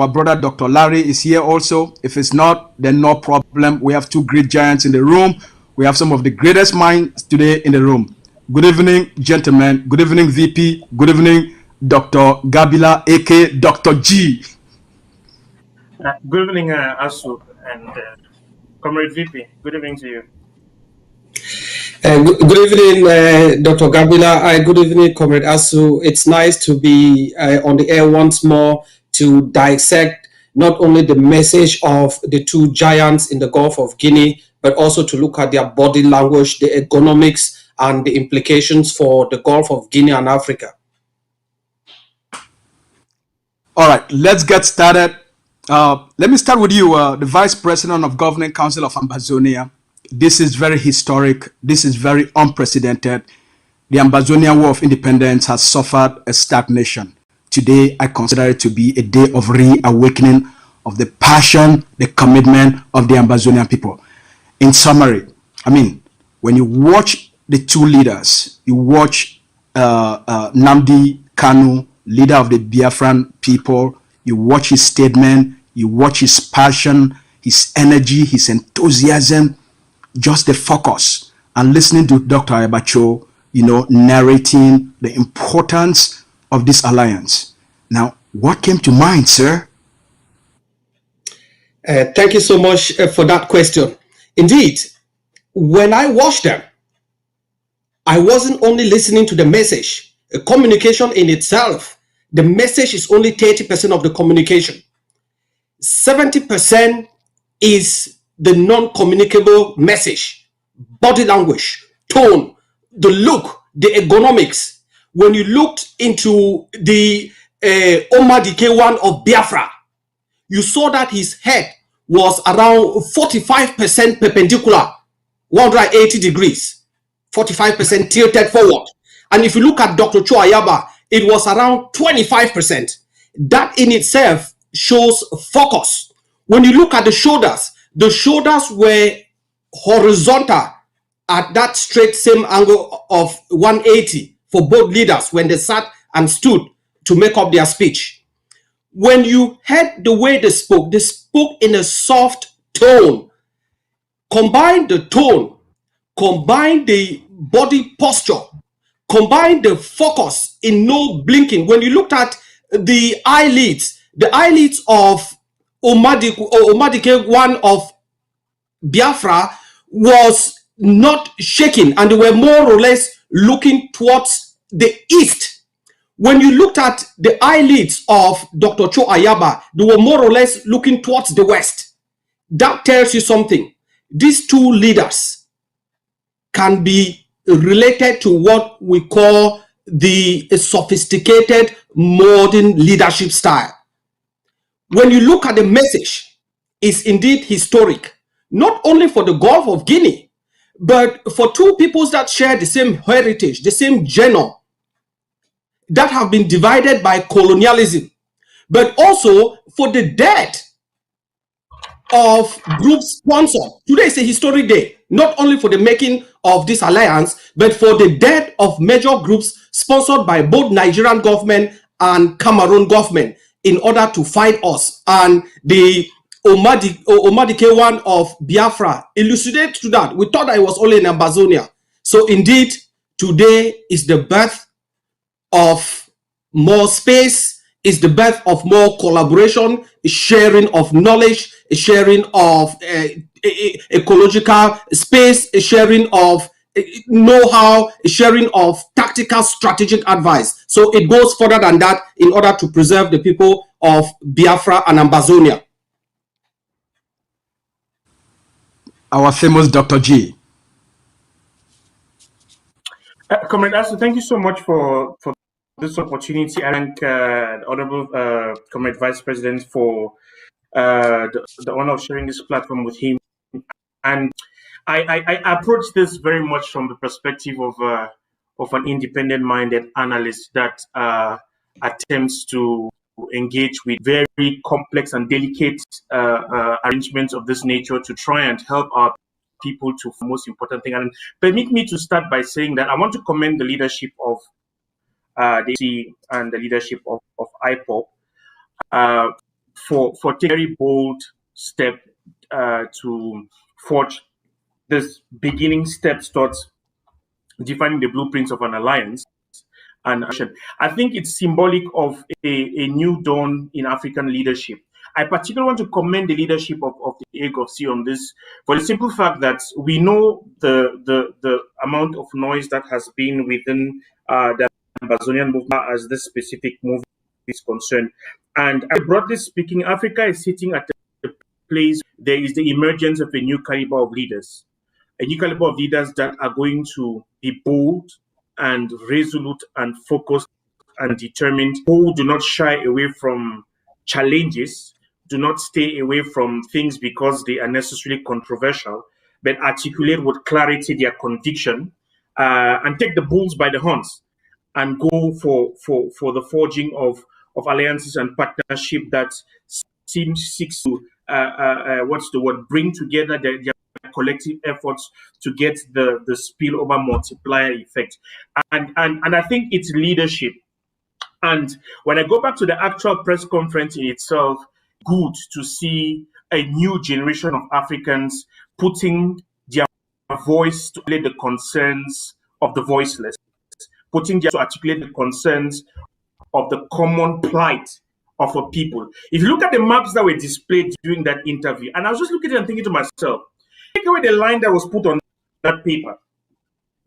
brother Dr. Larry is here also. If it's not, then no problem. We have two great giants in the room. We have some of the greatest minds today in the room. Good evening, gentlemen. Good evening, VP. Good evening, Dr. Gabila, aka Dr. G. Good evening, Asu and Comrade VP. Good evening to you. Good evening, Dr. Gabila. Good evening, Comrade Asu. It's nice to be on the air once more to dissect not only the message of the two giants in the Gulf of Guinea, but also to look at their body language, the economics, and the implications for the Gulf of Guinea and Africa. All right, let's get started. Let me start with you, the Vice President of Governing Council of Ambazonia. This is very historic. This is very unprecedented. The Ambazonia War of Independence has suffered a stagnation. Today, I consider it to be a day of reawakening of the passion, the commitment of the Ambazonian people. In summary, when you watch the two leaders, you watch Nnamdi Kanu, leader of the Biafran people, you watch his statement, you watch his passion, his energy, his enthusiasm, just the focus, and listening to Dr. Ayaba, narrating the importance of this alliance. Now, what came to mind, sir? Thank you so much for that question. Indeed, when I watched them, I wasn't only listening to the message. A communication in itself, the message is only 30% of the communication. 70% is the non-communicable message, body language, tone, the look, the ergonomics. When you looked into the Omadi one of Biafra, you saw that his head was around 45% perpendicular, 180 degrees, 45% tilted forward. And if you look at Dr. Ayaba, it was around 25%. That in itself shows focus. When you look at the shoulders were horizontal at that straight same angle of 180 for both leaders when they sat and stood to make up their speech. When you heard the way they spoke in a soft tone. Combine the tone, combine the body posture, combine the focus in no blinking. When you looked at the eyelids of Omadike one of Biafra was not shaking, and they were more or less looking towards the east. When you looked at the eyelids of Dr. Ayaba, they were more or less looking towards the west. That tells you something. These two leaders can be related to what we call the sophisticated modern leadership style. When you look at the message, it's indeed historic, not only for the Gulf of Guinea, but for two peoples that share the same heritage, the same genome, that have been divided by colonialism, but also for the dead of groups sponsored. Today is a historic day, not only for the making of this alliance, but for the death of major groups sponsored by both Nigerian government and Cameroon government in order to fight us. And the Omadike one of Biafra elucidated to that. We thought that it was only in AMBAZONIA. So indeed, today is the birth of more space, is the birth of more collaboration, a sharing of knowledge, a sharing of ecological space, a sharing of know-how, a sharing of tactical strategic advice. So it goes further than that in order to preserve the people of Biafra and AMBAZONIA. Our famous Dr. G. Comrade Asu, thank you so much for this opportunity. I thank Honorable Comrade Vice President for the honor of sharing this platform with him. And I approach this very much from the perspective of an independent-minded analyst that attempts to engage with very complex and delicate arrangements of this nature to try and help our people to the most important thing. And permit me to start by saying that I want to commend the leadership of the DC and the leadership of IPOB for taking a very bold step to forge this beginning steps towards defining the blueprints of an alliance and action. I think it's symbolic of a new dawn in African leadership. I particularly want to commend the leadership of the AGOC on this for the simple fact that we know the amount of noise that has been within the Ambazonian movement as this specific movement is concerned. And broadly speaking, Africa is sitting at the place there is the emergence of a new caliber of leaders. A new caliber of leaders that are going to be bold and resolute and focused and determined, who do not shy away from challenges, do not stay away from things because they are necessarily controversial, but articulate with clarity their conviction and take the bulls by the horns and go for the forging of alliances and partnership that seeks to bring together their collective efforts to get the spillover multiplier effect. And I think it's leadership. And when I go back to the actual press conference in itself, good to see a new generation of Africans putting their voice to articulate the concerns of the voiceless, putting their to articulate the concerns of the common plight of a people. If you look at the maps that were displayed during that interview, and I was just looking at it and thinking to myself, take away the line that was put on that paper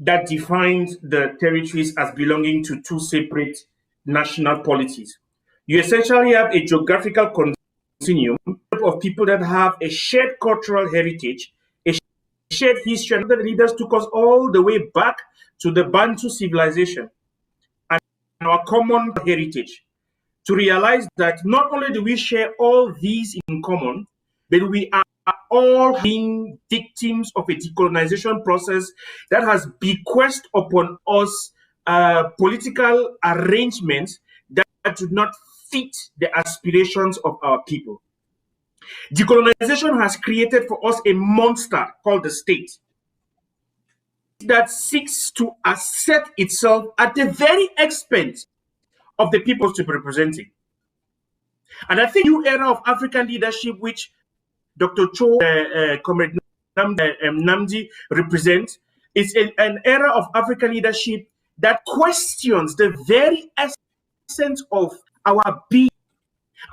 that defined the territories as belonging to two separate national polities. You essentially have a geographical continuum of people that have a shared cultural heritage, a shared history, and the leaders took us all the way back to the Bantu civilization and our common heritage to realize that not only do we share all these in common, but we are all being victims of a decolonization process that has bequeathed upon us political arrangements that do not fit the aspirations of our people. Decolonization has created for us a monster called the state that seeks to assert itself at the very expense of the people to be representing. And I think the new era of African leadership, which Dr. Cho, Comrade Nnamdi represents, is an era of African leadership that questions the very essence of our being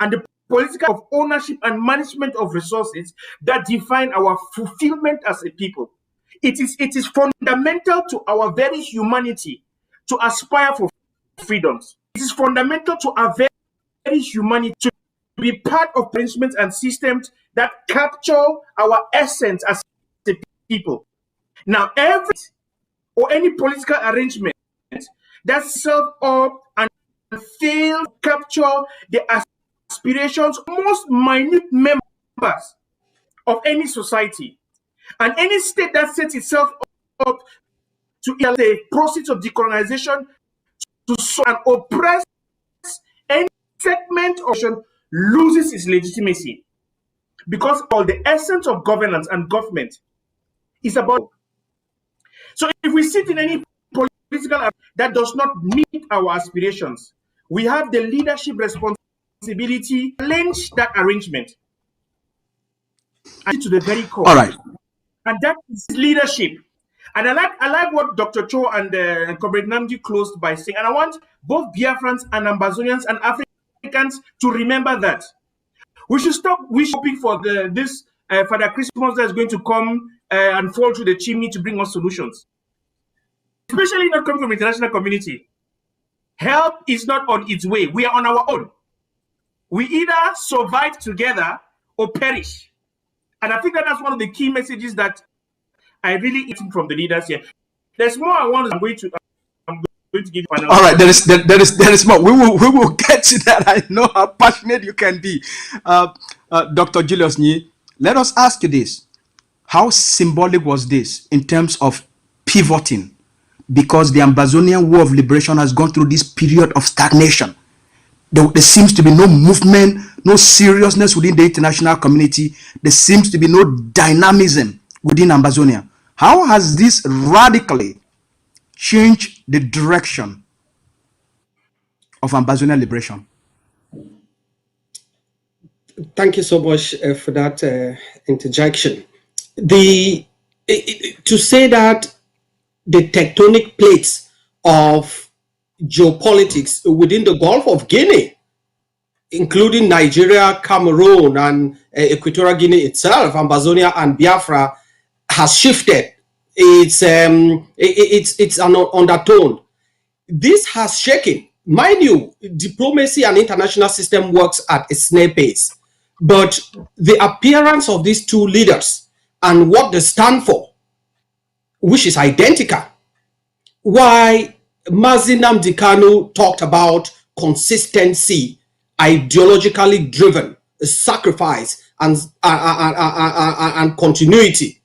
and the political of ownership and management of resources that define our fulfillment as a people. It is fundamental to our very humanity to aspire for freedoms. It is fundamental to our very humanity to be part of arrangements and systems that capture our essence as a people. Now, any political arrangement that serve up and fail to capture the aspirations of most minute members of any society, and any state that sets itself up to the process of decolonization to and oppress any segment of loses its legitimacy. Because all the essence of governance and government is about. So if we sit in any political that does not meet our aspirations, we have the leadership responsibility to challenge that arrangement and to the very core. All right. And that is leadership. And I like what Dr. Cho and Comrade Nnamdi closed by saying, and I want both Biafrans and Ambazonians and Africans to remember that. We should stop hoping for this Father Christmas that is going to come and fall through the chimney to bring us solutions. Especially not coming from the international community. Help is not on its way. We are on our own. We either survive together or perish. And I think that's one of the key messages that I really eat from the leaders here. There's more I want. I'm going to give you an. All right, there is more. We will get to that. I know how passionate you can be, Dr. Julius Nyi. Let us ask you this: how symbolic was this in terms of pivoting? Because the Ambazonian War of Liberation has gone through this period of stagnation. There seems to be no movement, no seriousness within the international community. There seems to be no dynamism within Ambazonia. How has this radically changed the direction of Ambazonian liberation? Thank you so much for that interjection. To say that the tectonic plates of geopolitics within the Gulf of Guinea, including Nigeria, Cameroon, and Equatorial Guinea itself, Ambazonia and Biafra, has shifted. It's an undertone. This has shaken. Mind you, diplomacy and international system works at a snail pace. But the appearance of these two leaders and what they stand for, which is identical. Why Mazi Nnamdi Kanu talked about consistency, ideologically driven, sacrifice, and continuity.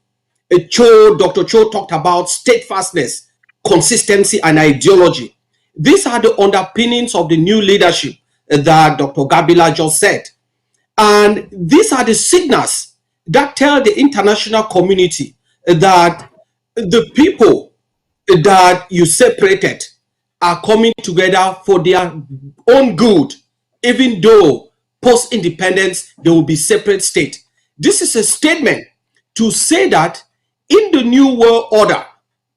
Dr. Cho talked about steadfastness, consistency, and ideology. These are the underpinnings of the new leadership that Dr. Gabila just said. And these are the signals that tell the international community that the people that you separated are coming together for their own good, even though post-independence there will be separate state. This is a statement to say that in the new world order,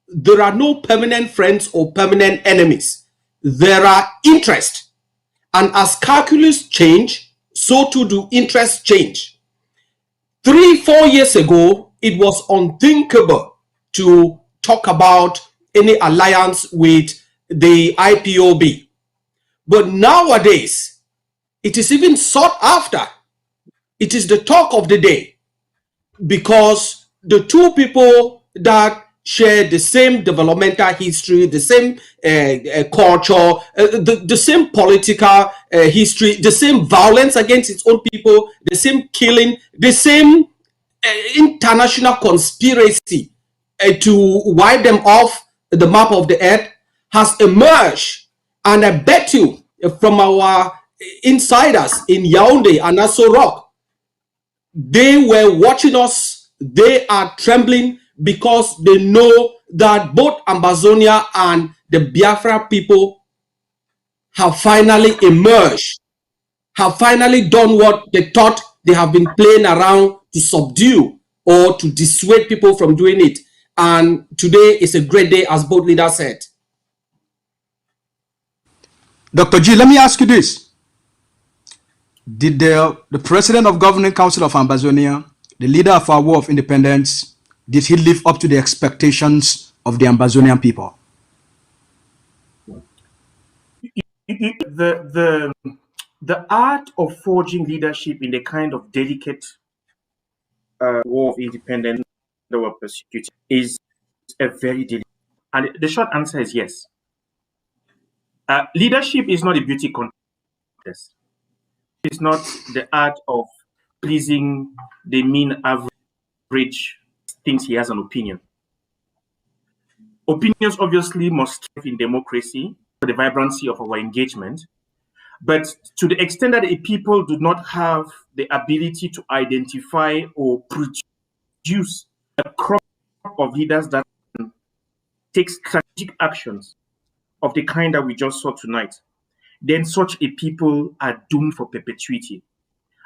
there are no permanent friends or permanent enemies. There are interests. And as calculus change, so too do interests change. 3-4 years ago, it was unthinkable to talk about any alliance with the IPOB. But nowadays, it is even sought after. It is the talk of the day, because the two people that share the same developmental history, the same culture, the same political history, the same violence against its own people, the same killing, the same international conspiracy to wipe them off the map of the earth has emerged. And I bet you from our insiders in Yaoundé and Aso Rock, they were watching us. They are trembling because they know that both Ambazonia and the Biafra people have finally emerged, have finally done what they thought they have been playing around to subdue or to dissuade people from doing it. And today is a great day, as both leaders said. Dr. G, let me ask you this. Did the president of Governing Council of Ambazonia, the leader of our War of Independence, did he live up to the expectations of the Ambazonian people? The art of forging leadership in the kind of delicate war of independence that we're pursuing is a very delicate. And the short answer is yes. Leadership is not a beauty contest. It's not the art of pleasing the mean average thinks he has an opinion. Opinions obviously must thrive in democracy for the vibrancy of our engagement. But to the extent that a people do not have the ability to identify or produce a crop of leaders that take strategic actions of the kind that we just saw tonight, then such a people are doomed for perpetuity.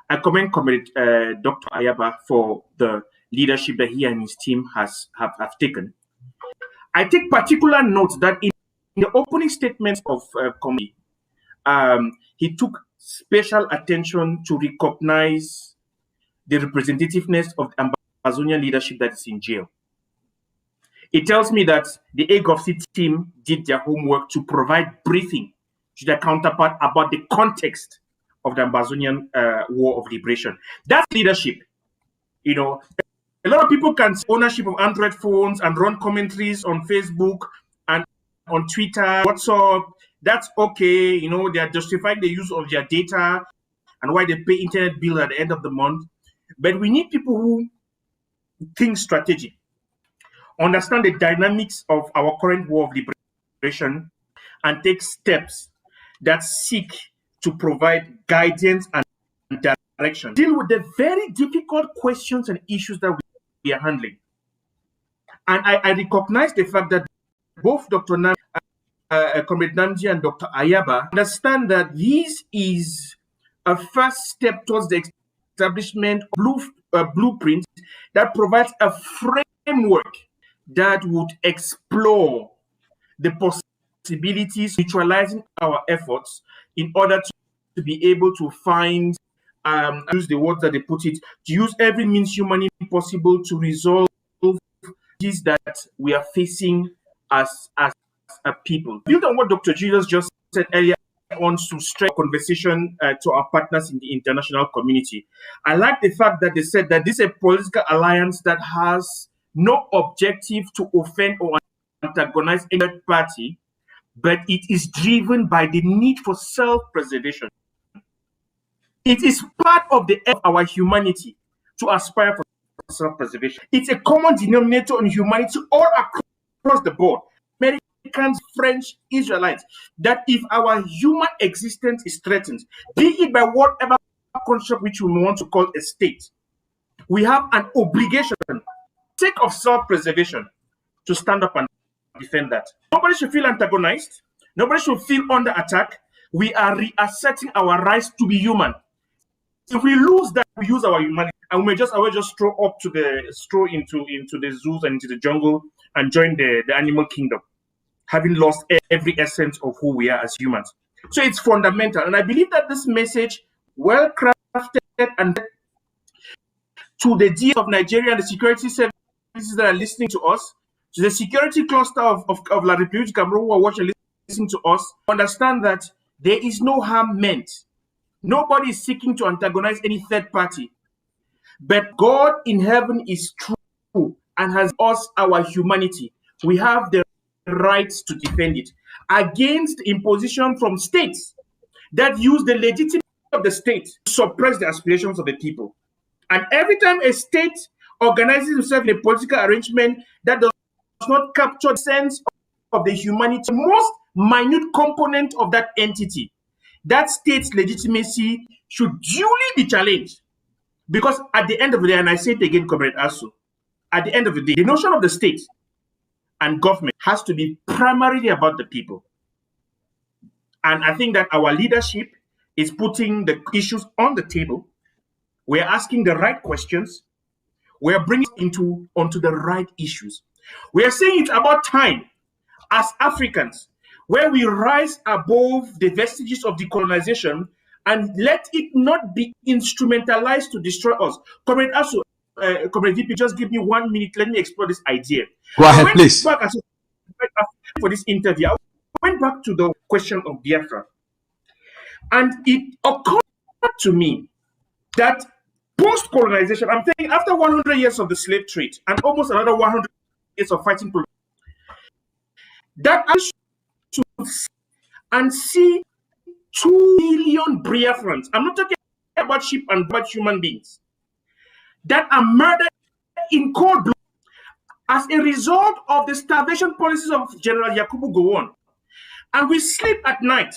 I commend Dr. Ayaba for the leadership that he and his team have taken. I take particular note that in the opening statements of committee, he took special attention to recognize the representativeness of the Ambazonian leadership that is in jail. It tells me that the AGOFC team did their homework to provide briefing to their counterpart about the context of the Ambazonian War of Liberation. That's leadership. You know, a lot of people can take ownership of Android phones and run commentaries on Facebook and on Twitter, WhatsApp. That's okay. You know, they are justifying the use of their data and why they pay internet bill at the end of the month. But we need people who think strategic, understand the dynamics of our current war of liberation, and take steps that seek to provide guidance and direction. Deal with the very difficult questions and issues that we are handling. And I recognize the fact that both Dr. Comrade Nnamdi and Dr. Ayaba understand that this is a first step towards the establishment of blueprint that provides a framework that would explore the possibilities, neutralizing our efforts in order to be able to find, use the words that they put it, to use every means humanly possible to resolve this that we are facing as a people. Build on what Dr. Julius just said earlier on to stress conversation to our partners in the international community. I like the fact that they said that this is a political alliance that has no objective to offend or antagonize any party, but it is driven by the need for self-preservation. It is part of our humanity to aspire for self-preservation. It's a common denominator in humanity all across the board. Americans, French, Israelites, that if our human existence is threatened, be it by whatever construct which we want to call a state, we have an obligation, sake of self-preservation, to stand up and defend that. Nobody should feel antagonized. Nobody should feel under attack. We are reasserting our rights to be human. If we lose that, we use our humanity, and we may just stroll into the zoos and into the jungle and join the animal kingdom, having lost every essence of who we are as humans. So it's fundamental, and I believe that this message, well crafted and to the DS of Nigeria and the security services that are listening to us, to the security cluster of La République Cameroon who are watching and listening to us, understand that there is no harm meant. Nobody is seeking to antagonize any third party. But God in heaven is true and has us our humanity. We have the rights to defend it against imposition from states that use the legitimacy of the state to suppress the aspirations of the people. And every time a state organizes itself in a political arrangement that does not capture the sense of the humanity, the most minute component of that entity, that state's legitimacy should duly be challenged. Because at the end of the day, and I say it again, Comrade Asu, at the end of the day, the notion of the state and government has to be primarily about the people. And I think that our leadership is putting the issues on the table. We're asking the right questions. We're bringing onto the right issues. We are saying it's about time as Africans where we rise above the vestiges of decolonization and let it not be instrumentalized to destroy us. Comrade Asu, Comrade VP, just give me 1 minute. Let me explore this idea. Go ahead, please. For this interview, I went back to the question of Biafra. And it occurred to me that post-colonization, I'm saying after 100 years of the slave trade and almost another 100 years of fighting, that I should and see 2 million Biafrans. I'm not talking about sheep and about human beings that are murdered in cold blood as a result of the starvation policies of General Yakubu Gowon. And we sleep at night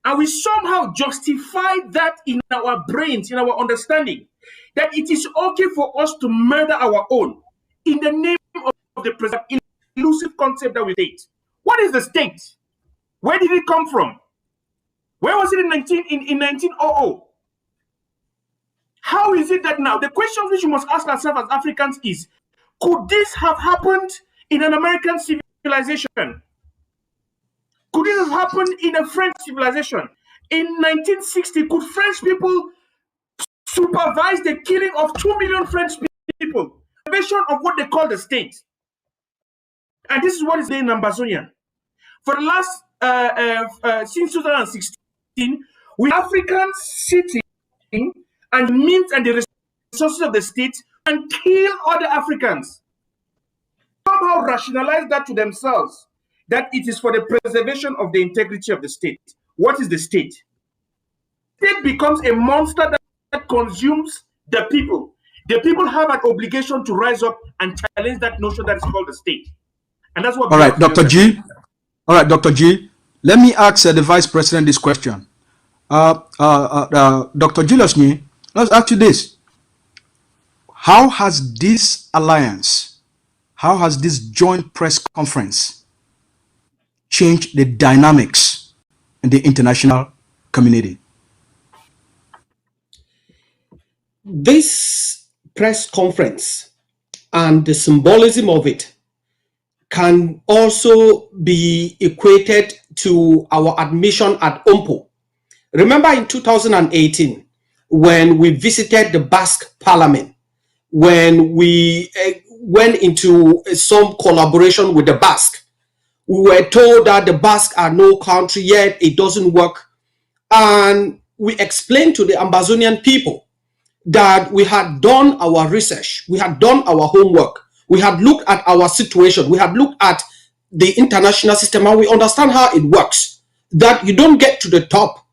And we somehow justify that in our brains, in our understanding, that it is okay for us to murder our own in the name of the present elusive concept that we state. What is the state? Where did it come from? Where was it in 1900? How is it that now? The question which we must ask ourselves as Africans is, could this have happened in an American civilization? Could this have happened in a French civilization? In 1960, could French people supervise the killing of 2 million French people? The version of what they call the state. And this is what is in Ambazonia. For the last, since 2016, we Africans sitting and means and the resources of the state and kill other Africans. Somehow rationalize that to themselves, that it is for the preservation of the integrity of the state. What is the state? State becomes a monster that consumes the people. The people have an obligation to rise up and challenge that notion that is called the state. And that's what... All right, Dr. G. All right, Dr. G. Let me ask the Vice President this question. Dr. Julius Nye, let's ask you this. How has this alliance, how has this joint press conference changed the dynamics in the international community? This press conference and the symbolism of it can also be equated to our admission at UMPO. Remember in 2018, when we visited the Basque Parliament, when we went into some collaboration with the Basque, we were told that the Basque are no country yet, it doesn't work. And we explained to the Ambazonian people that we had done our research, we had done our homework, we had looked at our situation, we had looked at the international system, and we understand how it works, that you don't get to the top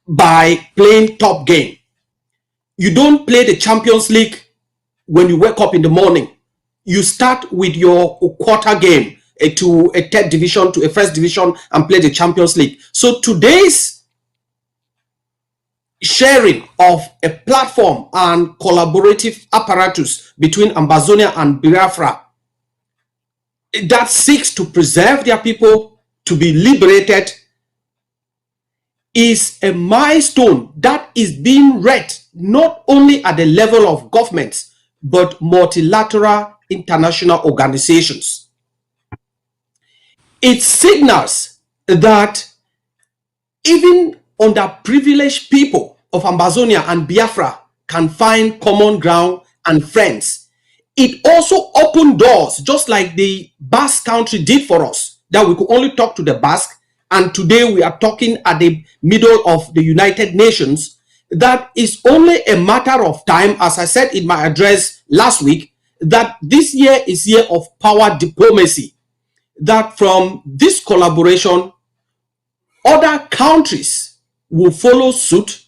by playing top game. You don't play the Champions League when you wake up in the morning. You start with your quarter game to a third division, to a first division, and play the Champions League. So today's sharing of a platform and collaborative apparatus between Ambazonia and Biafra that seeks to preserve their people, to be liberated, is a milestone that is being read not only at the level of governments, but multilateral international organizations. It signals that even underprivileged people of Ambazonia and Biafra can find common ground and friends. It also opened doors, just like the Basque country did for us, that we could only talk to the Basque. And today we are talking at the middle of the United Nations. That is only a matter of time, as I said in my address last week, that this year is year of power diplomacy. That from this collaboration, other countries will follow suit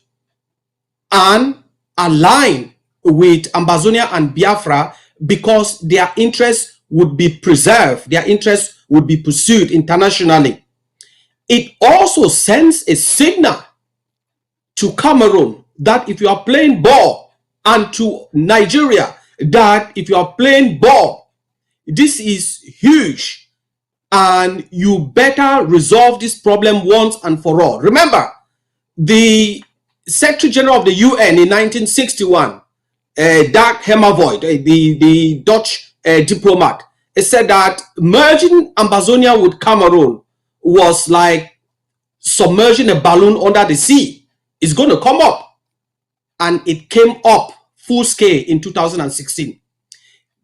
and align with Ambazonia and Biafra, because their interests would be preserved, their interests would be pursued internationally. It also sends a signal to Cameroon that if you are playing ball, and to Nigeria that if you are playing ball, this is huge and you better resolve this problem once and for all. Remember, the Secretary General of the UN in 1961, Dag Hammarvoort, the Dutch diplomat, said that merging Ambazonia with Cameroon was like submerging a balloon under the sea. It's going to come up. And it came up full scale in 2016.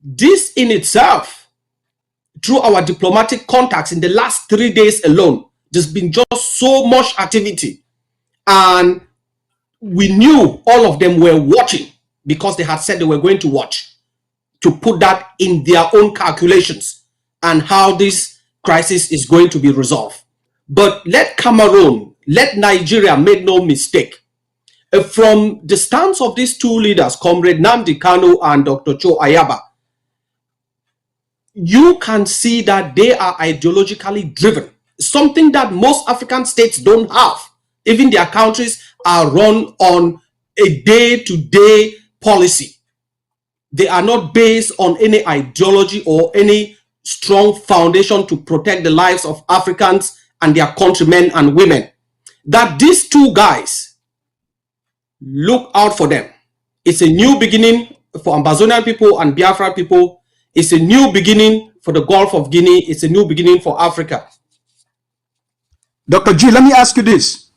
This in itself, through our diplomatic contacts in the last 3 days alone, there's been just so much activity. And we knew all of them were watching, because they had said they were going to watch, to put that in their own calculations and how this crisis is going to be resolved. But let Cameroon, let Nigeria make no mistake. From the stance of these two leaders, Comrade Nnamdi Kanu and Dr. Cho Ayaba, you can see that they are ideologically driven. something that most African states don't have. Even their countries are run on a day-to-day policy. They are not based on any ideology or any strong foundation to protect the lives of Africans and their countrymen and women. That these two guys, look out for them. It's a new beginning for Ambazonian people and Biafra people. It's a new beginning for the Gulf of Guinea. It's a new beginning for Africa. Dr. G, let me ask you this.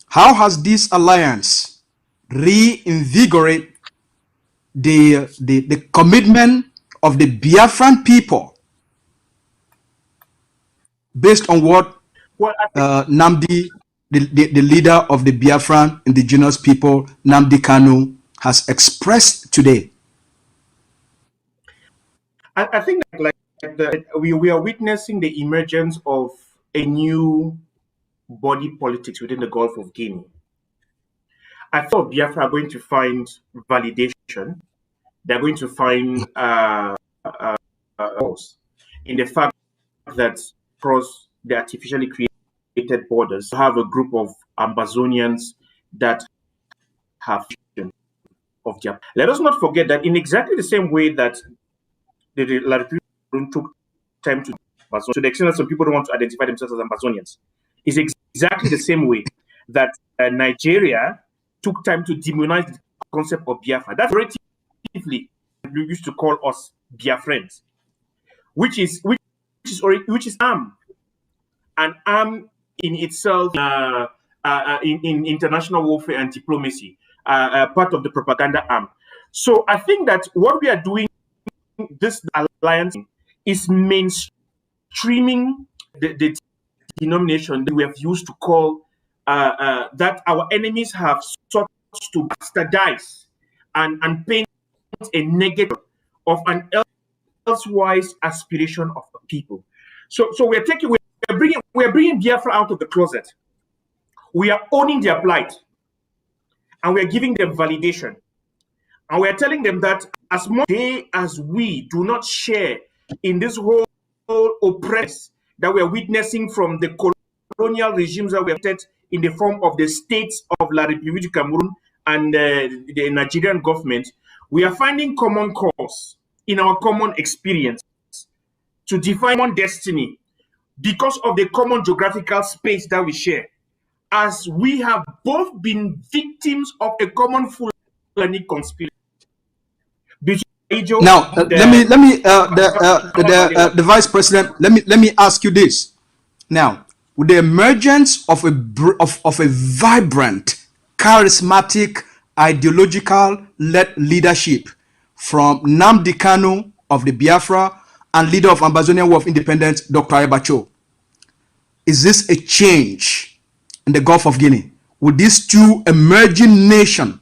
How has this alliance reinvigorated the commitment of the Biafran people based on what Nnamdi, the leader of the Biafran indigenous people, Nnamdi Kanu, has expressed today? I think we are witnessing the emergence of a new body politics within the Gulf of Guinea. I thought Biafra are going to find validation. They're going to find in the fact that across the artificially created borders, you have a group of Ambazonians that have of their. Let us not forget that in exactly the same way that the Liberation took time to Amazon, to the extent that some people don't want to identify themselves as Ambazonians, is exactly the same way that Nigeria took time to demonize the concept of Biafra. That's relatively we used to call us Biafrans, which is arm, and arm in itself in international warfare and diplomacy, part of the propaganda arm. So I think that what we are doing, this alliance, is mainstreaming the denomination that we have used to call that our enemies have sought to bastardize and paint a negative of an elsewise aspiration of the people. So we're bringing Biafra out of the closet. We are owning their plight, and we are giving them validation, and we are telling them that as much as we do not share in this whole oppress that we are witnessing from the colonial regimes that we have set in the form of the states of La République du Cameroun and the Nigerian government, we are finding common cause in our common experience to define one destiny because of the common geographical space that we share, as we have both been victims of a common Fulani conspiracy. Now, the vice president, let me ask you this. Now, with the emergence of a vibrant, charismatic, ideological-led leadership from Nnamdi Kanu of the Biafra and leader of Ambazonian War of Independence, Dr. Ayaba, is this a change in the Gulf of Guinea? Would these two emerging nations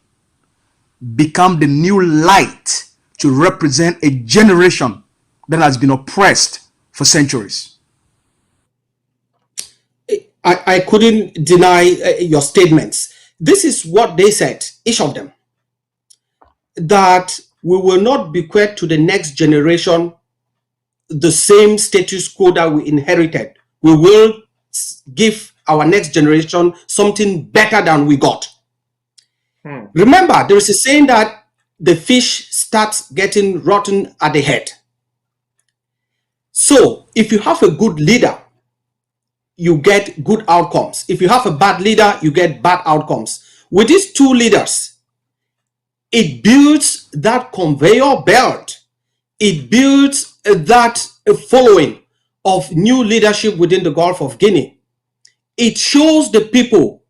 become the new light to represent a generation that has been oppressed for centuries? I couldn't deny your statements. This is what they said, each of them, that we will not bequeath to the next generation the same status quo that we inherited. We will give our next generation something better than we got. Remember, there is a saying that the fish starts getting rotten at the head. So if you have a good leader, you get good outcomes. If you have a bad leader, you get bad outcomes. With these two leaders, it builds that conveyor belt. It builds that following of new leadership within the Gulf of Guinea. It shows the people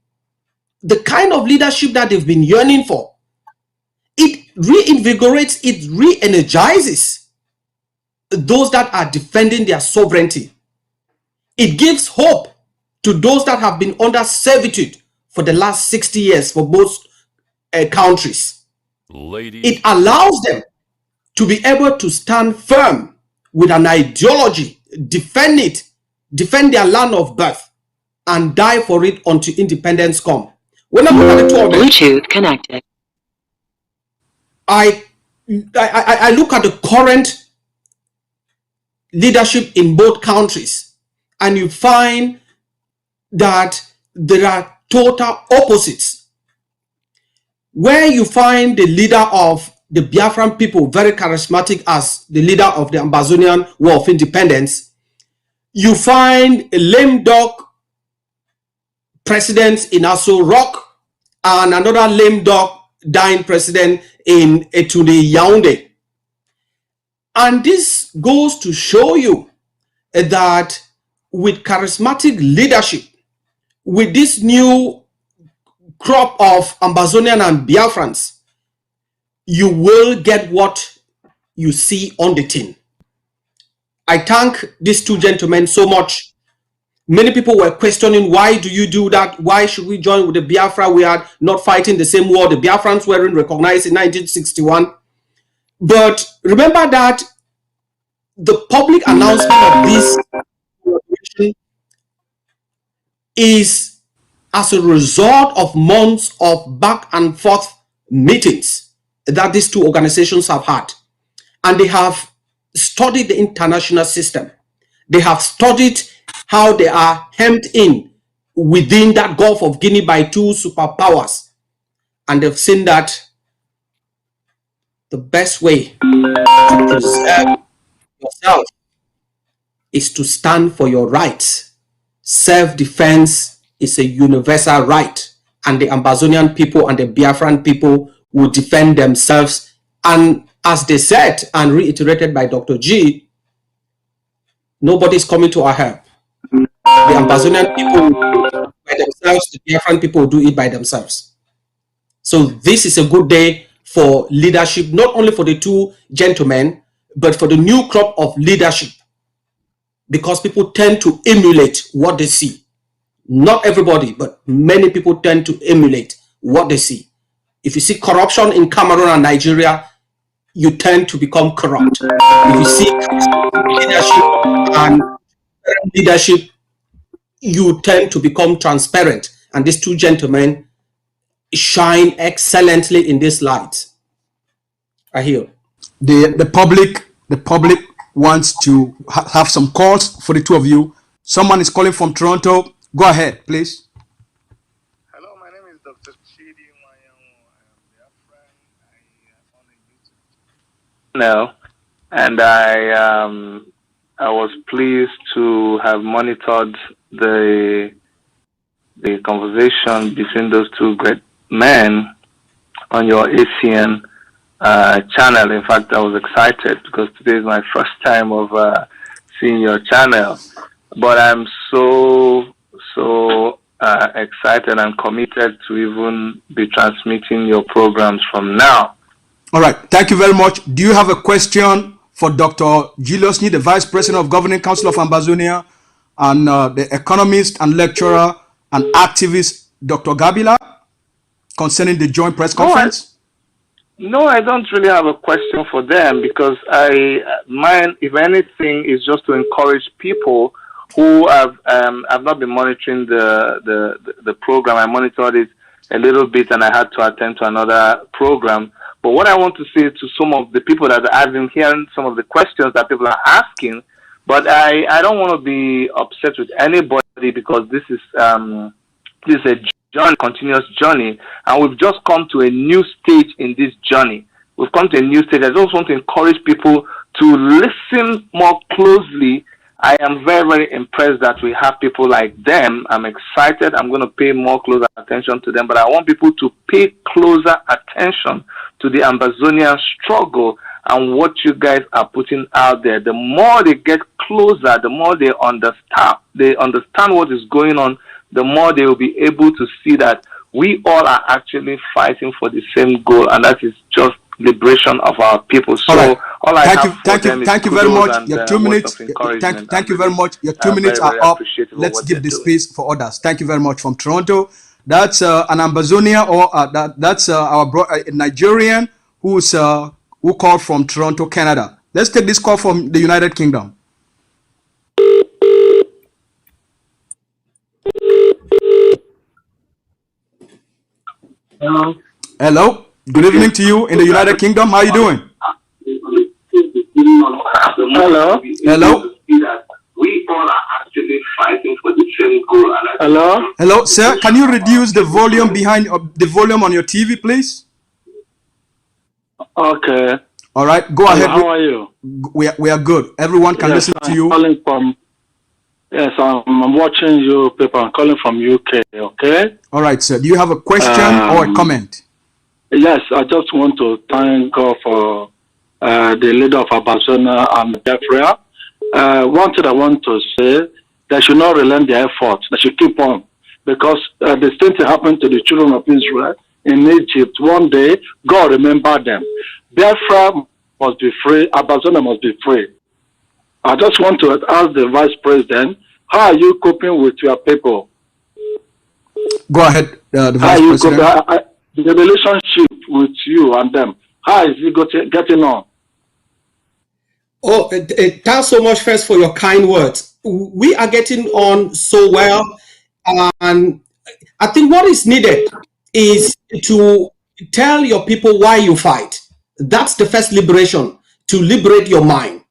the kind of leadership that they've been yearning for. It reinvigorates, it re-energizes those that are defending their sovereignty. It gives hope to those that have been under servitude for the last 60 years for most countries. It allows them to be able to stand firm with an ideology, defend their land of birth, and die for it until independence comes. When I look at the two of them, Bluetooth connected. I look at the current leadership in both countries, and you find that there are total opposites. Where you find the leader of the Biafran people very charismatic as the leader of the Ambazonian War of Independence, you find a lame dog president in Aso Rock and another lame dog dying president in Etude Yaoundé. And this goes to show you that with charismatic leadership, with this new crop of Ambazonian and Biafrans, you will get what you see on the tin. I thank these two gentlemen so much. Many people were questioning, why do you do that? Why should we join with the Biafra? We are not fighting the same war. The Biafrans weren't recognized in 1961. But remember that the public announcement of this is as a result of months of back and forth meetings that these two organizations have had. And they have studied the international system. They have studied how they are hemmed in within that Gulf of Guinea by two superpowers. And they've seen that the best way to preserve yourself is to stand for your rights. Self-defense is a universal right, and the Ambazonian people and the Biafran people will defend themselves. And as they said and reiterated by Dr. G, nobody is coming to our help. The Ambazonian people will do it by themselves, the Biafran people will do it by themselves. So this is a good day for leadership, not only for the two gentlemen, but for the new crop of leadership, because people tend to emulate what they see. Not everybody, but many people tend to emulate what they see. If you see corruption in Cameroon and Nigeria, you tend to become corrupt. If you see leadership and leadership, you tend to become transparent. And these two gentlemen shine excellently in this light. I hear. The public wants to have some calls for the two of you. Someone is calling from Toronto. Go ahead, please. Hello, my name is Dr. Chidi No, and I was pleased to have monitored the conversation between those two great men on your ACN channel. In fact, I was excited because today is my first time of seeing your channel. But I'm so excited and committed to even be transmitting your programs from now. All right. Thank you very much. Do you have a question for Dr. Julius Ni, the Vice President of Governing Council of Ambazonia, and the economist and lecturer and activist, Dr. Gabila, concerning the joint press conference? No, I don't really have a question for them, because mine, if anything, is just to encourage people who have not been monitoring the program. I monitored it a little bit and I had to attend to another program. But what I want to say to some of the people that I've been hearing, some of the questions that people are asking, but I don't want to be upset with anybody, because this is a journey, continuous journey, and we've just come to a new stage in this journey. We've come to a new stage. I just want to encourage people to listen more closely. I am very, very impressed that we have people like them. I'm excited. I'm going to pay more closer attention to them, but I want people to pay closer attention to the Ambazonian struggle and what you guys are putting out there. The more they get closer, the more they understand what is going on, the more they will be able to see that we all are actually fighting for the same goal, and that is just liberation of our people. So all I have for them is thank you very much. Your 2 minutes. Thank you very much. Your 2 minutes are up. Let's give the space for others. Thank you very much from Toronto. That's an Ambazonia, or that's our Nigerian who called from Toronto, Canada. Let's take this call from the United Kingdom. Hello. Hello. Good evening to you in the United Kingdom. How are you doing? Hello. Hello. We all are actually fighting for the same Hello? Hello, sir. Can you reduce the volume the volume on your TV, please? Okay. All right, go ahead. How are you? We are good. Everyone can listen to you. I'm watching you people. I'm calling from UK, okay? All right, sir. Do you have a question or a comment? Yes, I just want to thank God for the leader of AMBAZONIA and Biafra. One thing I want to say, they should not relent their efforts. They should keep on. Because the same thing happened to the children of Israel in Egypt. One day, God remembered them. Biafra must be free. AMBAZONIA must be free. I just want to ask the Vice President, how are you coping with your people? Go ahead, the Vice President. The relationship with you and them, how is it getting on? Oh, thanks so much first for your kind words. We are getting on so well. And I think what is needed is to tell your people why you fight. That's the first liberation, to liberate your mind.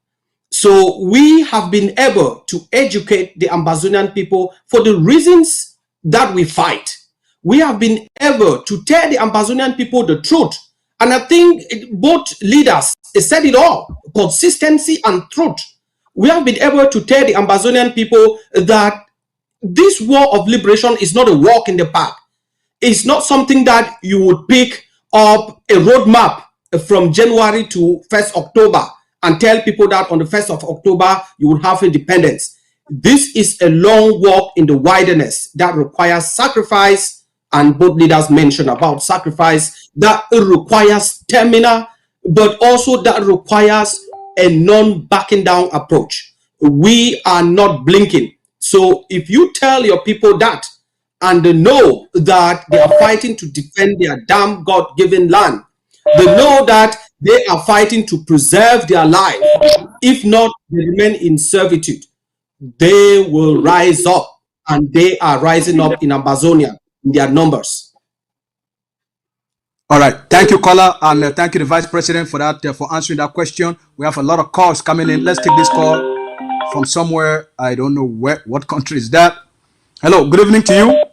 So we have been able to educate the Ambazonian people for the reasons that we fight. We have been able to tell the Ambazonian people the truth. And I think both leaders said it all, consistency and truth. We have been able to tell the Ambazonian people that this war of liberation is not a walk in the park. It's not something that you would pick up a roadmap from January to 1st October and tell people that on the 1st of October you will have independence. This is a long walk in the wilderness that requires sacrifice, and both leaders mentioned about sacrifice, that it requires stamina, but also that requires a non-backing down approach. We are not blinking. So if you tell your people that, and they know that they are fighting to defend their damn God-given land, they know that they are fighting to preserve their life. If not, they remain in servitude. They will rise up, and they are rising up in AMBAZONIA in their numbers. All right. Thank you, caller, and thank you, the Vice President, for that, for answering that question. We have a lot of calls coming in. Let's take this call from somewhere. I don't know what country is that. Hello. Good evening to you.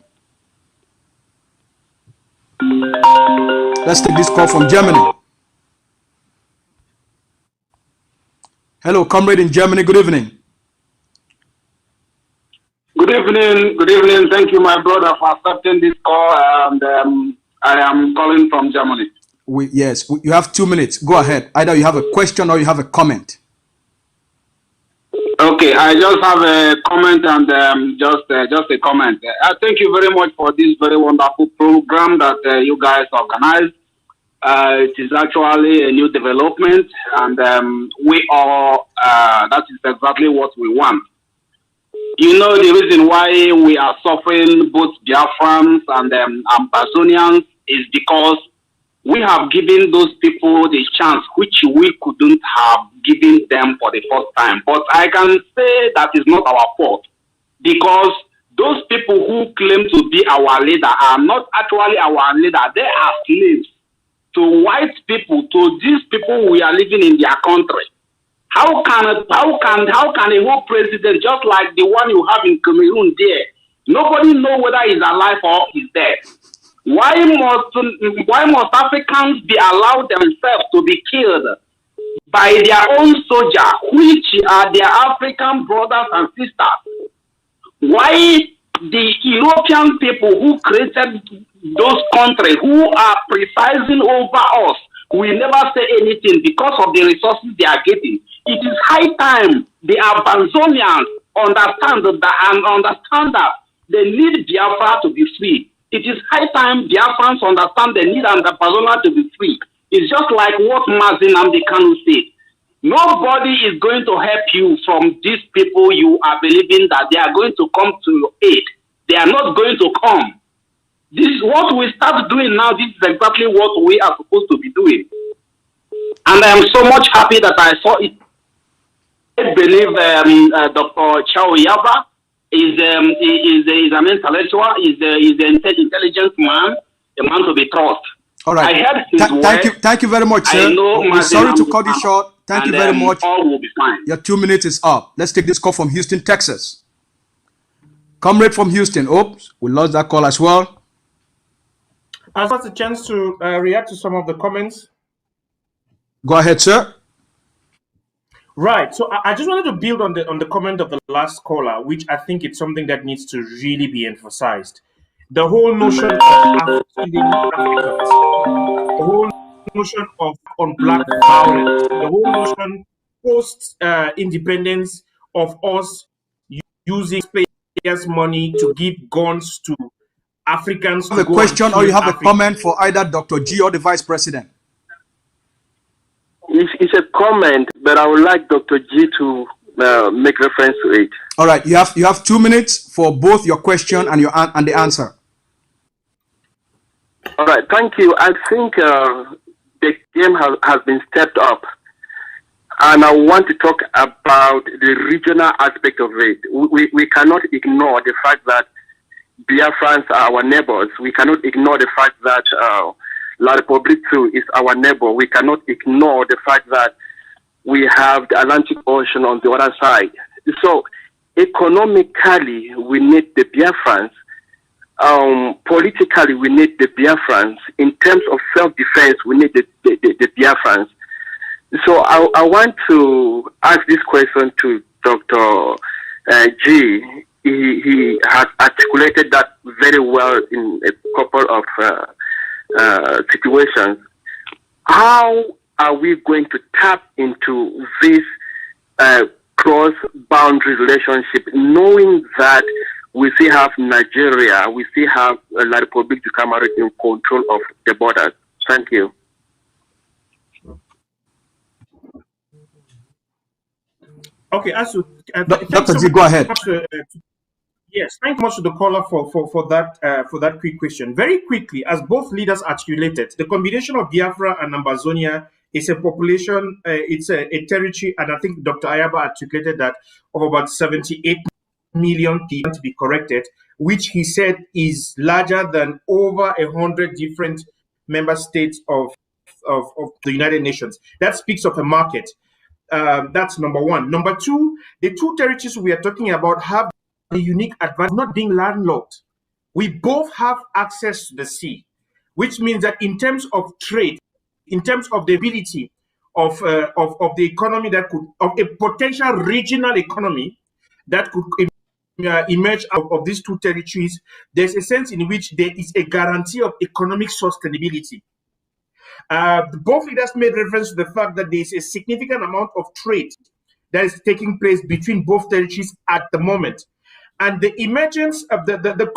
Let's take this call from Germany. Hello, comrade in Germany. Good evening. Good evening. Good evening. Thank you, my brother, for accepting this call. And I am calling from Germany. You have 2 minutes. Go ahead. Either you have a question or you have a comment. Okay, I just have a comment and just a comment. Thank you very much for this very wonderful program that you guys organized. It is actually a new development, and we all that is exactly what we want. You know, the reason why we are suffering, both Biafrans and Ambazonians, is because we have given those people the chance which we couldn't have given them for the first time. But I can say that is not our fault, because those people who claim to be our leader are not actually our leader. They are slaves to white people, to these people we are living in their country. How can a whole president, just like the one you have in Cameroon there, nobody know whether he's alive or he's dead? Why must Africans be allowed themselves to be killed by their own soldiers, which are their African brothers and sisters? Why the European people who created those countries, who are presiding over us, will never say anything because of the resources they are getting? It is high time the Ambazonians understand that they need Biafra to be free. It is high time Biafrans understand they need Ambazonia to be free. It's just like what Mazi Nnamdi Kanu said. Nobody is going to help you from these people you are believing that they are going to come to your aid. They are not going to come. This is what we start doing now. This is exactly what we are supposed to be doing. And I am so much happy that I saw it. I believe Dr. Ayaba is an intellectual, is an intelligent man, a man to be trusted. All right. I heard his Thank you very much, sir. We're sorry to cut you short. Thank you very much. All will be fine. Your 2 minutes is up. Let's take this call from Houston, Texas. Comrade from Houston. Oops, we lost that call as well. I'll have a chance to react to some of the comments. Go ahead, sir. Right. So I just wanted to build on the comment of the last caller, which I think it's something that needs to really be emphasized. The whole notion of Africans, the whole notion of on black violence, the whole notion post independence of us using players' money to give guns to Africans. You have a question or you have a comment for either Dr. G or the Vice President? It's a comment, but I would like Dr. G to make reference to it. All right, you have 2 minutes for both your question and the answer. All right, thank you. I think the game has been stepped up, and I want to talk about the regional aspect of it. We cannot ignore the fact that Biafrans are our neighbors. We cannot ignore the fact that La Republic too is our neighbor. We cannot ignore the fact that we have the Atlantic Ocean on the other side. So economically, we need the Biafrans. Politically, we need the Biafrans. In terms of self-defense, we need the Biafrans. So I want to ask this question to Dr. G. He has articulated that very well in a couple of situations. How are we going to tap into this cross-boundary relationship, knowing that we still have Nigeria, we still have La Republic du Cameroon in control of the borders? Thank you. Okay, Dr. G, go ahead. Yes, thank you much to the caller for that quick question. Very quickly, as both leaders articulated, the combination of Biafra and Ambazonia is a population, it's a territory, and I think Dr. Ayaba articulated that, of about 78 million people, to be corrected, which he said is larger than over 100 different member states of the United Nations. That speaks of a market. That's number one. Number two, the two territories we are talking about have a unique advantage of not being landlocked. We both have access to the sea, which means that in terms of trade, in terms of the ability of the economy that could, of a potential regional economy that could emerge out of these two territories, there's a sense in which there is a guarantee of economic sustainability. Both leaders made reference to the fact that there is a significant amount of trade that is taking place between both territories at the moment. And the emergence of the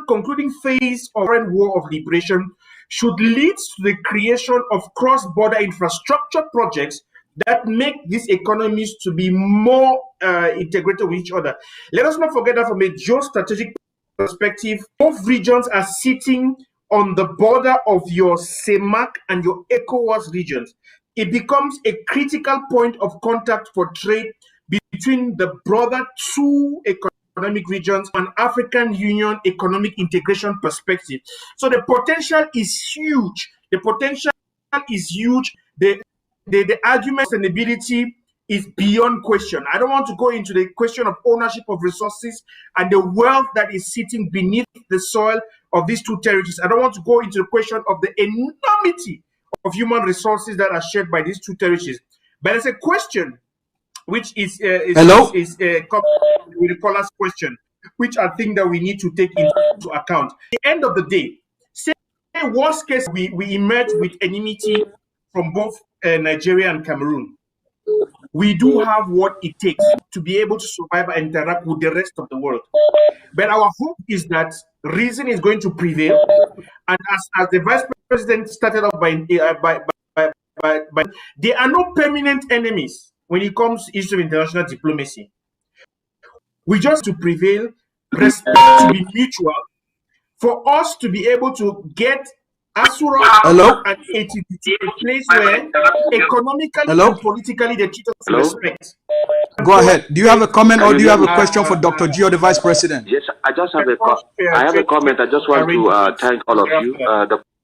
concluding phase of the war of liberation should lead to the creation of cross-border infrastructure projects that make these economies to be more integrated with each other. Let us not forget that from a geostrategic perspective, both regions are sitting on the border of your CEMAC and your ECOWAS regions. It becomes a critical point of contact for trade between the broader two economic regions and African Union economic integration perspective. So the potential is huge. The potential is huge. The argument and ability is beyond question. I don't want to go into the question of ownership of resources and the wealth that is sitting beneath the soil of these two territories. I don't want to go into the question of the enormity of human resources that are shared by these two territories. But it's a question which is with the caller's question, which I think that we need to take into account. At the end of the day, say worst case we emerge with enmity from both Nigeria and Cameroon. We do have what it takes to be able to survive and interact with the rest of the world. But our hope is that reason is going to prevail. And as the Vice President started off by there are no permanent enemies when it comes to issue of international diplomacy. We just to prevail, respect to be mutual, for us to be able to get Asura and ATP to a place where economically and politically they treat us with respect. Go ahead. Do you have a comment or do you have a question for Dr. G or the Vice President? Yes, I just have a comment. I just want to thank all of you.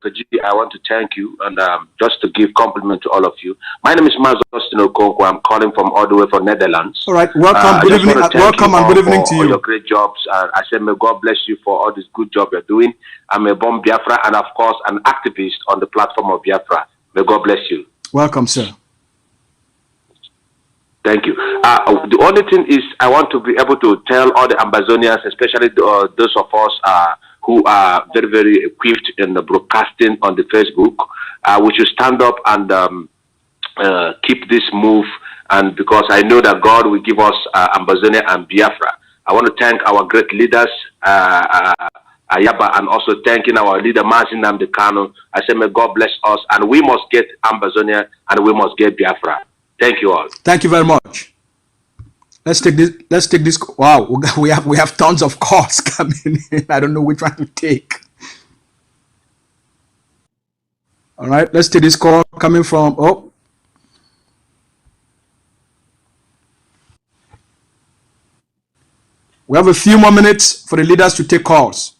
I want to thank you, and just to give compliment to all of you. My name is Mazi Nnamdi Kanu. I'm calling from all the way from Netherlands. All right, welcome. Good evening. Welcome and good evening to you. For your great jobs. I say, may God bless you for all this good job you're doing. I'm a born Biafra and, of course, an activist on the platform of Biafra. May God bless you. Welcome, sir. Thank you. The only thing is, I want to be able to tell all the Ambazonians, especially those of us who are very, very equipped in the broadcasting on the Facebook, we should stand up and keep this move. And because I know that God will give us Ambazonia and Biafra. I want to thank our great leaders, Ayaba, and also thanking our leader, Mazi Nnamdi Kanu. I say, may God bless us, and we must get Ambazonia, and we must get Biafra. Thank you all. Thank you very much. Let's take this. Wow, we have tons of calls coming in. I don't know which one to take. All right, let's take this call coming from. Oh, we have a few more minutes for the leaders to take calls.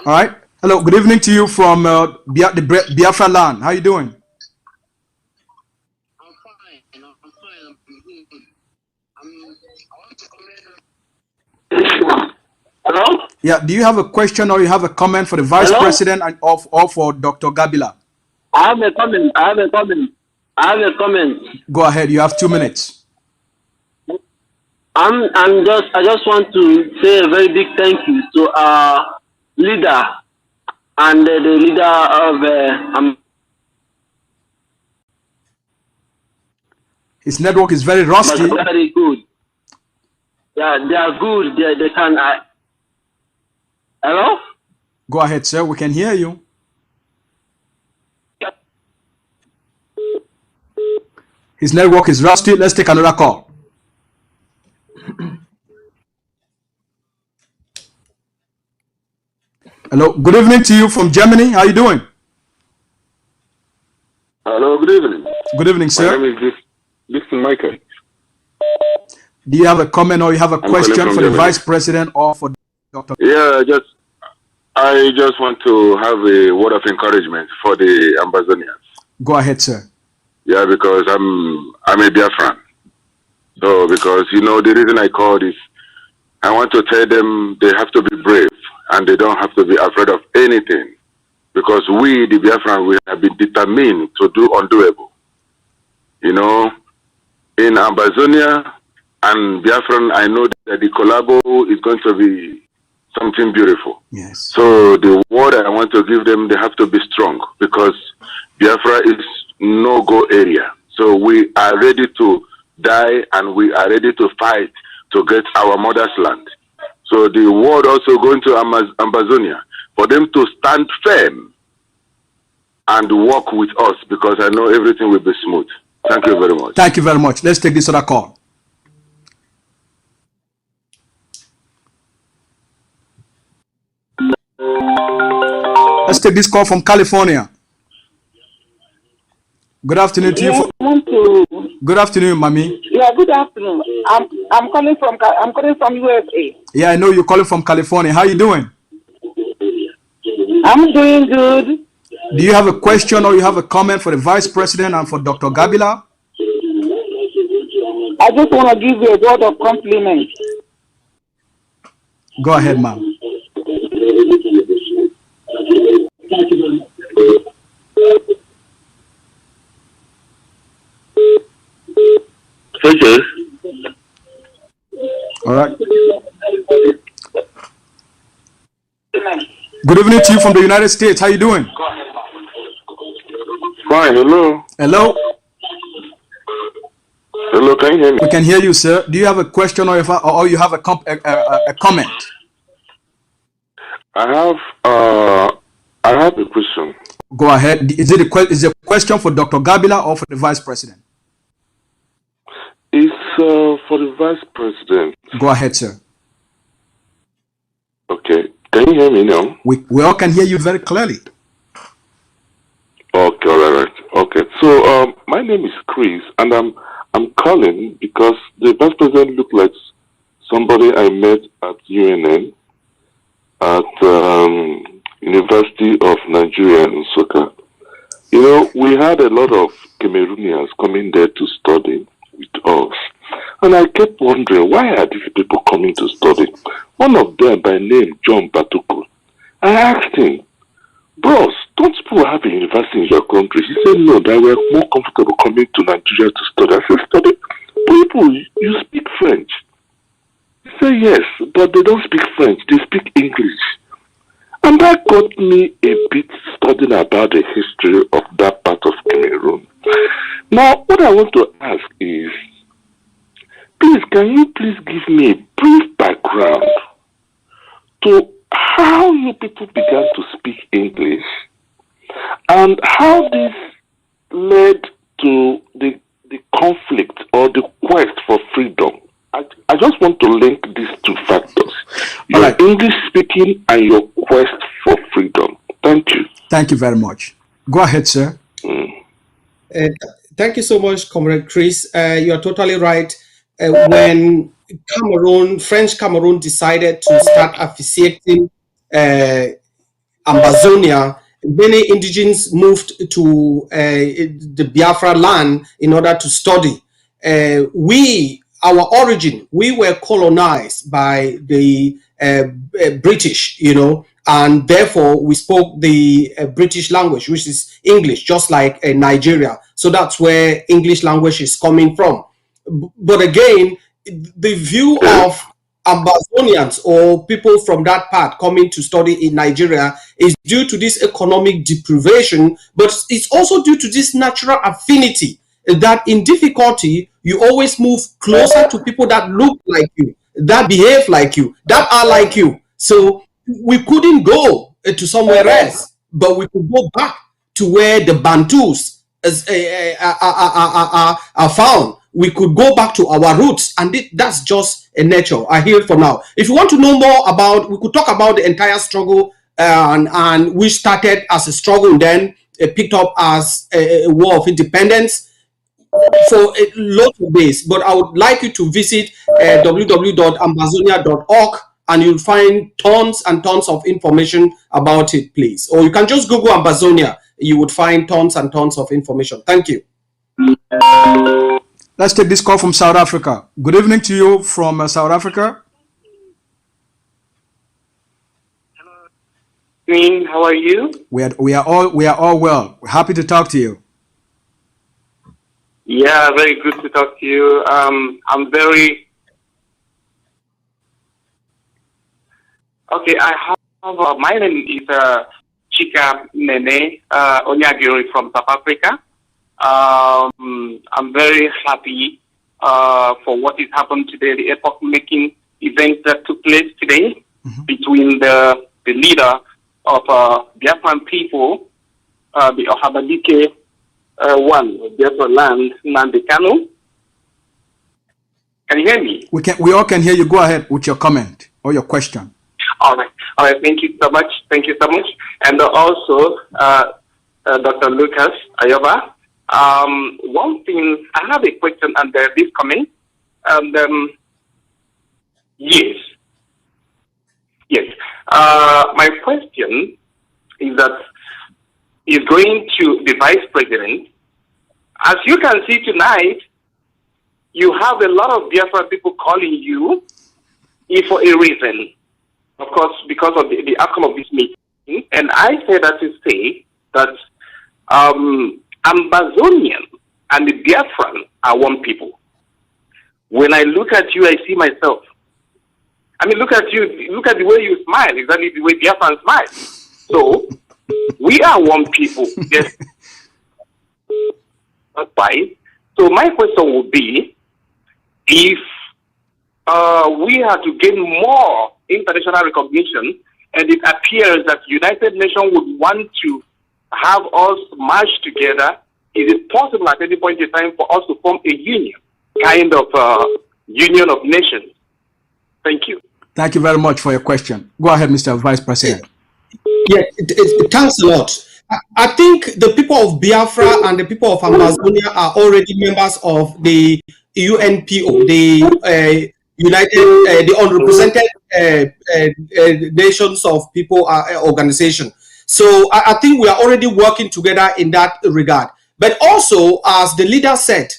All right. Hello. Good evening to you from the Biafra land. How are you doing? Hello? Yeah. Do you have a question or you have a comment for the Vice President or for Dr. Gabila? I have a comment. I have a comment. Go ahead. You have 2 minutes. I just want to say a very big thank you to our leader and the leader of his network is very rusty. Very good. Yeah, they are good. They can. Hello? Go ahead, sir. We can hear you. His network is rusty. Let's take another call. Hello. Good evening to you from Germany. How are you doing? Hello. Good evening. Good evening, sir. My name is Michael. Do you have a comment or you have a question for the Vice President or for Dr. Yeah, I just want to have a word of encouragement for the Ambazonians. Go ahead, sir. Yeah, because I'm a Biafran. So, because, the reason I called is I want to tell them they have to be brave and they don't have to be afraid of anything. Because we, the Biafran, we have been determined to do undoable. In Ambazonia and Biafran, I know that the collabo is going to be something beautiful. Yes. So the word I want to give them, they have to be strong because Biafra is no-go area. So we are ready to die and we are ready to fight to get our mother's land. So the word also going to Ambazonia for them to stand firm and work with us because I know everything will be smooth. Thank you very much. Thank you very much. Let's take this other call. Let's take this call from California. Good afternoon to you. Good afternoon, Mami. Yeah, good afternoon. I'm calling from USA. Yeah, I know you're calling from California. How are you doing? I'm doing good. Do you have a question or you have a comment for the Vice President and for Dr. Gabila? I just want to give you a word of compliment. Go ahead, ma'am. Okay. All right. Good evening to you from the United States. How you doing? Fine. Hello. Hello. Hello. Can you hear me? We can hear you, sir. Do you have a question or you have a comment? I have a question. Go ahead. Is it a question for Dr. Gabila or for the Vice President? It's for the Vice President. Go ahead, sir. Okay. Can you hear me now? We all can hear you very clearly. Okay, all right. Okay. So my name is Chris and I'm calling because the Vice President looks like somebody I met at UNN at University of Nigeria in Nsukka. You know, we had a lot of Cameroonians coming there to study with us. And I kept wondering, why are these people coming to study? One of them, by name John Batuko, I asked him, bros, don't people have a university in your country? He said, no, they were more comfortable coming to Nigeria to study. I said, study? People, you speak French. He said, yes, but they don't speak French. They speak English. And that got me a bit studying about the history of that part of Cameroon. Now, what I want to ask is, please, can you please give me a brief background to how you people began to speak English and how this led to the conflict or the quest for freedom? I just want to link these two factors. Your English speaking and your quest for freedom. Thank you. Thank you very much. Go ahead, sir. Thank you so much, Comrade Chris. You're totally right. When French Cameroon decided to start officiating Ambazonia, many indigenes moved to the Biafra land in order to study. Our origin, we were colonized by the British, you know, and therefore we spoke the British language, which is English, just like Nigeria. So that's where English language is coming from. But again, the view of Ambazonians or people from that part coming to study in Nigeria is due to this economic deprivation, but it's also due to this natural affinity that in difficulty, you always move closer to people that look like you, that behave like you, that are like you. So we couldn't go to somewhere else, but we could go back to where the Bantus are found. We could go back to our roots, and that's just a nature. I hear it for now. If you want to know more about, we could talk about the entire struggle, and we started as a struggle, and then picked up as a war of independence for a lot of days. But I would like you to visit www.ambazonia.org, and you'll find tons and tons of information about it, please. Or you can just Google Ambazonia. You would find tons and tons of information. Thank you. Let's take this call from South Africa. Good evening to you from South Africa. Hello. How are you? We are all well. We're happy to talk to you. Yeah, very good to talk to you. I'm very okay. I have my name is Chika Nene Onyagiri from South Africa. I'm very happy for what is happened today, the epoch-making event that took place today between the leader of Biafran people, the Ohabadike Biafra land, Nnamdi Kanu. Can you hear me? We all can hear you. Go ahead with your comment or your question. All right. Thank you so much. And also, Dr. Lucas Ayaba. One thing, I have a question under this comment. And yes. My question is going to the Vice President. As you can see tonight, you have a lot of Biafra people calling you for a reason. Of course, because of the outcome of this meeting. And I say that to say that Ambazonian and the Biafran are one people. When I look at you, I see myself. I mean, look at you, look at the way you smile, exactly the way Biafran smiles. So, we are one people. Yes. That's why. So, my question would be, if we are to gain more international recognition, and it appears that United Nations would want to have us march together, is it possible at any point in time for us to form a union, kind of union of nations? Thank you. Thank you very much for your question. Go ahead, Mr. Vice President. Yeah, thanks a lot. I think the people of Biafra and the people of Amazonia are already members of the UNPO, the the unrepresented nations of people organization. So I think we are already working together in that regard. But also, as the leader said,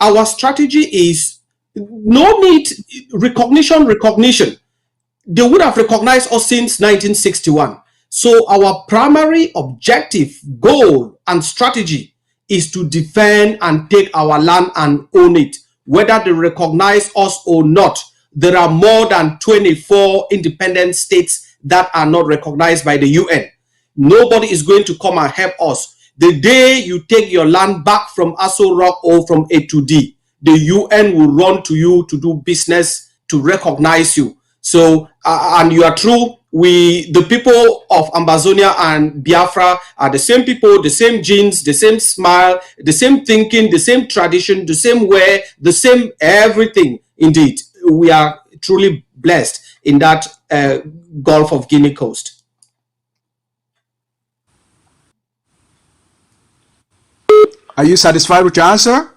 our strategy is no need recognition. They would have recognized us since 1961. So our primary objective, goal, and strategy is to defend and take our land and own it, whether they recognize us or not. There are more than 24 independent states that are not recognized by the UN. Nobody is going to come and help us. The day you take your land back from Aso Rock or from A to D, the UN will run to you to do business, to recognize you. So, and you are true, the people of Ambazonia and Biafra are the same people, the same genes, the same smile, the same thinking, the same tradition, the same way, the same everything. Indeed, we are truly blessed in that Gulf of Guinea coast. Are you satisfied with your answer?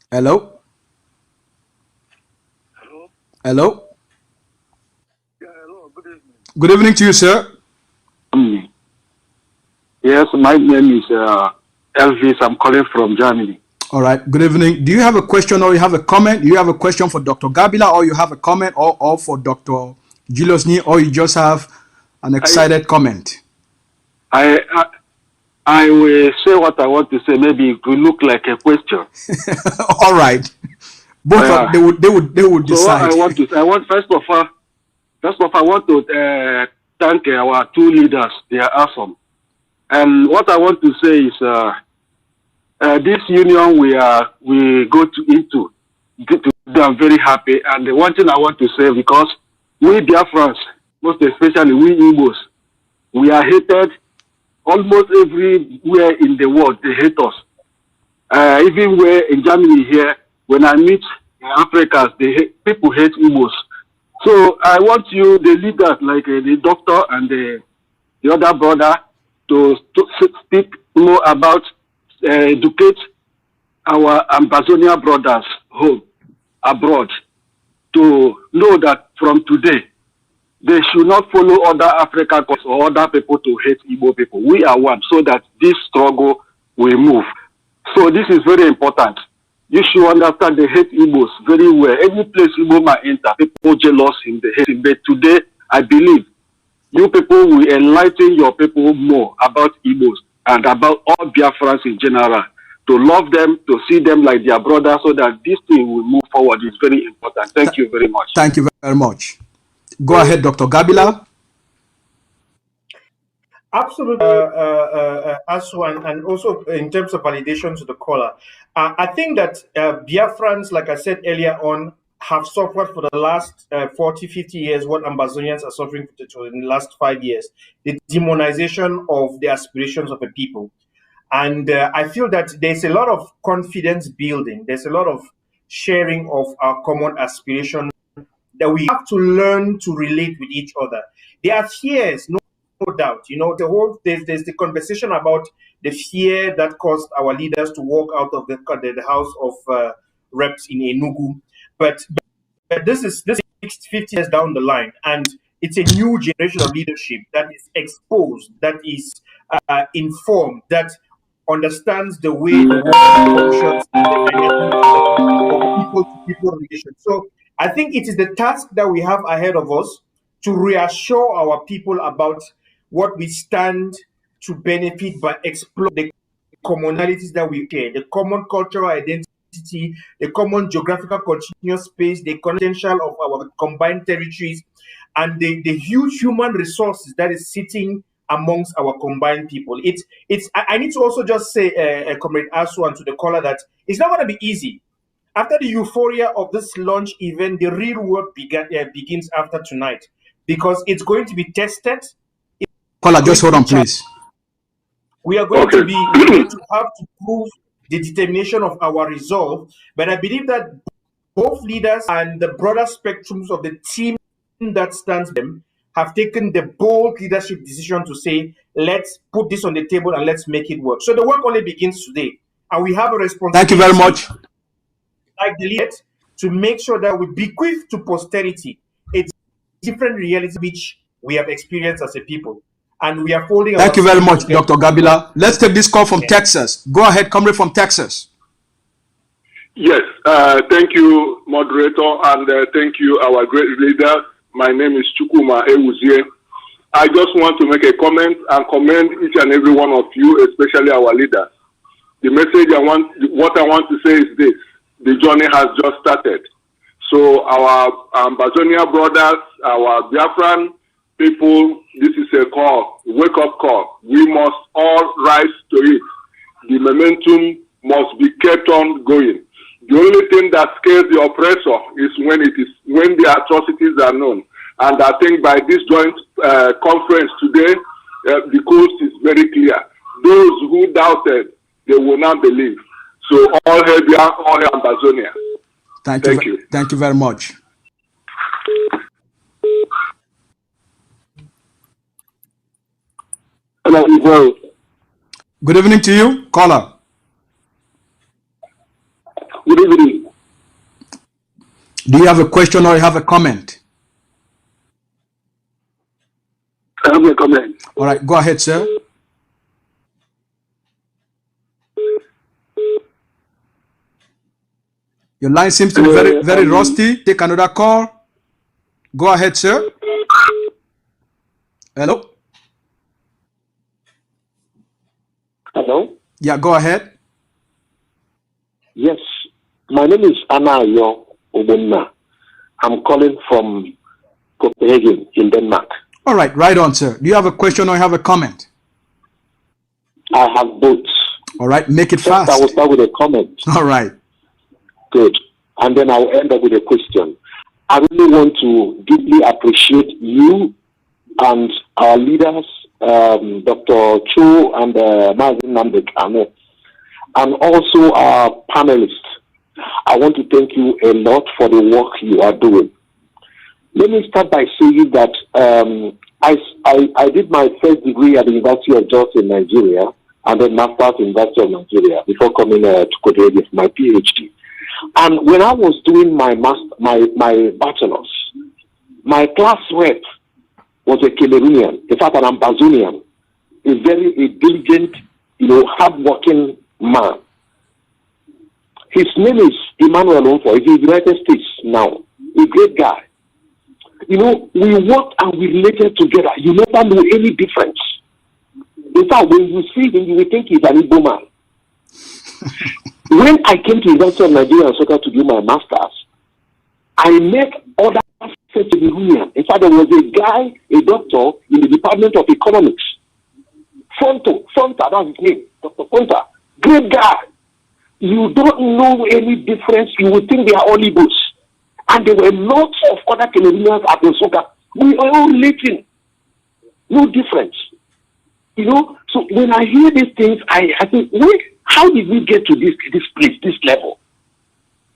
Hello? Hello? Yeah, hello, good evening. Good evening to you, sir. Yes, my name is Elvis. I'm calling from Germany. All right, good evening. Do you have a question or you have a comment? Do you have a question for Dr. Gabila, or you have a comment or for Dr. Julius Ni, or you just have an excited comment? I will say what I want to say. Maybe it could look like a question. All right. Both they would decide. So first of all, I want to thank our two leaders. They are awesome. And what I want to say is, this union we go into, I'm very happy. And the one thing I want to say, because we Biafrans, most especially we Igbos, we are hated almost everywhere in the world. They hate us. Even where in Germany here, when I meet Africans, people hate Igbos. So I want you, the leaders, like the doctor and the other brother, to speak more about educate our Ambazonia brothers home, abroad, to know that from today, they should not follow other African or other people to hate Igbo people. We are one, so that this struggle will move. So this is very important. You should understand they hate Igbos very well. Any place Igbo might enter, people jealous him, they hate him. But today, I believe you people will enlighten your people more about Igbos and about all Biafrans in general, to love them, to see them like their brothers, so that this thing will move forward. It's very important. Thank you very much. Thank you very much. Go ahead, Dr. Gabila. Absolutely, Aswan, and also in terms of validation to the caller, I think that Biafrans, like I said earlier on, have suffered for the last 40, 50 years what Ambazonians are suffering in the last 5 years, the demonization of the aspirations of a people. And I feel that there's a lot of confidence building, there's a lot of sharing of our common aspiration, that we have to learn to relate with each other. There are fears, no doubt. You know, there's the conversation about the fear that caused our leaders to walk out of the House of Reps in Enugu. But this is 50 years down the line, and it's a new generation of leadership that is exposed, that is informed, that understands the way the world functions of people-to-people relations. So I think it is the task that we have ahead of us to reassure our people about what we stand to benefit by exploring the commonalities that we share, the common cultural identity, the common geographical continuous space, the potential of our combined territories, and the huge human resources that is sitting amongst our combined people. I need to also just say, Comrade Aswan, to the caller, that it's not going to be easy. After the euphoria of this launch event, the real work begins after tonight, because it's going to be tested. Caller, just hold on, please. We are going to have to prove the determination of our resolve, but I believe that both leaders and the broader spectrums of the team that stands them have taken the bold leadership decision to say, let's put this on the table and let's make it work. So the work only begins today. And we have a responsibility. Thank you very much. Like the leader, to make sure that we bequeath to posterity a different reality which we have experienced as a people. And we are holding. Thank you very much, Dr. Gabila. Let's take this call from Texas. Go ahead, comrade from Texas. Yes, thank you, moderator, and thank you, our great leader. My name is Chukuma Ewuzie. I just want to make a comment and commend each and every one of you, especially our leaders. The message what I want to say is this: the journey has just started. So our AMBAZONIA brothers, our Biafran people, this is a call, wake-up call. We must all rise to it. The momentum must be kept on going. The only thing that scares the oppressor is when the atrocities are known. And I think by this joint conference today, the coast is very clear. Those who doubted, they will not believe. So all hail, all hail AMBAZONIA. Thank you. Thank you very much. Hello. Good evening to you, caller. Good evening. Do you have a question or you have a comment? I have a comment. All right, go ahead, sir. Your line seems to be very rusty. Take another call. Go ahead, sir. Hello? Hello? Yeah, go ahead. Yes. My name is Anayo Obunna. I'm calling from Copenhagen in Denmark. All right, right on, sir. Do you have a question or you have a comment? I have both. All right, make it fast. I will start with a comment. All right. Good. And then I'll end up with a question. I really want to deeply appreciate you and our leaders, Dr. Cho and Mazi Nnamdi Kanu, and also our panelists. I want to thank you a lot for the work you are doing. Let me start by saying that I did my first degree at the University of Jos in Nigeria, and then master's at the University of Nigeria before coming to Copenhagen for my PhD. And when I was doing my bachelor's, my class rep was a Cameroonian, in fact an Ambazonian, a very diligent, hardworking man. His name is Emmanuel Onfo. He's in the United States now. A great guy. We worked and we related together. You never know any difference. In fact, when you see him, you will think he's an Igbo man. When I came to University of Nigeria and Soka to do my master's, I met other Cameroonians. In fact, there was a guy, a doctor in the Department of Economics. Fonta, that's his name, Dr. Fonta. Great guy. You don't know any difference. You would think they are all Igbos. And there were lots of other Cameroonians at the Soka. We are all relating. No difference. So when I hear these things, I think, wait, how did we get to this place, this level,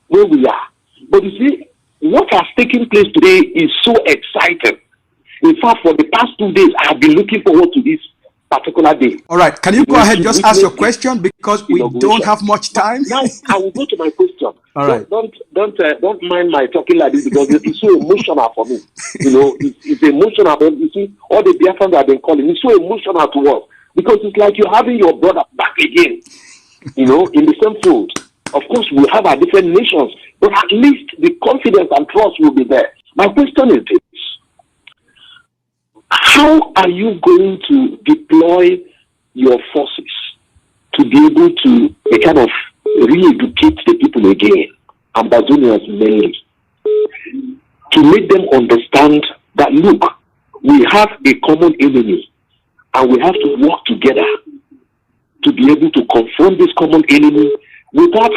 where we are? But you see, what has taken place today is so exciting. In fact, for the past 2 days, I have been looking forward to this particular day. All right, can you go ahead, just ask your question, because we don't have much time. Now, I will go to my question. All right. Don't mind my talking like this, because it's so emotional for me. It's emotional. You see, all the Biafrans have been calling. It's so emotional to us, because it's like you're having your brother back again, in the same field. Of course, we have our different nations, but at least the confidence and trust will be there. My question is this: how are you going to deploy your forces to be able to kind of re-educate the people again, Ambazonians mainly, to make them understand that, look, we have a common enemy and we have to work together to be able to confront this common enemy without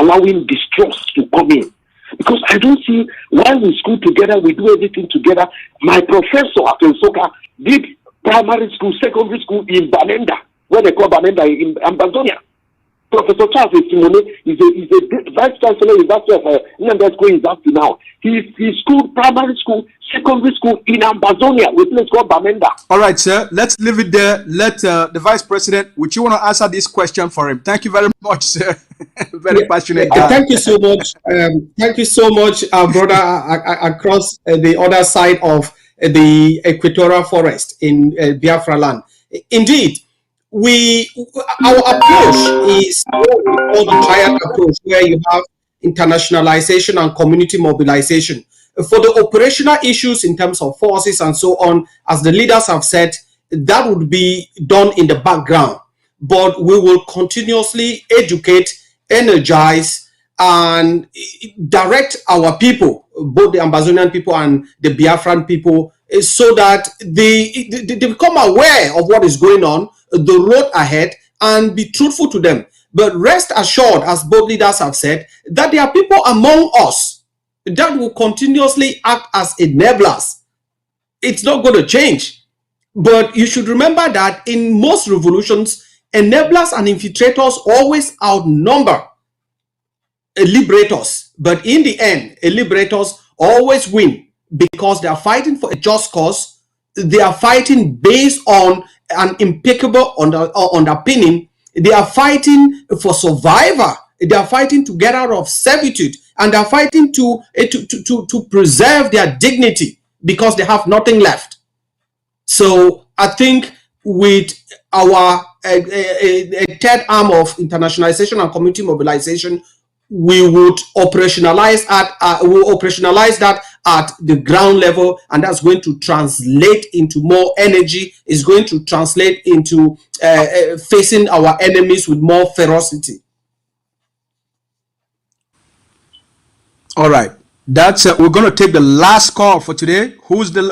allowing distrust to come in. Because I don't see why we school together, we do everything together. My professor at Soka did primary school, secondary school in Banenda, where they call Banenda in Ambazonia. Professor Charles Simone is a vice chancellor University of Nnamdi Kanu is up to now. He school, primary school, secondary school in Ambazonia, with place called Bamenda. All right, sir. Let's leave it there. Let the vice president, would you want to answer this question for him? Thank you very much, sir. Very passionate guy. Thank you so much. Thank you so much, brother, across the other side of the equatorial forest in Biafra land. Indeed, our approach is called the triad approach, where you have internationalization and community mobilization. For the operational issues in terms of forces and so on, as the leaders have said, that would be done in the background. But we will continuously educate, energize, and direct our people, both the Ambazonian people and the Biafran people, so that they become aware of what is going on, the road ahead, and be truthful to them. But rest assured, as both leaders have said, that there are people among us that will continuously act as enablers. It's not going to change. But you should remember that in most revolutions, enablers and infiltrators always outnumber liberators. But in the end, liberators always win because they are fighting for a just cause. They are fighting based on an impeccable underpinning. They are fighting for survival. They are fighting to get out of servitude, and they are fighting to preserve their dignity because they have nothing left. So I think with our third arm of internationalization and community mobilization, we would operationalize that at the ground level, and that's going to translate into more energy. It's going to translate into facing our enemies with more ferocity. All right, that's we're going to take the last call for today. Who's the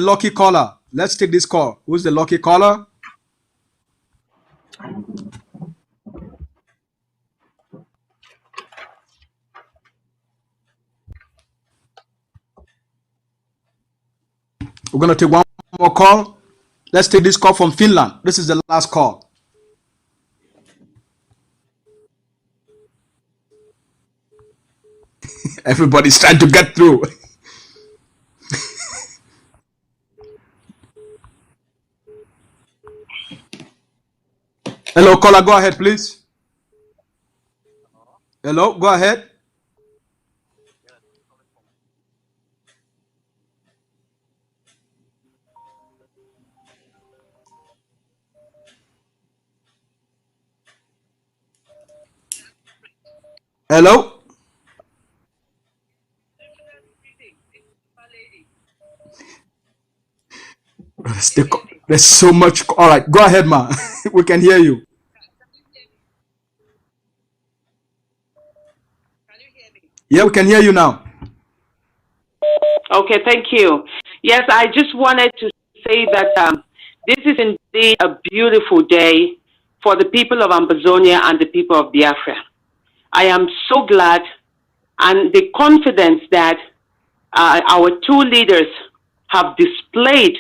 lucky caller? Let's take this call. Who's the lucky caller? We're going to take one more call. Let's take this call from Finland. This is the last call. Everybody's trying to get through. Hello, caller, go ahead, please. Hello, go ahead. Hello? There's so much. All right, go ahead, ma. We can hear you. Yeah, we can hear you now. Okay, thank you. Yes, I just wanted to say that this is indeed a beautiful day for the people of Ambazonia and the people of Biafra. I am so glad, and the confidence that our two leaders have displayed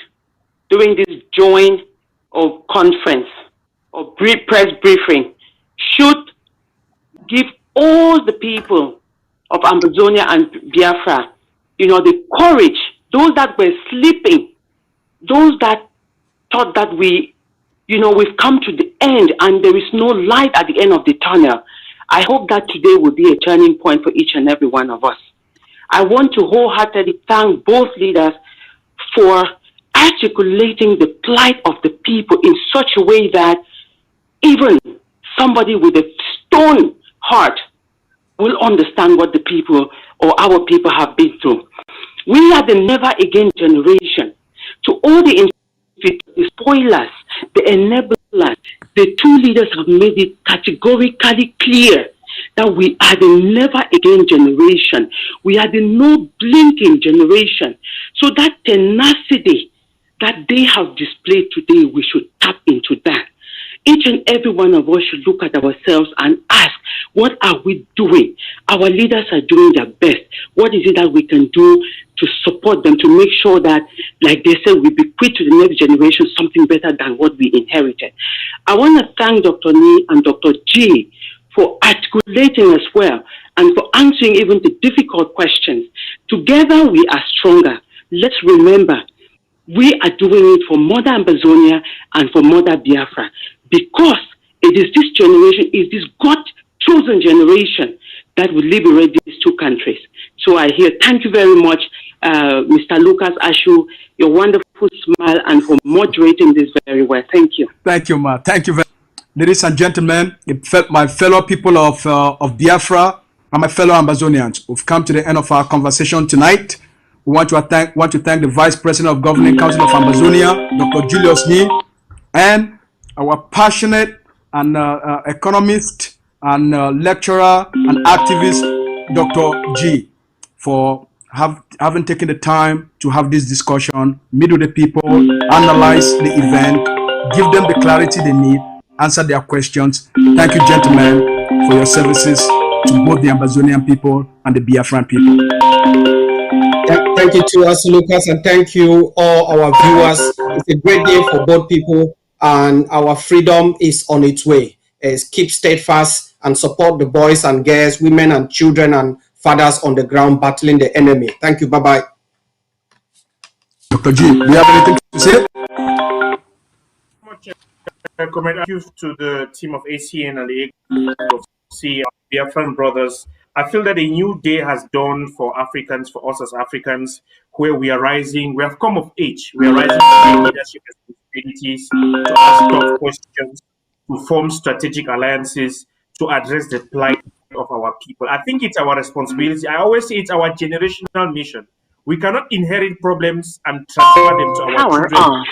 during this joint or conference or press briefing should give all the people of Ambazonia and Biafra, the courage, those that were sleeping, those that thought that we've come to the end and there is no light at the end of the tunnel. I hope that today will be a turning point for each and every one of us. I want to wholeheartedly thank both leaders for articulating the plight of the people in such a way that even somebody with a stone heart will understand what the people or our people have been through. We are the never again generation. To all the spoilers, the enablers, the two leaders have made it categorically clear that we are the never again generation. We are the no blinking generation. So that tenacity that they have displayed today, we should tap into that. Each and every one of us should look at ourselves and ask, What are we doing? Our leaders are doing their best. What is it that we can do to support them, to make sure that, like they said, we bequeath to the next generation something better than what we inherited? I want to thank Dr. Ni and Dr. G for articulating as well and for answering even the difficult questions. Together we are stronger. Let's remember, we are doing it for Mother Ambazonia and for Mother Biafra, because it is this generation, it is this God-chosen generation that will liberate these two countries. So I hear, thank you very much, Mr. Lucas Ashu, your wonderful smile, and for moderating this very well. Thank you. Thank you, Ma. Thank you very much. Ladies and gentlemen, my fellow people of Biafra and my fellow Ambazonians, we've come to the end of our conversation tonight. We want to thank the Vice President of Governing Council of Ambazonia, Dr. Julius Ni, and our passionate and economist and lecturer and activist, Dr. G, for having taken the time to have this discussion, meet with the people, analyze the event, give them the clarity they need, answer their questions. Thank you, gentlemen, for your services to both the Ambazonian people and the Biafran people. Thank you to us, Lucas, and thank you all our viewers. It's a great day for both people, and our freedom is on its way. Keep steadfast and support the boys and girls, women and children and fathers on the ground battling the enemy. Thank you. Bye-bye. Dr. G, do you have anything to say? Thank you to the team of ACN and the AFC, Biafran brothers. I feel that a new day has dawned for Africans, for us as Africans, where we are rising. We have come of age. We are rising to leadership responsibilities, to ask tough questions, to form strategic alliances, to address the plight of our people. I think it's our responsibility. I always say it's our generational mission. We cannot inherit problems and transfer them to our children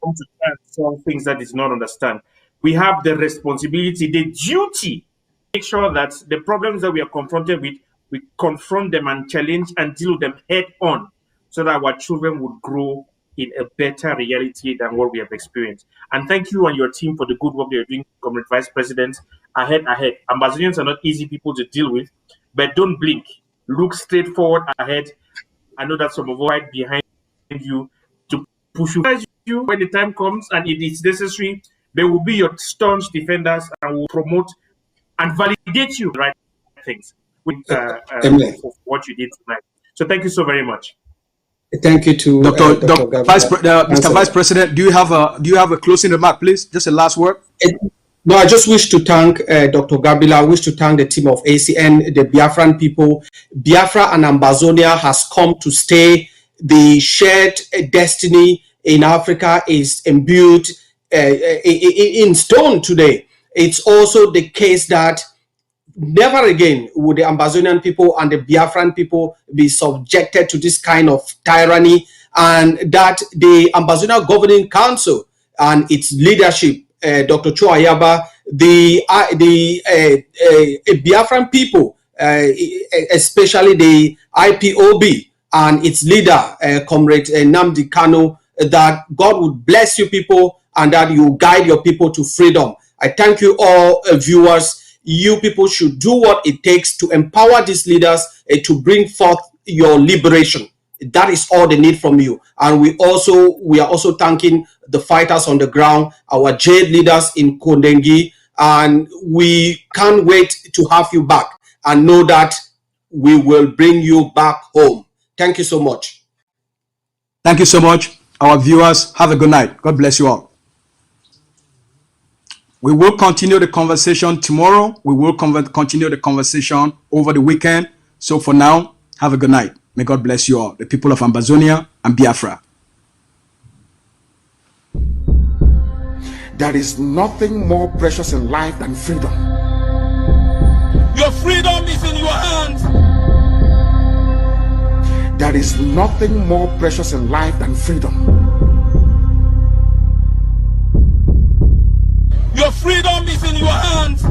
to try and solve things that is not understand. We have the responsibility, the duty, make sure that the problems that we are confronted with, we confront them and challenge and deal with them head on, so that our children would grow in a better reality than what we have experienced. And thank you and your team for the good work you're doing, Comrade Vice President. Ahead. Ambazonians are not easy people to deal with, but don't blink. Look straight forward ahead. I know that some of us right behind you to push you when the time comes, and if it's necessary, they will be your staunch defenders and will promote and validate you the right things with for what you did tonight. So thank you so very much. Thank you to Mr. Vice President. Do you have a closing remark, please? Just a last word. No, I just wish to thank Dr. Gabila. I wish to thank the team of ACN, the Biafran people. Biafra and Ambazonia has come to stay. The shared destiny in Africa is imbued in stone today. It's also the case that never again would the Ambazonian people and the Biafran people be subjected to this kind of tyranny, and that the Ambazonia Governing Council and its leadership, Dr. Cho Ayaba, the Biafran people, especially the IPOB and its leader, Comrade Nnamdi Kanu, that God would bless you people and that you guide your people to freedom. I thank you all viewers. You people should do what it takes to empower these leaders to bring forth your liberation. That is all they need from you. And we are also thanking the fighters on the ground, our jailed leaders in Kondengi, and we can't wait to have you back and know that we will bring you back home. Thank you so much. Thank you so much. Our viewers, have a good night. God bless you all. We will continue the conversation tomorrow. We will continue the conversation over the weekend. So for now, have a good night. May God bless you all, the people of Ambazonia and Biafra. There is nothing more precious in life than freedom. Your freedom is in your hands. There is nothing more precious in life than freedom. Your freedom is in your hands.